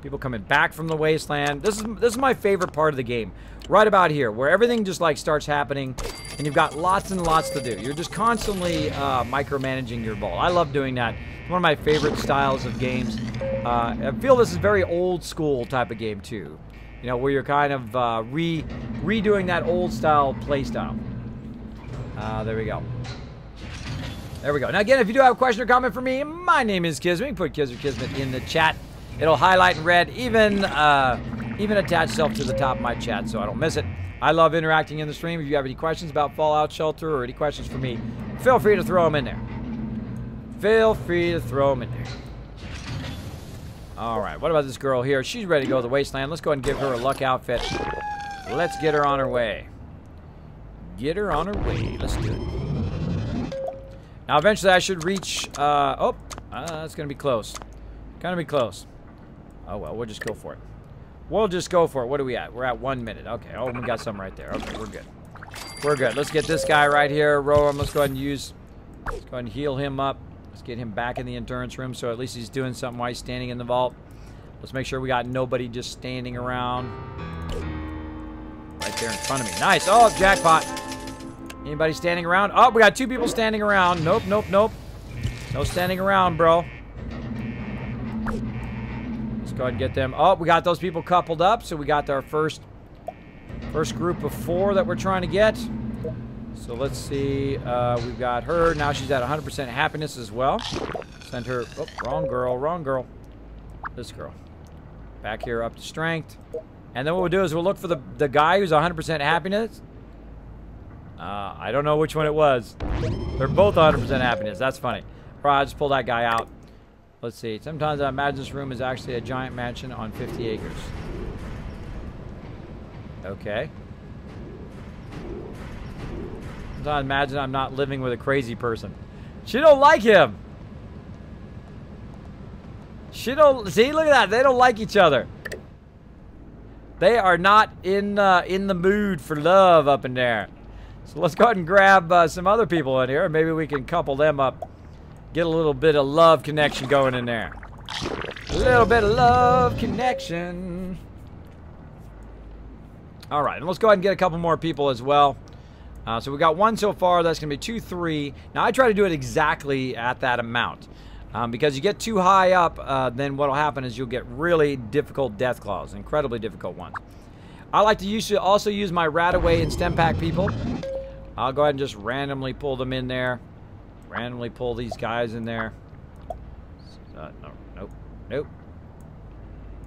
People coming back from the wasteland. This is my favorite part of the game. Right about here, where everything just like starts happening, and you've got lots and lots to do. You're just constantly micromanaging your vault. I love doing that. It's one of my favorite styles of games. I feel this is very old school type of game too. You know, where you're kind of redoing that old style play style. There we go. There we go. Now again, if you do have a question or comment for me, my name is Kismet. You can put Kiz or Kismet in the chat. It'll highlight in red, even attach itself to the top of my chat so I don't miss it. I love interacting in the stream. If you have any questions about Fallout Shelter or any questions for me, feel free to throw them in there. Feel free to throw them in there. All right, what about this girl here? She's ready to go to the wasteland. Let's go ahead and give her a luck outfit. Let's get her on her way. Get her on her way. Let's do it. Now, eventually, I should reach... that's going to be close. Going to be close. Oh, well, we'll just go for it. We'll just go for it. What are we at? We're at 1 minute. Okay. Oh, we got some right there. Okay, we're good. We're good. Let's get this guy right here. Row him. Let's go ahead and let's go ahead and heal him up. Let's get him back in the endurance room so at least he's doing something while he's standing in the vault. Let's make sure we got nobody just standing around. Right there in front of me. Nice. Oh, jackpot. Anybody standing around? Oh, we got 2 people standing around. Nope, nope, nope. No standing around, bro. Let's go ahead and get them. Oh, we got those people coupled up. So we got our first group of 4 that we're trying to get. So let's see. We've got her. Now she's at 100% happiness as well. Send her. Oh, wrong girl. Wrong girl. This girl. Back here up to strength. And then what we'll do is we'll look for the guy who's 100% happiness. I don't know which one it was. They're both 100% happiness. That's funny. All right, I'll just pull that guy out. Let's see. Sometimes I imagine this room is actually a giant mansion on 50 acres. Okay. Sometimes I imagine I'm not living with a crazy person. She don't like him. She don't... See, look at that. They don't like each other. They are not in the mood for love up in there. So let's go ahead and grab some other people in here. Maybe we can couple them up. Get a little bit of love connection going in there. A little bit of love connection. All right, and let's go ahead and get a couple more people as well. So we got 1 so far. That's going to be 2, 3. Now, I try to do it exactly at that amount. Because you get too high up, then what will happen is you'll get really difficult death claws. Incredibly difficult ones. I like to also use my Radaway and Stem Pack people. I'll go ahead and just randomly pull them in there. Randomly pull these guys in there. No, nope, nope.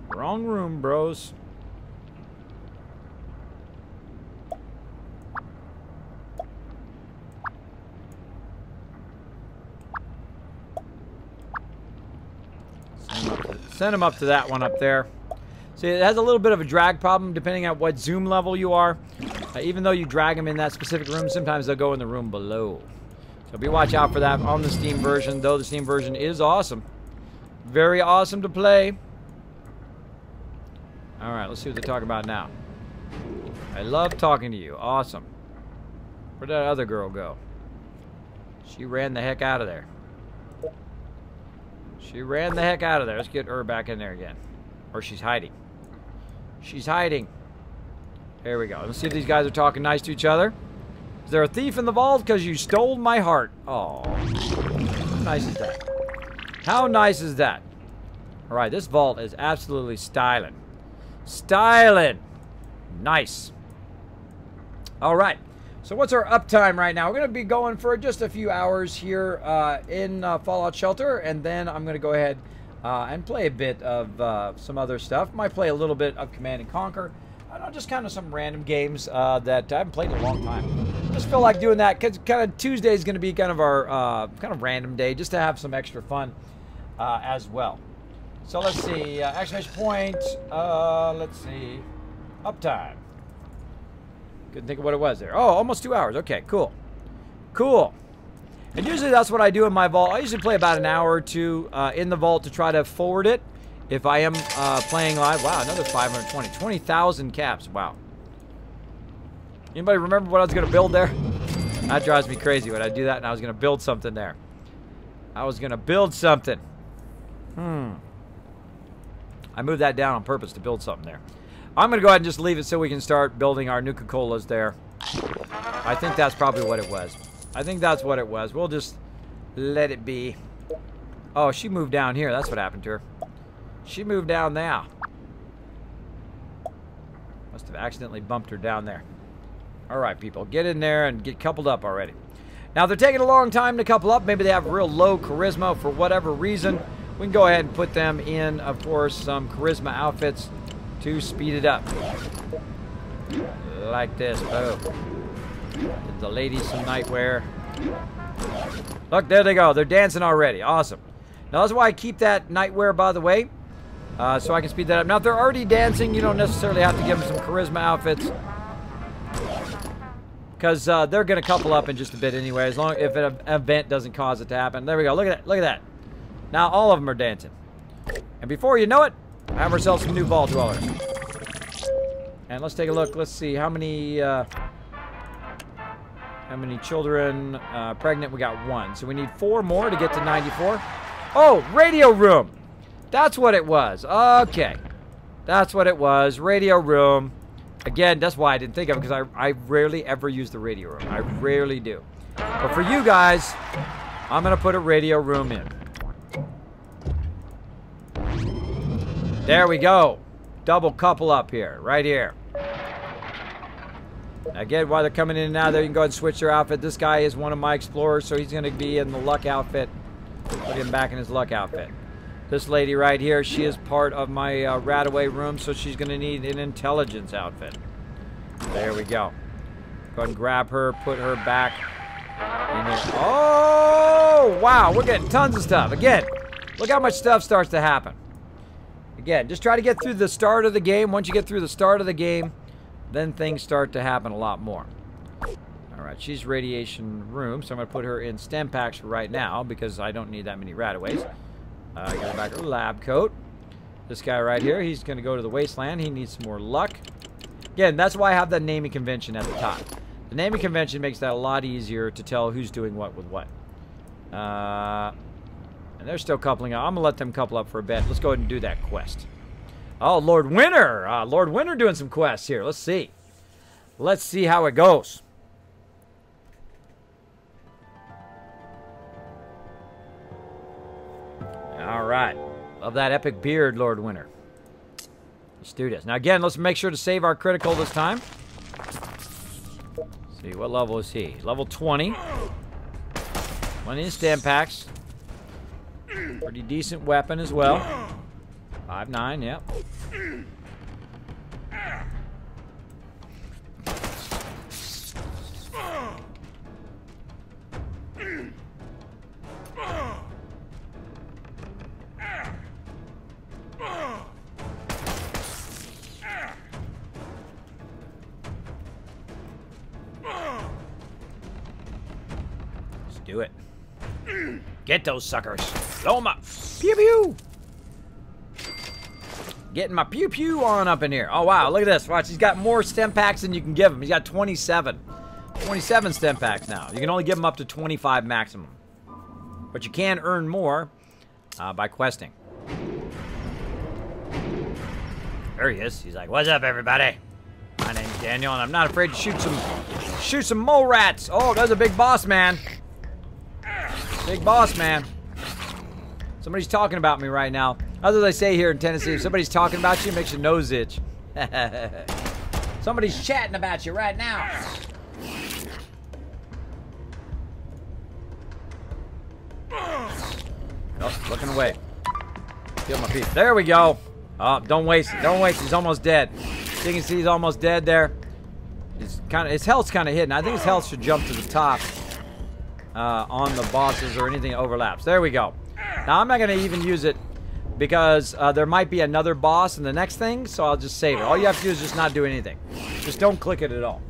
Wrong room, bros. Send them up to that one up there. See, it has a little bit of a drag problem depending on what zoom level you are. Even though you drag them in that specific room, sometimes they'll go in the room below. So be watch out for that on the Steam version, though the Steam version is awesome. Very awesome to play. Alright, let's see what they're talking about now. I love talking to you. Awesome. Where'd that other girl go? She ran the heck out of there. She ran the heck out of there. Let's get her back in there again. Or she's hiding. She's hiding. There we go. Let's see if these guys are talking nice to each other. Is there a thief in the vault? Because you stole my heart. Oh. How nice is that? How nice is that? Alright, this vault is absolutely styling. Styling. Nice. Alright. So what's our uptime right now? We're going to be going for just a few hours here in Fallout Shelter. And then I'm going to go ahead and play a bit of some other stuff. Might play a little bit of Command and Conquer. I don't know, just kind of some random games that I haven't played in a long time. Just feel like doing that because kind of Tuesday is going to be kind of our kind of random day just to have some extra fun as well. So let's see, exclamation point, let's see, uptime. Couldn't think of what it was there. Oh, almost 2 hours. Okay, cool. Cool. And usually that's what I do in my vault. I usually play about an hour or two in the vault to try to forward it. If I am playing live. Wow, another 520. 20,000 caps. Wow. Anybody remember what I was going to build there? That drives me crazy when I do that and I was going to build something there. I was going to build something. I moved that down on purpose to build something there. I'm going to go ahead and just leave it so we can start building our Nuka-Colas there. I think that's probably what it was. I think that's what it was. We'll just let it be. Oh, she moved down here. That's what happened to her. She moved down there. Must have accidentally bumped her down there. Alright, people. Get in there and get coupled up already. Now, if they're taking a long time to couple up, maybe they have real low charisma for whatever reason, we can go ahead and put them in, of course, some charisma outfits to speed it up. Like this. Oh. Give the ladies some nightwear. Look, there they go. They're dancing already. Awesome. Now, that's why I keep that nightwear, by the way, so I can speed that up. Now, if they're already dancing, you don't necessarily have to give them some charisma outfits, because they're going to couple up in just a bit anyway, as long if an event doesn't cause it to happen. There we go. Look at that. Look at that. Now, all of them are dancing. And before you know it, have ourselves some new vault dwellers. And let's take a look. Let's see how many children pregnant. We got 1. So we need 4 more to get to 94. Oh, radio room. That's what it was. Okay. That's what it was. Radio room. Again, that's why I didn't think of it, because I rarely ever use the radio room. I rarely do. But for you guys, I'm going to put a radio room in. There we go. Double couple up here. Right here. Again, while they're coming in and out there, you can go ahead and switch their outfit. This guy is one of my explorers, so he's going to be in the luck outfit. Put him back in his luck outfit. This lady right here, she is part of my Radaway room, so she's going to need an intelligence outfit. There we go. Go ahead and grab her, put her back in here. Oh, wow, we're getting tons of stuff. Again, look how much stuff starts to happen. Again, just try to get through the start of the game. Once you get through the start of the game, then things start to happen a lot more. Alright, she's radiation room, so I'm going to put her in stem packs for right now, because I don't need that many Radaways. Get her back her lab coat. This guy right here, he's going to go to the wasteland. He needs some more luck. Again, that's why I have the naming convention at the top. The naming convention makes that a lot easier to tell who's doing what with what. And they're still coupling up. I'm going to let them couple up for a bit. Let's go ahead and do that quest. Oh, Lord Winter. Lord Winter doing some quests here. Let's see. Let's see how it goes. All right. Love that epic beard, Lord Winter. Let's do this. Now, again, let's make sure to save our critical this time. Let's see, what level is he? Level 20. 20 in stem packs. Pretty decent weapon as well. 5.9, yep. Do it. Get those suckers. Blow them up. Pew pew. Getting my pew pew on up in here. Oh, wow. Look at this. Watch. He's got more stem packs than you can give him. He's got 27. 27 stem packs now. You can only give him up to 25 maximum. But you can earn more by questing. There he is. He's like, what's up, everybody? My name's Daniel, and I'm not afraid to shoot some mole rats. Oh, there's a big boss man. Big boss man. Somebody's talking about me right now. As I say here in Tennessee, if somebody's talking about you, it makes your nose itch. Somebody's chatting about you right now. Oh, looking away. Kill my piece. There we go. Oh, don't waste it. Don't waste it. He's almost dead. You can see he's almost dead there. His health's kind of hidden. I think his health should jump to the top on the bosses or anything that overlaps. There we go. Now, I'm not going to even use it because there might be another boss in the next thing, so I'll just save it. All you have to do is just not do anything. Just don't click it at all.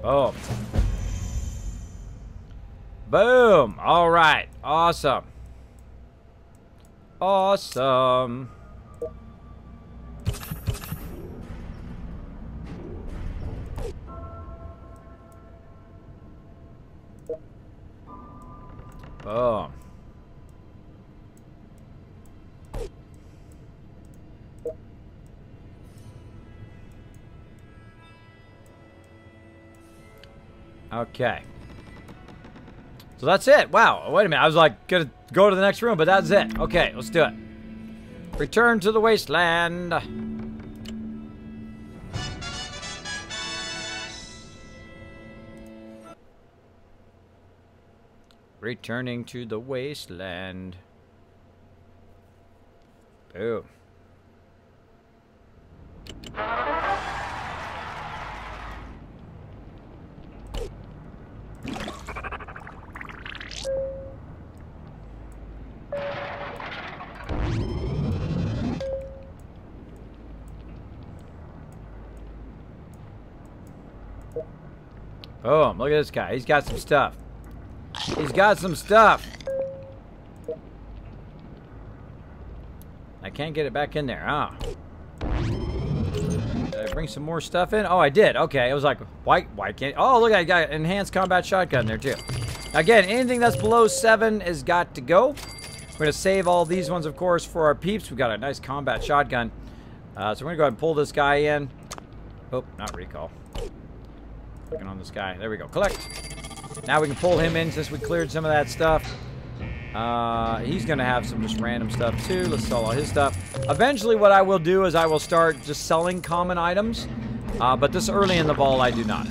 Boom. Boom. All right. Awesome. Awesome. Boom. Okay. So that's it. Wow. Wait a minute. I was like, gonna go to the next room, but that's it. Okay, let's do it. Return to the wasteland. Returning to the wasteland. Boom. Boom, look at this guy. He's got some stuff. He's got some stuff. I can't get it back in there. Oh. Did I bring some more stuff in? Oh, I did. Okay, it was like, why can't... Oh, look, I got an enhanced combat shotgun there, too. Again, anything that's below 7 has got to go. We're going to save all these ones, of course, for our peeps. We've got a nice combat shotgun. So we're going to go ahead and pull this guy in. Oh, not recall. Clicking on this guy. There we go. Collect. Now we can pull him in since we cleared some of that stuff. He's going to have some just random stuff too. Let's sell all his stuff. Eventually what I will do is I will start just selling common items. But this early in the vault I do not.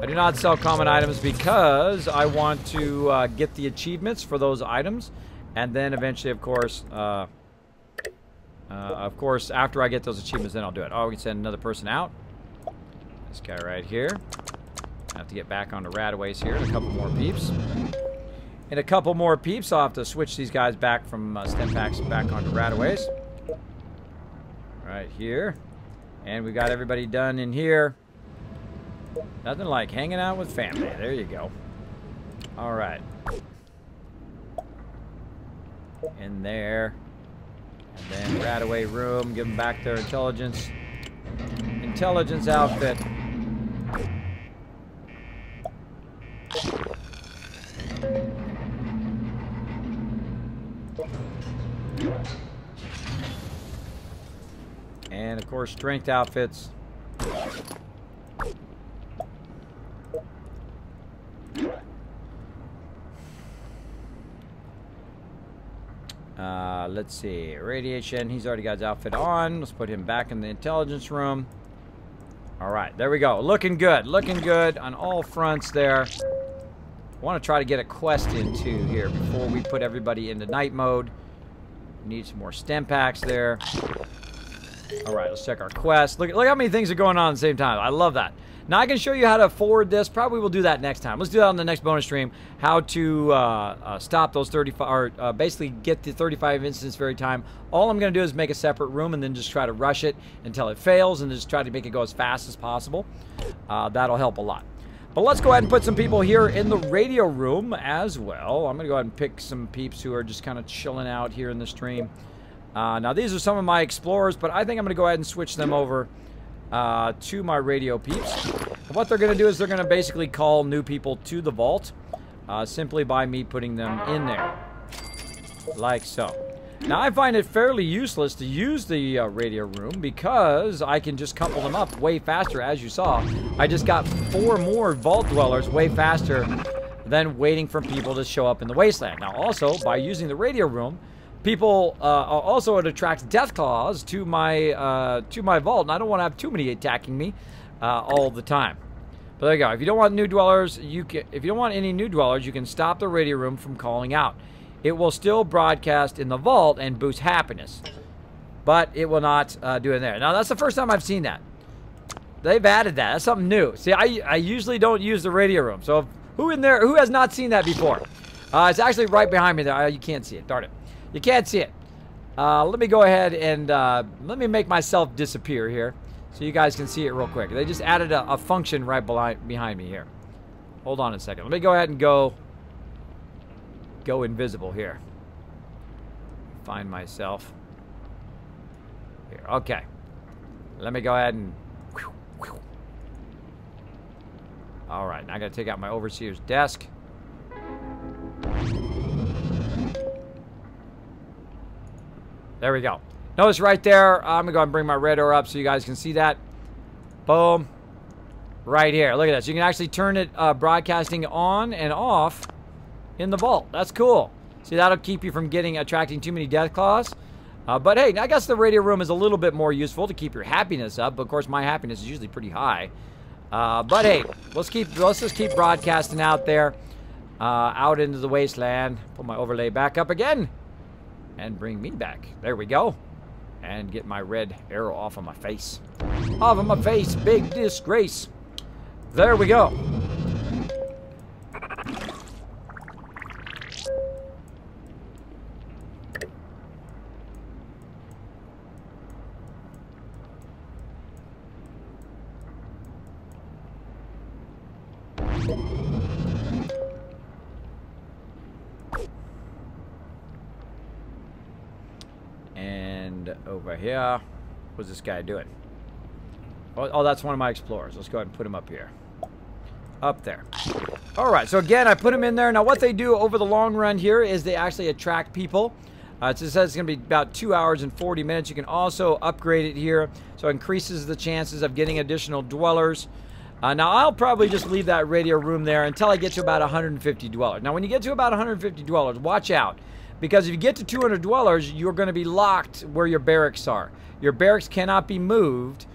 I do not sell common items because I want to get the achievements for those items. And then eventually, of course, after I get those achievements, then I'll do it. Oh, we can send another person out. This guy right here. I have to get back onto Rataways here and a couple more peeps. And a couple more peeps. I'll have to switch these guys back from stem packs back onto Rataways. Right here. And we got everybody done in here. Nothing like hanging out with family. There you go. All right. In there. And then Rataway room. Give them back their intelligence. Intelligence outfit. And of course, strength outfits. Let's see. Radiation. He's already got his outfit on. Let's put him back in the intelligence room. All right, there we go. Looking good on all fronts there. I want to try to get a quest in too here before we put everybody into night mode. Need some more stem packs there. All right, let's check our quest. Look how many things are going on at the same time. I love that. Now I can show you how to forward this. Probably we'll do that next time. Let's do that on the next bonus stream. How to stop those 35, or basically get the 35 instance every time. All I'm going to do is make a separate room and then just try to rush it until it fails and just try to make it go as fast as possible. That'll help a lot. But let's go ahead and put some people here in the radio room as well. I'm going to go ahead and pick some peeps who are just kind of chilling out here in the stream. Now, these are some of my explorers, but I think I'm going to go ahead and switch them over to my radio peeps. And what they're going to do is they're going to basically call new people to the vault simply by me putting them in there. Like so. Now, I find it fairly useless to use the radio room because I can just couple them up way faster, as you saw. I just got 4 more vault dwellers way faster than waiting for people to show up in the wasteland. Now, also, by using the radio room, people also, it attracts death claws to my vault, and I don't want to have too many attacking me all the time. But there you go. If you don't want new dwellers, if you don't want any new dwellers, you can stop the radio room from calling out. It will still broadcast in the vault and boost happiness, but it will not do it there. Now, that's the first time I've seen that. They've added that. That's something new. See, I usually don't use the radio room. So who in there, who has not seen that before? It's actually right behind me there. You can't see it. Darn it. You can't see it. Let me go ahead and let me make myself disappear here so you guys can see it real quick. They just added a function right behind me here. Hold on a second. Let me go ahead and go invisible here. Find myself here. Okay. Let me go ahead and... All right. Now I got to take out my overseer's desk. There we go. Notice right there, I'm going to go ahead and bring my red ore up so you guys can see that. Boom. Right here. Look at this. You can actually turn it broadcasting on and off in the vault. That's cool. See, that'll keep you from attracting too many death claws. But hey, I guess the radio room is a little bit more useful to keep your happiness up. Of course, my happiness is usually pretty high. But hey, let's just keep broadcasting out there, out into the wasteland. Put my overlay back up again. And bring me back. There we go. And get my red arrow off of my face. Off of my face. Big disgrace. There we go. And over here, what's this guy doing? Oh, that's one of my explorers. Let's go ahead and put him up here. Up there. All right, so again, I put him in there. Now, what they do over the long run here is they actually attract people. It says it's going to be about 2 hours and 40 minutes. You can also upgrade it here, so it increases the chances of getting additional dwellers. Now, I'll probably just leave that radio room there until I get to about 150 dwellers. Now, when you get to about 150 dwellers, watch out. Because if you get to 200 dwellers, you're going to be locked where your barracks are. Your barracks cannot be moved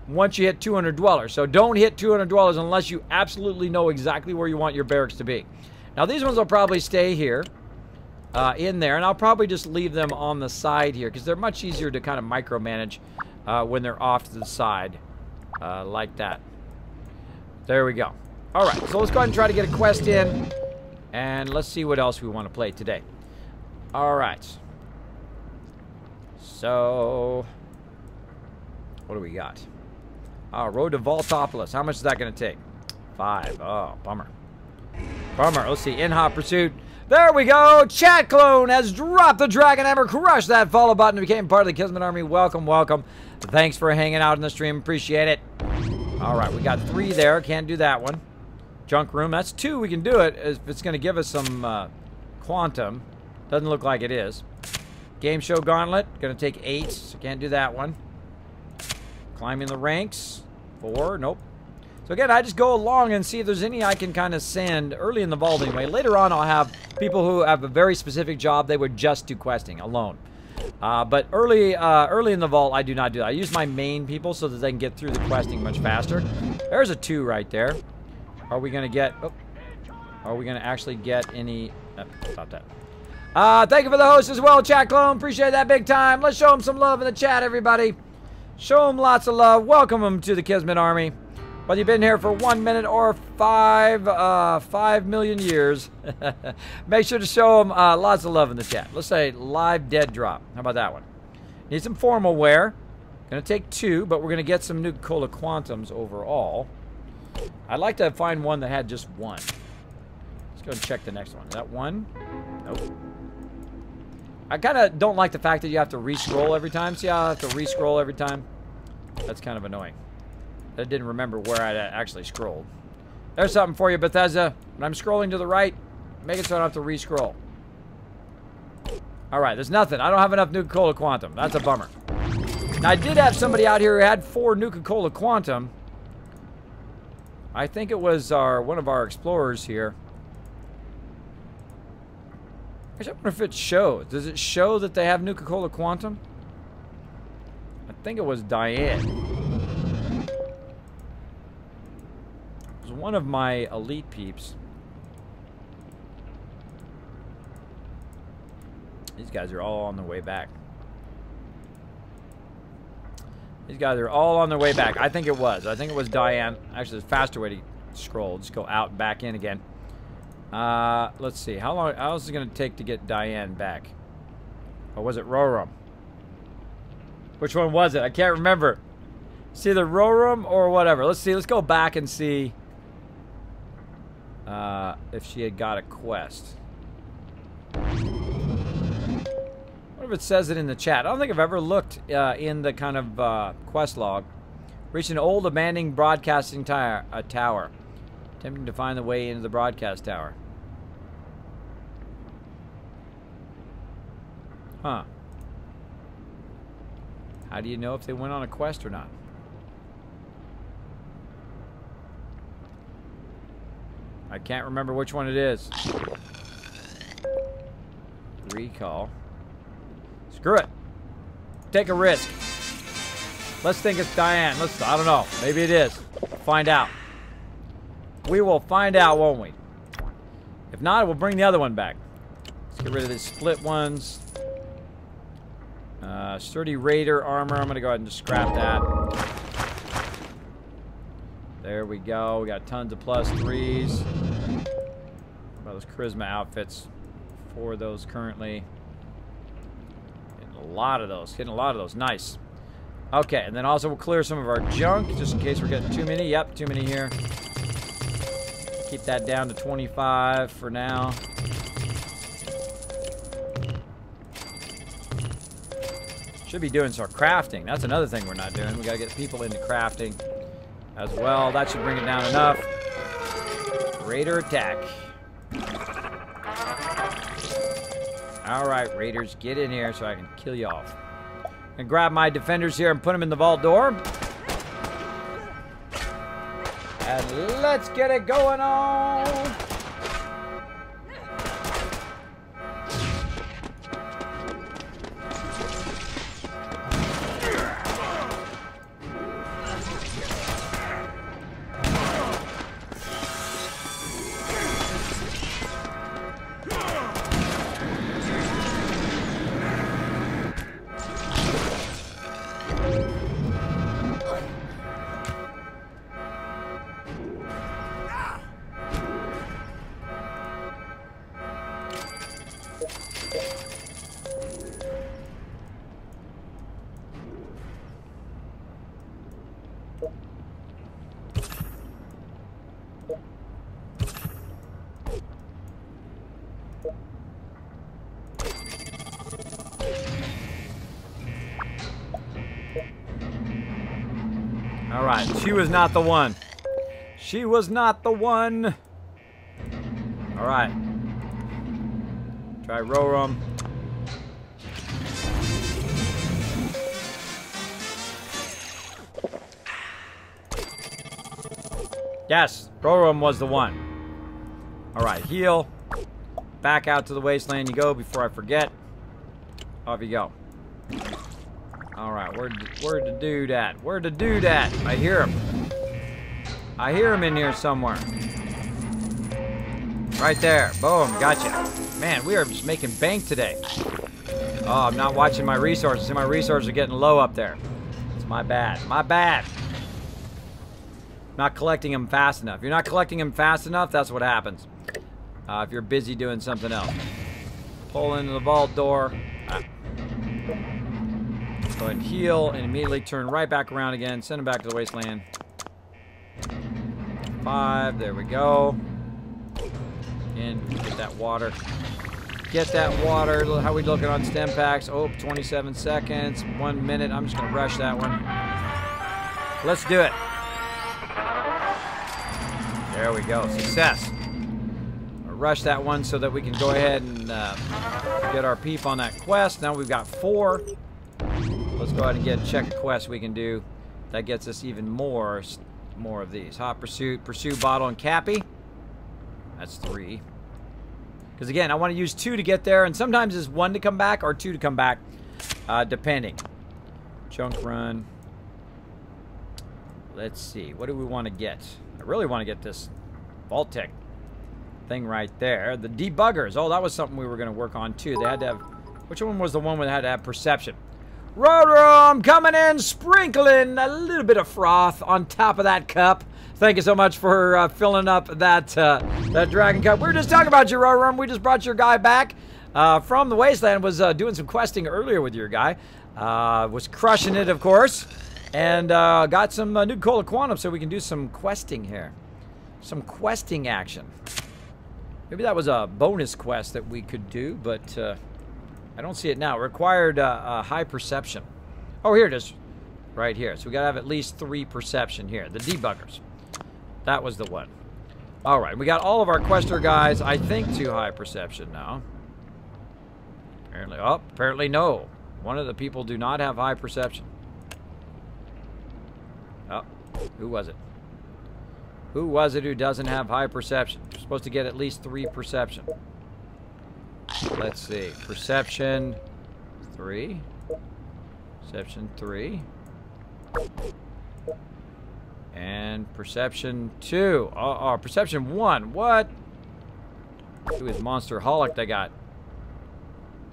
once you hit 200 dwellers. So don't hit 200 dwellers unless you absolutely know exactly where you want your barracks to be. Now, these ones will probably stay here, in there. And I'll probably just leave them on the side here because they're much easier to kind of micromanage when they're off to the side like that. There we go. All right, so let's go ahead and try to get a quest in. And let's see what else we want to play today. All right. So, what do we got? Road to Vaultopolis. How much is that going to take? 5. Oh, bummer. Bummer. Let's see. In hot pursuit. There we go. Chat Clone has dropped the Dragon Hammer, crushed that follow button, and became part of the Kismet Army. Welcome, welcome. Thanks for hanging out in the stream. Appreciate it. All right, we got 3 there. Can't do that one. Junk room. That's 2. We can do it if it's going to give us some quantum. Doesn't look like it is. Game show gauntlet. Going to take 8. So can't do that one. Climbing the ranks. 4. Nope. So again, I just go along and see if there's any I can kind of send early in the vault anyway. Later on, I'll have people who have a very specific job. They would just do questing alone. But early in the vault, I do not do that. I use my main people so that they can get through the questing much faster. There's a 2 right there. Are we going to get... Oh, are we going to actually get any... Oh, stop that. Thank you for the host as well, Chat Clone. Appreciate that big time. Let's show him some love in the chat, everybody. Show him lots of love. Welcome him to the Kismet Army. Whether you've been here for 1 minute or 5 million years, make sure to show him lots of love in the chat. Let's say live dead drop. How about that one? Need some formal wear. Gonna take 2, but we're gonna get some Nuka-Cola Quantums overall. I'd like to find one that had just 1. Let's go and check the next one. Is that 1? Nope. I kind of don't like the fact that you have to re-scroll every time. See how I have to re-scroll every time? That's kind of annoying. I didn't remember where I actually scrolled. There's something for you, Bethesda. When I'm scrolling to the right, make it so I don't have to re-scroll. Alright, there's nothing. I don't have enough Nuka-Cola Quantum. That's a bummer. Now, I did have somebody out here who had 4 Nuka-Cola Quantum. I think it was one of our explorers here. Actually, I wonder if it shows. Does it show that they have Nuka-Cola Quantum? I think it was Diane. It was one of my elite peeps. These guys are all on their way back. These guys are all on their way back. I think it was. I think it was Diane. Actually, it's a faster way to scroll. Just go out and back in again. Let's see. How long is it going to take to get Diane back? Or was it Roram? Which one was it? I can't remember. It's either Roram or whatever. Let's see. Let's go back and see if she had got a quest. What if it says it in the chat? I don't think I've ever looked in the kind of quest log. Reach an old abandoned broadcasting tower. Attempting to find the way into the broadcast tower. Huh. How do you know if they went on a quest or not? I can't remember which one it is. Recall. Screw it. Take a risk. Let's think it's Diane. I don't know. Maybe it is. Find out. We will find out, won't we? If not, we'll bring the other one back. Let's get rid of these split ones. Sturdy Raider armor. I'm going to go ahead and just scrap that. There we go. We got tons of +3s. About those charisma outfits. 4 of those currently. Getting a lot of those. Getting a lot of those. Nice. Okay, and then also we'll clear some of our junk just in case we're getting too many. Yep, too many here. Keep that down to 25 for now. Should be doing some crafting. That's another thing we're not doing. We gotta get people into crafting as well. That should bring it down enough. Raider attack. Alright, Raiders, get in here so I can kill you off. And grab my defenders here and put them in the vault door. And let's get it going on. Alright, she was not the one. She was not the one. Alright. Try Roram. Yes, Roram was the one. Alright, heal. Back out to the wasteland you go before I forget. Off you go. Where'd the dude at? Where'd the dude at? I hear him. I hear him in here somewhere. Right there. Boom. Gotcha. Man, we are just making bank today. Oh, I'm not watching my resources. My resources are getting low up there. It's my bad. My bad. Not collecting them fast enough. If you're not collecting them fast enough, that's what happens. If you're busy doing something else. Pull into the vault door. Go ahead and heal and immediately turn right back around again. Send him back to the wasteland. 5. There we go. And get that water. Get that water. How are we looking on stem packs? Oh, 27 seconds. 1 minute. I'm just going to rush that one. Let's do it. There we go. Success. I'll rush that one so that we can go ahead and get our peep on that quest. Now we've got 4. Let's go ahead and get a check of quests we can do. That gets us even more of these. Hot Pursuit, Pursue Bottle, and Cappy. That's 3. Because again, I want to use 2 to get there, and sometimes it's 1 to come back or 2 to come back, depending. Junk Run. Let's see. What do we want to get? I really want to get this Vault-Tec thing right there. The debuggers. Oh, that was something we were going to work on too. They had to have... Which one was the one that had to have perception? Rotom coming in, sprinkling a little bit of froth on top of that cup. Thank you so much for filling up that Dragon Cup. We were just talking about your Rotom. We just brought your guy back from the Wasteland. Was doing some questing earlier with your guy. Was crushing it, of course. And got some new Cola Quantum so we can do some questing here. Some questing action. Maybe that was a bonus quest that we could do, but I don't see it now. It required high perception. Oh, here it is. Right here. So we got to have at least 3 perception here. The debuggers. That was the one. All right. We got all of our quester guys, I think, to high perception now. Apparently. Oh, apparently no. One of the people do not have high perception. Oh, who was it? Who was it who doesn't have high perception? You're supposed to get at least 3 perception. Let's see. Perception 3. Perception 3. And perception 2. Oh, perception 1. What? Who is Monsterholic they got?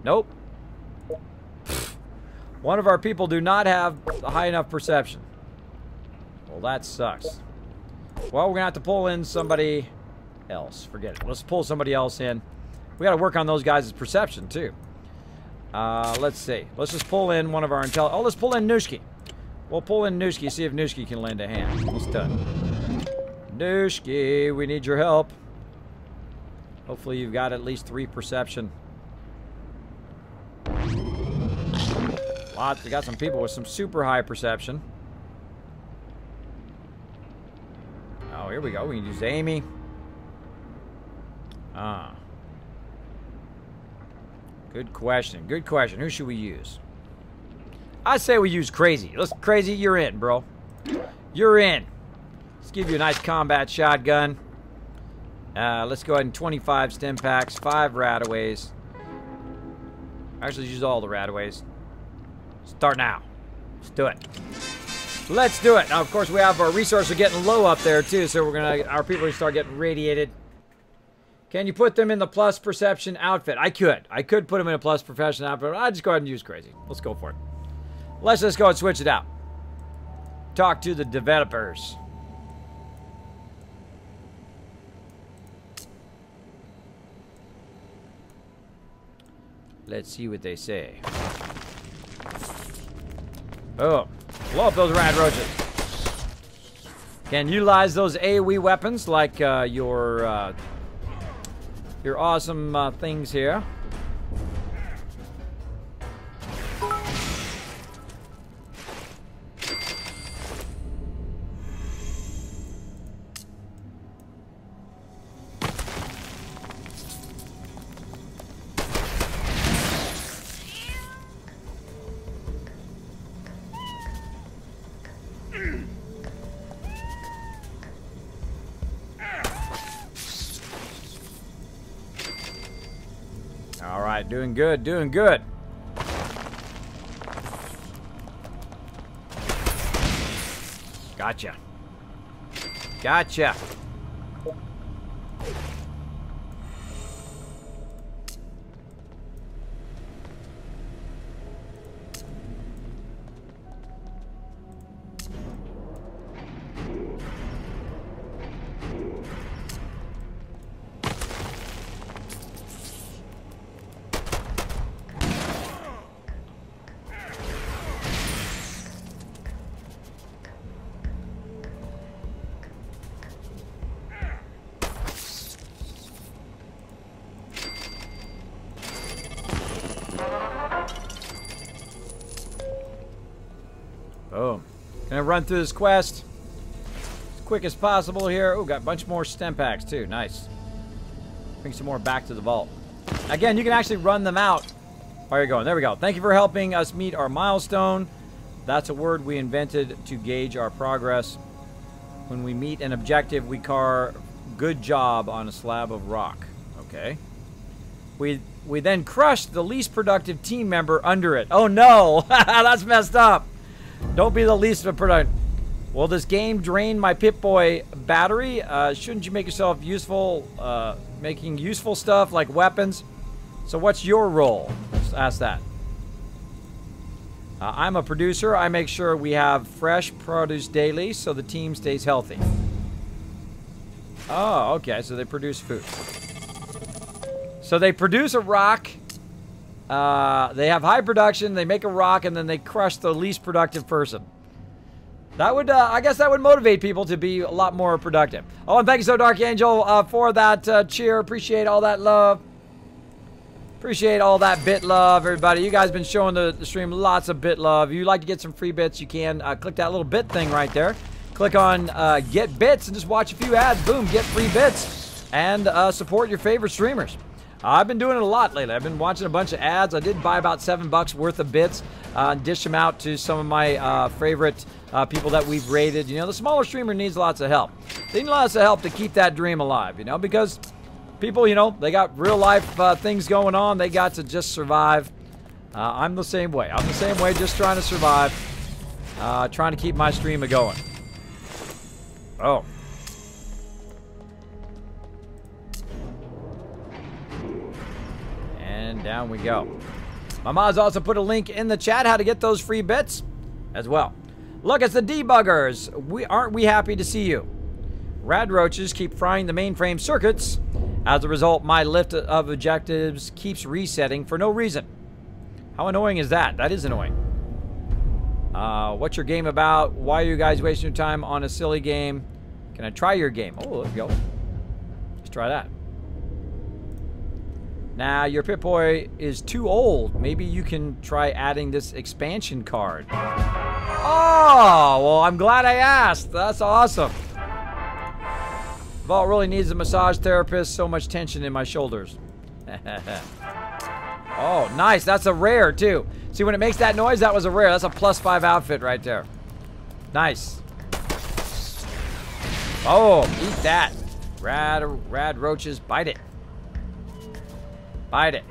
Nope. One of our people do not have high enough perception. Well, that sucks. Well, we're going to have to pull in somebody else. Forget it. Let's pull somebody else in. We got to work on those guys' perception, too. Let's see. Let's just pull in one of our intel... Oh, let's pull in Nooshki. We'll pull in Nooshki, see if Nooshki can lend a hand. Almost done. Nooshki, we need your help. Hopefully you've got at least 3 perception. Lots. We got some people with some super high perception. Oh, here we go. We can use Amy. Good question. Good question. Who should we use? I say we use Crazy. Let's Crazy, you're in, bro. You're in. Let's give you a nice combat shotgun. Let's go ahead and 25 stem packs, 5 rataways. Actually, use all the rataways. Start now. Let's do it. Let's do it. Now, of course, we have our resources getting low up there too, so our people are start getting radiated. Can you put them in the plus perception outfit? I could put them in a plus perception outfit. I'll just go ahead and use Crazy. Let's go for it. Let's just go and switch it out. Talk to the developers. Let's see what they say. Oh, blow up those rad roaches. Can utilize those AoE weapons like your awesome things here. All right, doing good, doing good. Gotcha. Gotcha. Boom. Gonna run through this quest as quick as possible here. Oh, got a bunch more stem packs too. Nice. Bring some more back to the vault. Again, you can actually run them out. Where are you going? There we go. Thank you for helping us meet our milestone. That's a word we invented to gauge our progress. When we meet an objective, we carve good job on a slab of rock. Okay. We then crush the least productive team member under it. Oh no! That's messed up. Don't be the least productive. Will this game drain my Pip-Boy battery? Shouldn't you make yourself useful, making useful stuff like weapons? So what's your role? Let's ask that. I'm a producer. I make sure we have fresh produce daily so the team stays healthy. Oh, okay. So they produce food. So they produce a rock. They have high production. They make a rock, and then they crush the least productive person. That would, I guess, that would motivate people to be a lot more productive. Oh, and thank you so, Dark Angel, for that cheer. Appreciate all that love. Appreciate all that bit love, everybody. You guys been showing the stream lots of bit love. If you'd like to get some free bits, you can click that little bit thing right there. Click on Get Bits and just watch a few ads. Boom, get free bits. And support your favorite streamers. I've been doing it a lot lately. I've been watching a bunch of ads. I did buy about $7 worth of bits and dish them out to some of my favorite people that we've rated. You know, the smaller streamer needs lots of help. They need lots of help to keep that dream alive, you know, because people, you know, they got real life things going on. They got to just survive. I'm the same way. I'm the same way, just trying to survive. Trying to keep my stream going. Oh. And down we go. My mods also put a link in the chat how to get those free bits as well. Look, it's the debuggers. Aren't we happy to see you? Rad roaches keep frying the mainframe circuits. As a result, my list of objectives keeps resetting for no reason. How annoying is that? That is annoying. What's your game about? Why are you guys wasting your time on a silly game? Can I try your game? Oh, let's go. Let's try that. Nah, your Pip-Boy is too old. Maybe you can try adding this expansion card. Oh, well, I'm glad I asked. That's awesome. Vault really needs a massage therapist. So much tension in my shoulders. Oh, nice. That's a rare, too. See, when it makes that noise, that was a rare. That's a +5 outfit right there. Nice. Oh, eat that. Rad roaches. Bite it. Bite it.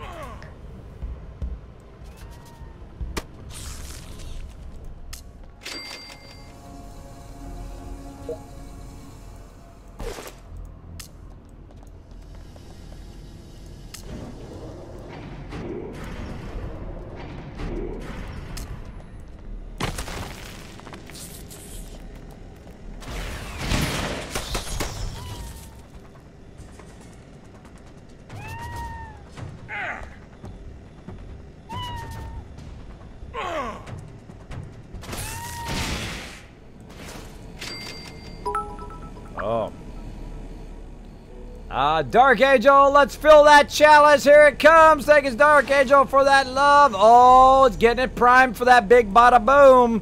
Oh. Dark Angel, let's fill that chalice. Here it comes. Thank you, Dark Angel, for that love. Oh, it's getting it primed for that big bada boom.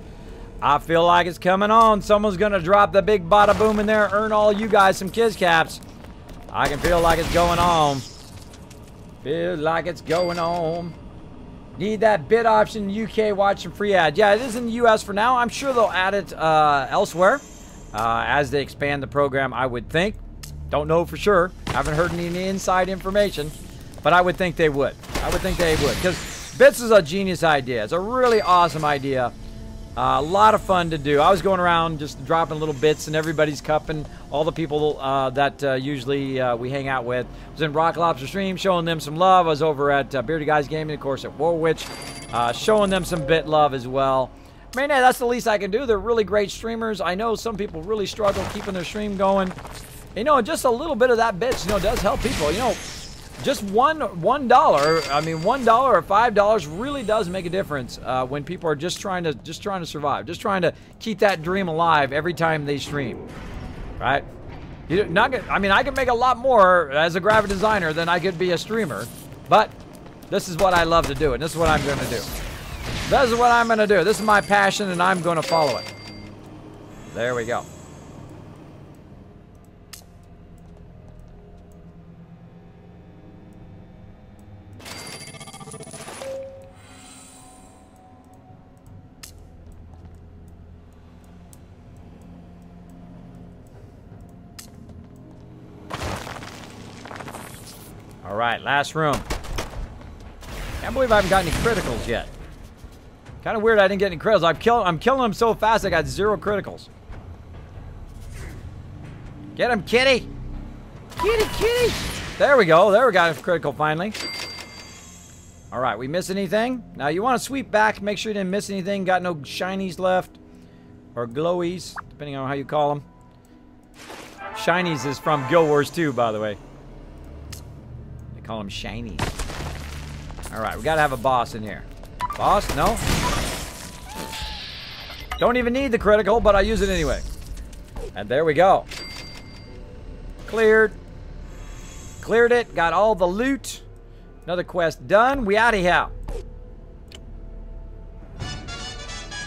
I feel like it's coming on. Someone's going to drop the big bada boom in there, earn all you guys some kiss caps. I can feel like it's going on. Feel like it's going on. Need that bid option in UK, watch some free ads. Yeah, it is in the US for now. I'm sure they'll add it elsewhere as they expand the program, I would think. Don't know for sure. Haven't heard any inside information, but I would think they would. I would think they would, because bits is a genius idea. It's a really awesome idea A lot of fun to do. I was going around just dropping little bits in everybody's cup and all the people that usually we hang out with. I was in Rock Lobster Stream showing them some love. I was over at Bearded Guys Gaming, of course, at Warwitch, showing them some bit love as well. I mean, hey, that's the least I can do. They're really great streamers. I know some people really struggle keeping their stream going. You know, just a little bit of that bits, you know, does help people. You know, just $1, I mean, $1 or $5 really does make a difference when people are just trying to survive, just trying to keep that dream alive every time they stream, right? I mean, I can make a lot more as a graphic designer than I could be a streamer, but this is what I love to do, and this is what I'm going to do. This is what I'm going to do. This is my passion, and I'm going to follow it. There we go. All right, last room. Can't believe I haven't got any criticals yet. Kind of weird I didn't get any criticals. I'm killing them so fast I got 0 criticals. Get him, kitty! Kitty, kitty! There we go. There we got a critical finally. All right, we miss anything? Now you want to sweep back, make sure you didn't miss anything. Got no shinies left. Or glowies, depending on how you call them. Shinies is from Guild Wars 2, by the way. Call them shinies. All right, we gotta have a boss in here. Boss? No? Don't even need the critical, but I use it anyway. And there we go. Cleared. Cleared it. Got all the loot. Another quest done. We out of here.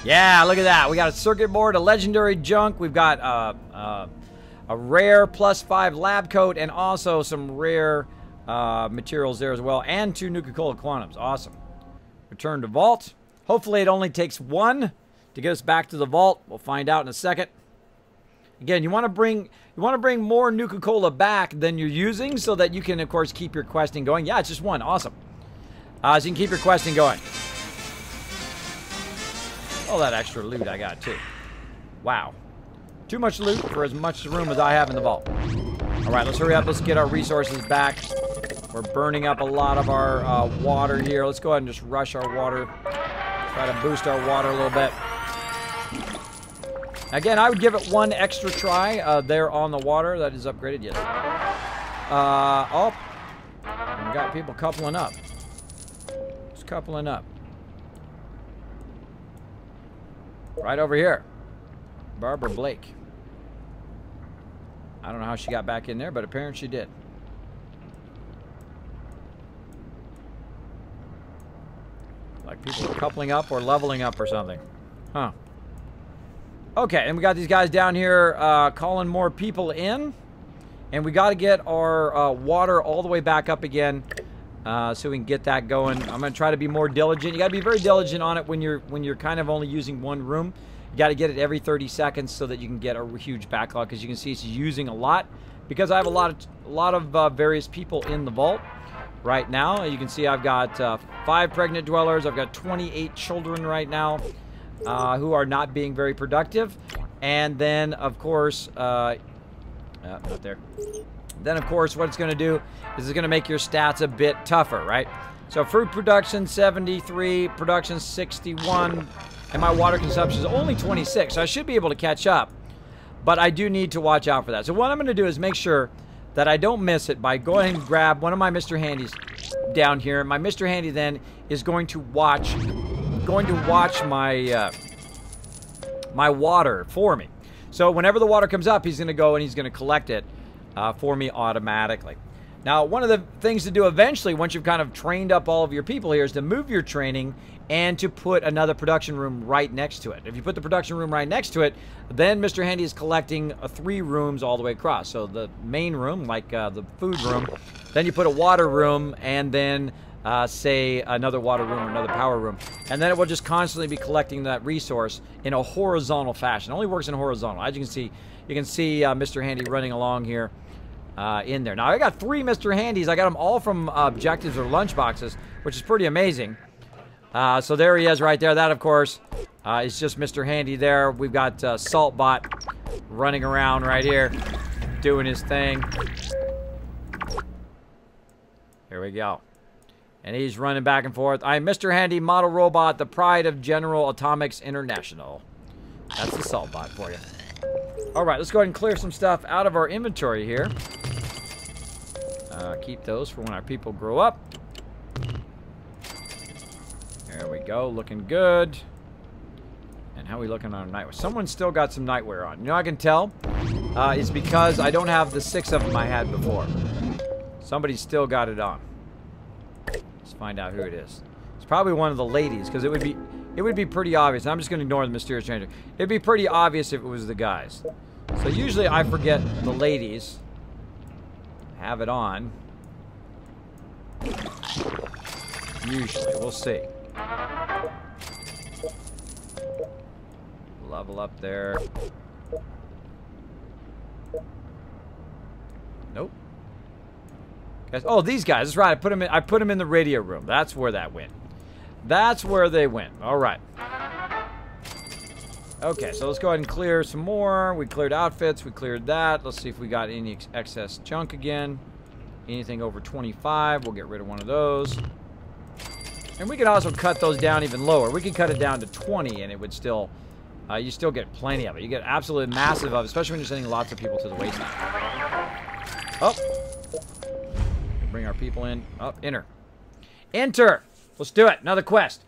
Yeah, look at that. We got a circuit board, a legendary junk. We've got a rare +5 lab coat and also some rare materials there as well, and 2 Nuka-Cola Quantums. Awesome. Return to vault. Hopefully it only takes 1 to get us back to the vault. We'll find out in a second. Again, you want to bring more Nuka-Cola back than you're using so that you can, of course, keep your questing going. Yeah, it's just 1. Awesome. So you can keep your questing going. All that extra loot I got, too. Wow. Too much loot for as much room as I have in the vault. All right, let's hurry up. Let's get our resources back. We're burning up a lot of our water here. Let's go ahead and just rush our water. Try to boost our water a little bit. Again, I would give it 1 extra try there on the water. That is upgraded, yes. Oh, we got people coupling up. Just coupling up. Right over here. Barbara Blake. I don't know how she got back in there, but apparently she did. Like people are coupling up or leveling up or something. Huh. Okay, and we got these guys down here calling more people in. And we got to get our water all the way back up again so we can get that going. I'm going to try to be more diligent. You got to be very diligent on it when you're kind of only using 1 room. You got to get it every 30 seconds so that you can get a huge backlog, because you can see it's using a lot. Because I have a lot of various people in the vault right now. You can see I've got 5 pregnant dwellers. I've got 28 children right now who are not being very productive. And then, of course, not there. Then, of course, what it's going to do is it's going to make your stats a bit tougher, right? So fruit production 73, production 61. And my water consumption is only 26, so I should be able to catch up. But I do need to watch out for that. So what I'm going to do is make sure that I don't miss it by going and grab one of my Mr. Handys down here. My Mr. Handy then is going to watch my my water for me. So whenever the water comes up, he's going to go and he's going to collect it for me automatically. Now, one of the things to do eventually, once you've kind of trained up all of your people here, is to move your training and to put another production room right next to it. If you put the production room right next to it, then Mr. Handy is collecting 3 rooms all the way across. So the main room, like the food room, then you put a water room, and then say another water room or another power room. And then it will just constantly be collecting that resource in a horizontal fashion. It only works in horizontal. As you can see Mr. Handy running along here. In there. Now, I got 3 Mr. Handys. I got them all from objectives or lunch boxes, which is pretty amazing. So there he is right there. That, of course, It's just Mr. Handy there. We've got Saltbot running around right here, doing his thing. Here we go. And he's running back and forth. I'm Mr. Handy, model robot, the pride of General Atomics International. That's the Saltbot for you. All right, let's go ahead and clear some stuff out of our inventory here. Keep those for when our people grow up. There we go, looking good. And how are we looking on nightwear? Someone's still got some nightwear on. You know I can tell? It's because I don't have the 6 of them I had before. Somebody's still got it on. Let's find out who it is. It's probably one of the ladies, because it would be pretty obvious. I'm just going to ignore the mysterious stranger. It'd be pretty obvious if it was the guys. So usually I forget the ladies have it on. Usually, we'll see. Level up there. Nope. Guys, oh, these guys. That's right. I put them in the radio room. That's where that went. That's where they went. All right. Okay, so let's go ahead and clear some more. We cleared outfits. We cleared that. Let's see if we got any excess junk again. Anything over 25, we'll get rid of one of those. And we could also cut those down even lower. We could cut it down to 20 and it would still, you still get plenty of it. You get absolutely massive of it, especially when you're sending lots of people to the wasteland. Oh. Bring our people in. Oh, enter. Enter. Let's do it. Another quest.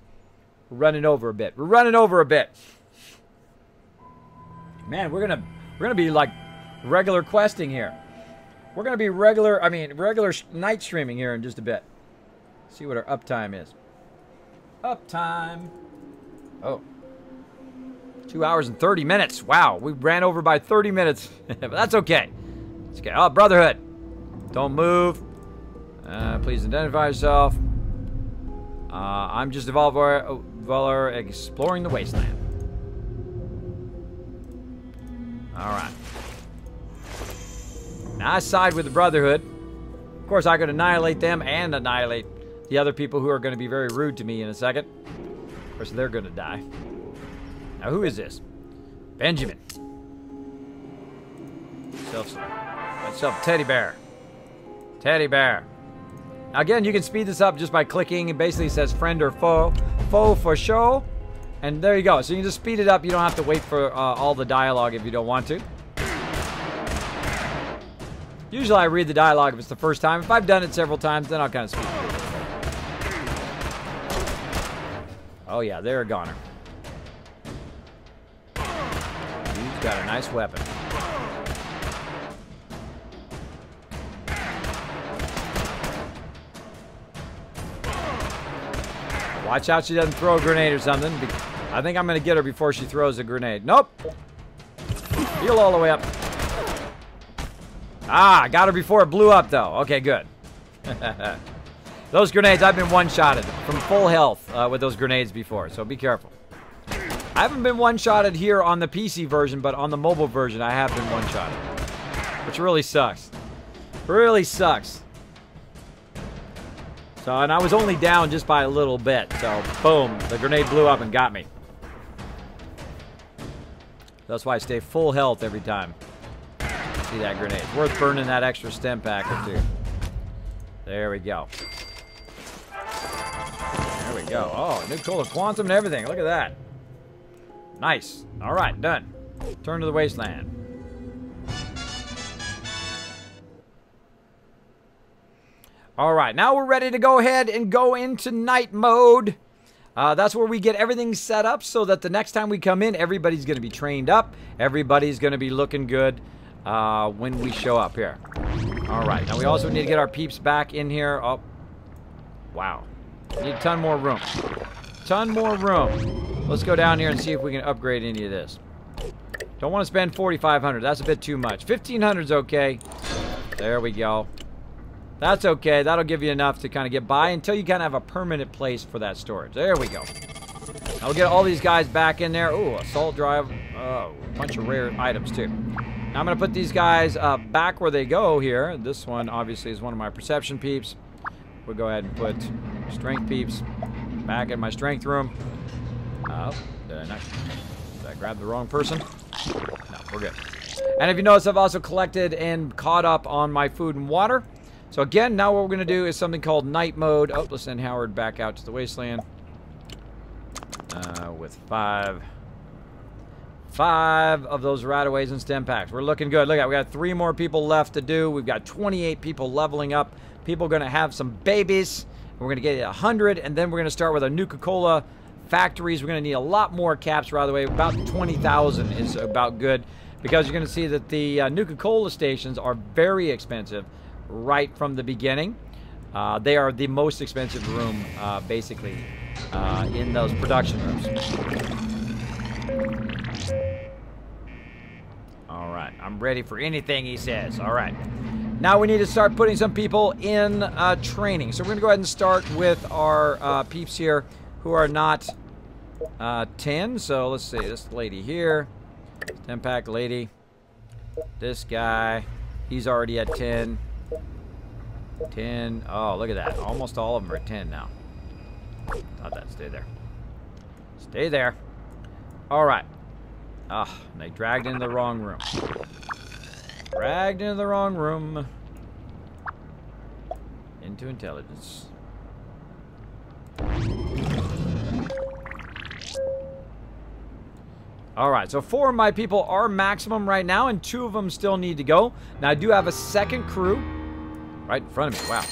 We're running over a bit. We're running over a bit. Man, we're gonna be like regular questing here. We're gonna be regular night streaming here in just a bit. See what our uptime is. Uptime. Oh. 2 hours and 30 minutes. Wow, we ran over by 30 minutes. But that's okay. It's okay. Oh, Brotherhood. Don't move. Please identify yourself. I'm just a Volver exploring the wasteland. Alright. Now I side with the Brotherhood. Of course, I could annihilate them and annihilate the other people who are going to be very rude to me in a second. Of course, they're going to die. Now, who is this? Benjamin. Myself, Teddy Bear. Teddy Bear. Now, again, you can speed this up just by clicking. It basically says friend or foe. Foe for show. And there you go. So you can just speed it up. You don't have to wait for all the dialogue if you don't want to. Usually I read the dialogue if it's the first time. If I've done it several times, then I'll kind of speed it. Oh yeah, they're a goner. He's got a nice weapon. Watch out she doesn't throw a grenade or something. I think I'm going to get her before she throws a grenade. Nope. Heal all the way up. Ah, got her before it blew up, though. Okay, good. Those grenades, I've been one-shotted from full health with those grenades before, so be careful. I haven't been one-shotted here on the PC version, but on the mobile version, I have been one-shotted. Which really sucks. Really sucks. So, and I was only down just by a little bit, so boom, the grenade blew up and got me. That's why I stay full health every time. See that grenade. It's worth burning that extra stem pack or two. There we go. There we go. Oh, new color quantum and everything. Look at that. Nice. All right, done. Turn to the wasteland. All right, now we're ready to go ahead and go into night mode. That's where we get everything set up so that the next time we come in, everybody's going to be trained up. Everybody's going to be looking good when we show up here. All right, now we also need to get our peeps back in here. Oh, wow. We need a ton more room. Ton more room. Let's go down here and see if we can upgrade any of this. Don't want to spend 4,500. That's a bit too much. 1,500's okay. There we go. That's okay. That'll give you enough to kind of get by until you kind of have a permanent place for that storage. There we go. I'll get all these guys back in there. Ooh, assault drive. Oh, a bunch of rare items too. Now I'm going to put these guys back where they go here. This one obviously is one of my perception peeps. We'll go ahead and put strength peeps back in my strength room. Did I not? Did I grab the wrong person? No, we're good. And if you notice, I've also collected and caught up on my food and water. So again, now what we're going to do is something called night mode. Oh, let's send Howard back out to the wasteland. With five of those rataways and stem packs. We're looking good. Look at, we got 3 more people left to do. We've got 28 people leveling up. People are going to have some babies. We're going to get 100, and then we're going to start with our Nuka-Cola factories. We're going to need a lot more caps, by the way. About 20,000 is about good, because you're going to see that the Nuka-Cola stations are very expensive right from the beginning. They are the most expensive room, basically, in those production rooms. All right, I'm ready for anything he says. All right. Now we need to start putting some people in training. So we're going to go ahead and start with our peeps here who are not 10. So let's see, this lady here, 10-pack lady. This guy, he's already at 10. 10. Oh, look at that. Almost all of them are at 10 now. Thought that. Stay there. Stay there. All right. Ah, they dragged into the wrong room. Dragged into the wrong room. Into intelligence. Alright, so 4 of my people are maximum right now, and 2 of them still need to go. Now, I do have a second crew right in front of me. Wow.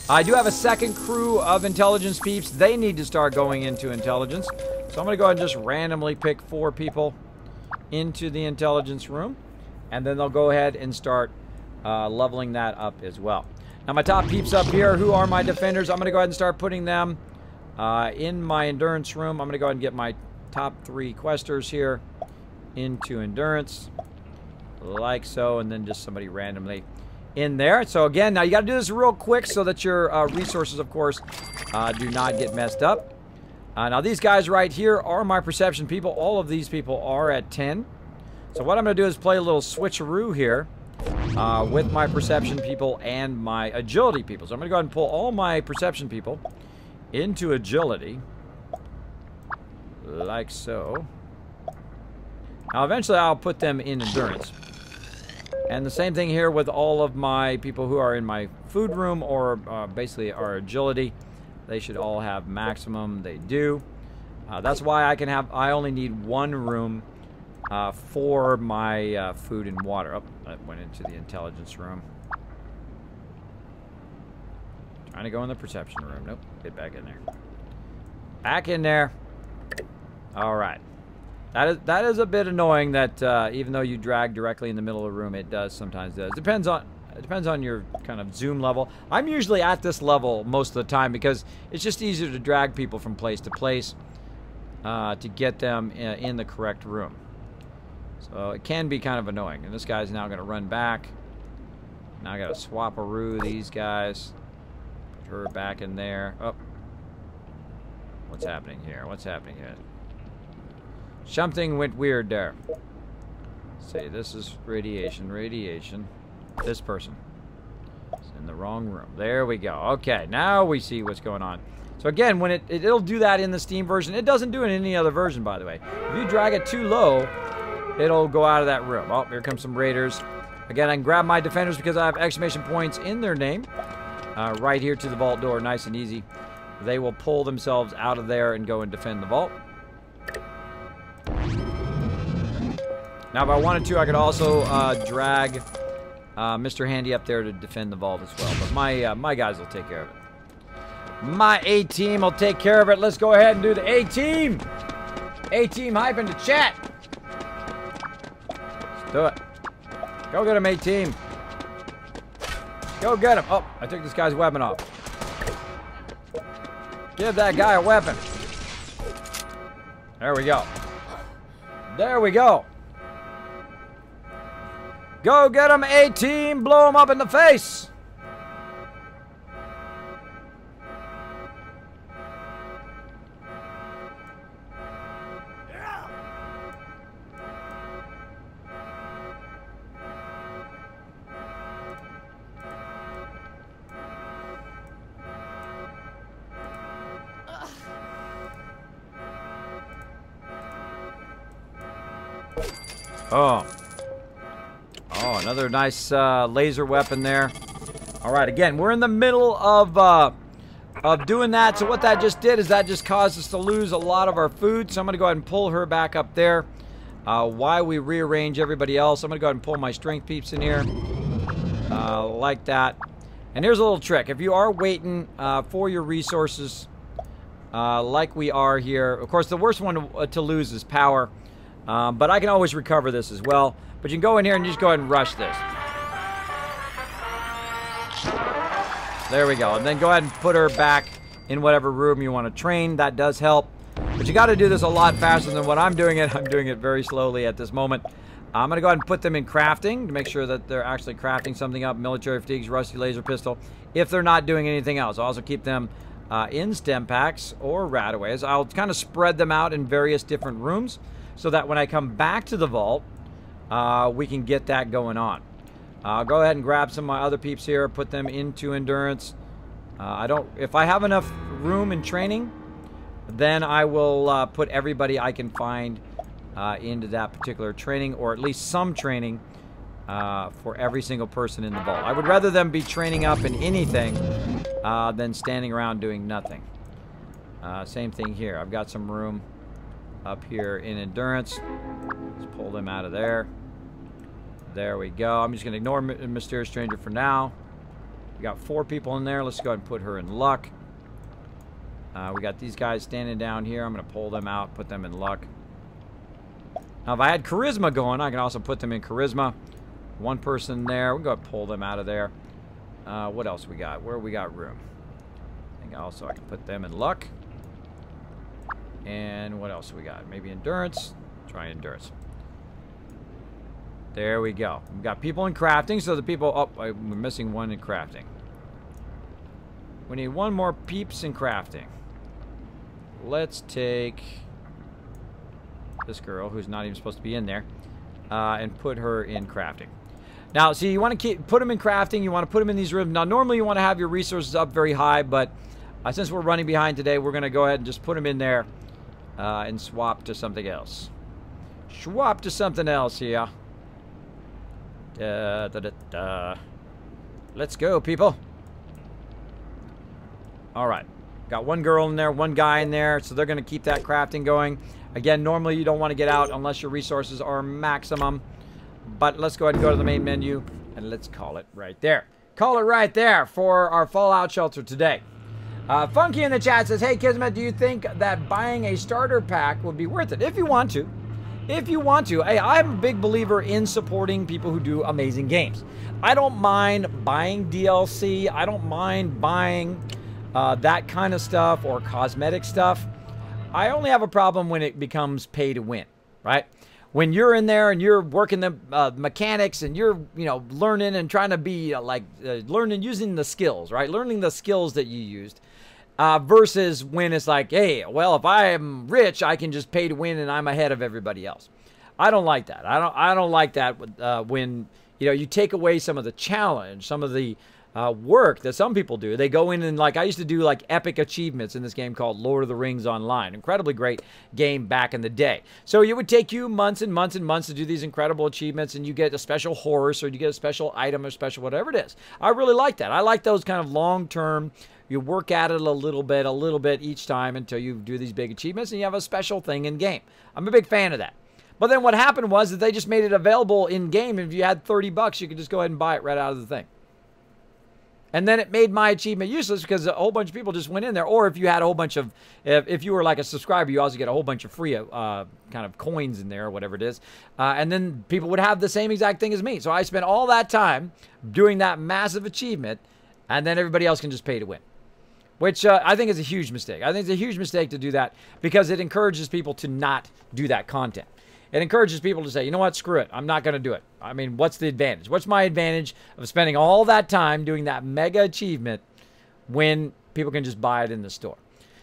I do have a second crew of intelligence peeps. They need to start going into intelligence. So I'm going to go ahead and just randomly pick 4 people into the intelligence room. And then they'll go ahead and start leveling that up as well. Now, my top peeps up here, who are my defenders, I'm going to go ahead and start putting them in my endurance room. I'm going to go ahead and get my top 3 questers here into endurance, like so, and then just somebody randomly in there. So again, now you got to do this real quick so that your resources, of course, do not get messed up. Now, these guys right here are my perception people. All of these people are at 10. So what I'm going to do is play a little switcheroo here with my perception people and my agility people. So I'm going to go ahead and pull all my perception people into agility, like so. Now, eventually, I'll put them in endurance. And the same thing here with all of my people who are in my food room, or basically our agility. They should all have maximum. They do. That's why I only need 1 room for my food and water. Oh, that went into the intelligence room. Trying to go in the perception room. Nope. Get back in there. Back in there. All right. That is a bit annoying that even though you drag directly in the middle of the room, it does sometimes does. It depends on your kind of zoom level. I'm usually at this level most of the time because it's just easier to drag people from place to place to get them in the correct room. So it can be kind of annoying. And this guy's now going to run back. Now I got to swap-a-roo these guys. Put her back in there. Oh. What's happening here? What's happening here? Something went weird there. Say, this is radiation. Radiation. This person is in the wrong room. There we go. Okay, now we see what's going on. So again, when it'll do that in the Steam version. It doesn't do it in any other version, by the way. If you drag it too low, it'll go out of that room. Oh, here comes some raiders. Again, I can grab my defenders because I have exclamation points in their name. Right here to the vault door, nice and easy. They will pull themselves out of there and go and defend the vault. Now, if I wanted to, I could also drag Mr. Handy up there to defend the vault as well. But my guys will take care of it. My A-team will take care of it. Let's go ahead and do the A-team. A-team hype into chat. Let's do it. Go get him, A-team. Go get him. Oh, I took this guy's weapon off. Give that guy a weapon. There we go. There we go. Go get him, A-team. Blow him up in the face. Oh. Oh, another nice laser weapon there. All right, again, we're in the middle of doing that. So what that just did is that just caused us to lose a lot of our food. So I'm going to go ahead and pull her back up there. While we rearrange everybody else, I'm going to go ahead and pull my strength peeps in here. Like that. And here's a little trick. If you are waiting for your resources, like we are here, of course, the worst one to lose is power. But I can always recover this as well. But you can go in here and just go ahead and rush this. There we go. And then go ahead and put her back in whatever room you want to train. That does help. But you got to do this a lot faster than what I'm doing it. I'm doing it very slowly at this moment. I'm going to go ahead and put them in crafting to make sure that they're actually crafting something up. Military fatigues, rusty laser pistol. If they're not doing anything else, I'll also keep them in stem packs or rataways. I'll kind of spread them out in various different rooms so that when I come back to the vault, we can get that going on. I'll go ahead and grab some of my other peeps here, put them into endurance. If I have enough room in training, then I will put everybody I can find into that particular training, or at least some training for every single person in the vault. I would rather them be training up in anything than standing around doing nothing. Same thing here. I've got some room up here in endurance. Let's pull them out of there. There we go. I'm just going to ignore Mysterious Stranger for now. We got 4 people in there. Let's go ahead and put her in luck. We got these guys standing down here. I'm going to pull them out, put them in luck. Now, if I had charisma going, I can also put them in charisma. 1 person there. We'll go ahead and pull them out of there. What else we got? Where we got room? I think also I can put them in luck. And what else we got? Maybe endurance. Try endurance. There we go. We've got people in crafting, so the people... Oh, we're missing 1 in crafting. We need 1 more peeps in crafting. Let's take this girl, who's not even supposed to be in there, and put her in crafting. Now, see, you want to put them in crafting. You want to put them in these rooms. Now, normally you want to have your resources up very high, but since we're running behind today, we're going to go ahead and just put them in there and swap to something else. Swap to something else here. Let's go, people. All right. Got 1 girl in there, 1 guy in there, so they're going to keep that crafting going. Again, normally you don't want to get out unless your resources are maximum. But let's go ahead and go to the main menu, and let's call it right there. Call it right there for our Fallout shelter today. Funky in the chat says, hey, Kismet, do you think that buying a starter pack would be worth it? If you want to. If you want to. Hey, I'm a big believer in supporting people who do amazing games. I don't mind buying DLC. I don't mind buying that kind of stuff or cosmetic stuff. I only have a problem when it becomes pay to win, right? When you're in there and you're working the mechanics and you're, learning and trying to be learning using the skills, right? Learning the skills that you used. Versus when it's like, hey, well, if I am rich, I can just pay to win and I'm ahead of everybody else. I don't like that. I don't like that when, you take away some of the challenge, some of the work that some people do. They go in and I used to do epic achievements in this game called Lord of the Rings Online. Incredibly great game back in the day. So it would take you months and months and months to do these incredible achievements, and you get a special horse or you get a special item or special whatever it is. I really like that. I like those kind of long-term. You work at it a little bit each time until you do these big achievements and you have a special thing in game. I'm a big fan of that. But then what happened was that they just made it available in game. If you had $30, you could just go ahead and buy it right out of the thing. And then it made my achievement useless because a whole bunch of people just went in there. Or if you had a whole bunch of, if you were like a subscriber, you also get a whole bunch of free kind of coins in there or whatever it is. And then people would have the same exact thing as me. So I spent all that time doing that massive achievement, and then everybody else can just pay to win. Which I think is a huge mistake. I think it's a huge mistake to do that because it encourages people to not do that content. It encourages people to say, you know what, screw it. I'm not going to do it. I mean, what's the advantage? What's my advantage of spending all that time doing that mega achievement when people can just buy it in the store?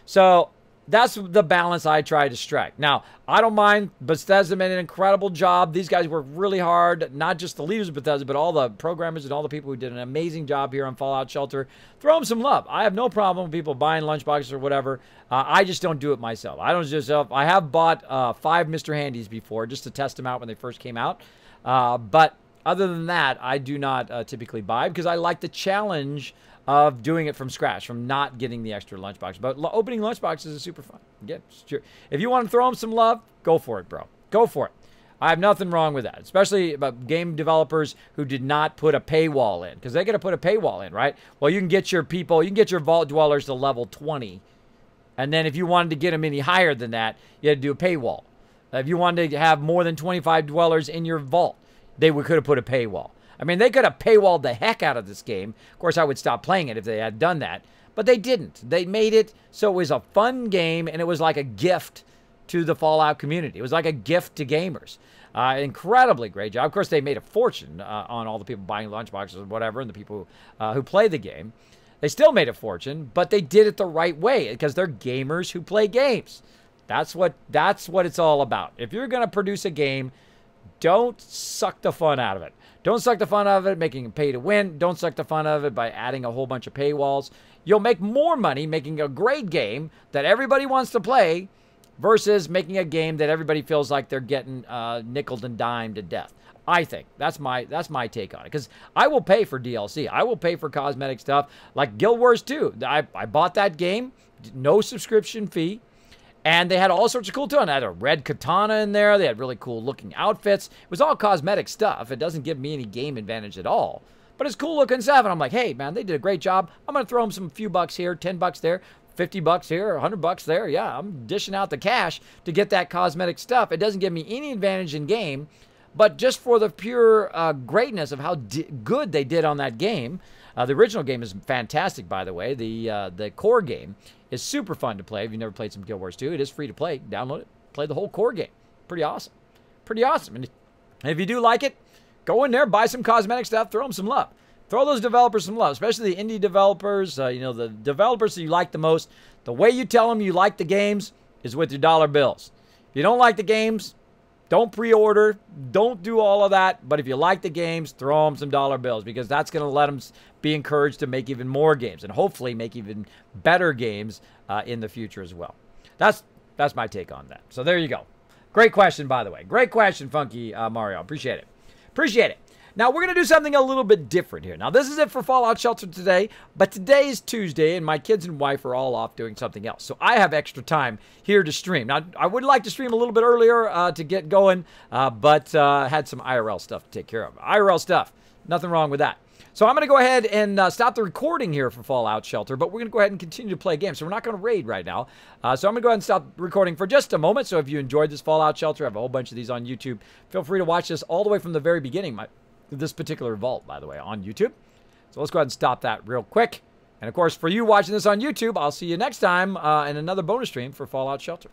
So that's the balance I try to strike. Now, I don't mind. Bethesda made an incredible job. These guys worked really hard, not just the leaders of Bethesda, but all the programmers and all the people who did an amazing job here on Fallout Shelter. Throw them some love. I have no problem with people buying lunchboxes or whatever. I just don't do it myself. I have bought 5 Mr. Handys before just to test them out when they first came out. But other than that, I do not typically buy because I like the challenge of doing it from scratch, from not getting the extra lunchbox. But opening lunchboxes is super fun. If you want to throw them some love, go for it, bro. Go for it. I have nothing wrong with that, especially about game developers who did not put a paywall in, because they got to put a paywall in, right? Well, you can get your people, you can get your vault dwellers to level 20, and then if you wanted to get them any higher than that, you had to do a paywall. If you wanted to have more than 25 dwellers in your vault, they could have put a paywall. I mean, they could have paywalled the heck out of this game. Of course, I would stop playing it if they had done that. But they didn't. They made it so it was a fun game, and it was like a gift to the Fallout community. It was like a gift to gamers. Incredibly great job. Of course, they made a fortune on all the people buying lunchboxes or whatever, and the people who play the game. They still made a fortune, but they did it the right way because they're gamers who play games. That's what it's all about. If you're going to produce a game, don't suck the fun out of it. Don't suck the fun out of it making it pay to win. Don't suck the fun out of it by adding a whole bunch of paywalls. You'll make more money making a great game that everybody wants to play versus making a game that everybody feels like they're getting nickeled and dimed to death. I think that's my take on it, because I will pay for DLC. I will pay for cosmetic stuff like Guild Wars 2. I bought that game, no subscription fee. And they had all sorts of cool too. And they had a red katana in there. They had really cool looking outfits. It was all cosmetic stuff. It doesn't give me any game advantage at all. But it's cool looking stuff. And I'm like, hey, man, they did a great job. I'm going to throw them some few bucks here, 10 bucks there, 50 bucks here, 100 bucks there. Yeah, I'm dishing out the cash to get that cosmetic stuff. It doesn't give me any advantage in game. But just for the pure greatness of how good they did on that game. The original game is fantastic, by the way. The core game is super fun to play. If you've never played some Guild Wars 2, it is free to play. Download it. Play the whole core game. Pretty awesome. Pretty awesome. And if you do like it, go in there, buy some cosmetic stuff, throw them some love. Throw those developers some love, especially the indie developers, the developers that you like the most. The way you tell them you like the games is with your dollar bills. If you don't like the games, don't pre-order. Don't do all of that. But if you like the games, throw them some dollar bills, because that's going to let them be encouraged to make even more games and hopefully make even better games in the future as well. That's my take on that. So there you go. Great question, by the way. Great question, Funky Mario. Appreciate it. Appreciate it. Now, we're going to do something a little bit different here. Now, this is it for Fallout Shelter today, but today is Tuesday, and my kids and wife are all off doing something else. So I have extra time here to stream. Now, I would like to stream a little bit earlier to get going, but had some IRL stuff to take care of. IRL stuff. Nothing wrong with that. So I'm going to go ahead and stop the recording here for Fallout Shelter, but we're going to go ahead and continue to play games. So we're not going to raid right now. So I'm going to go ahead and stop recording for just a moment. So if you enjoyed this Fallout Shelter, I have a whole bunch of these on YouTube. Feel free to watch this all the way from the very beginning. This particular vault, by the way, on YouTube. So let's go ahead and stop that real quick. And of course, for you watching this on YouTube, I'll see you next time in another bonus stream for Fallout Shelter.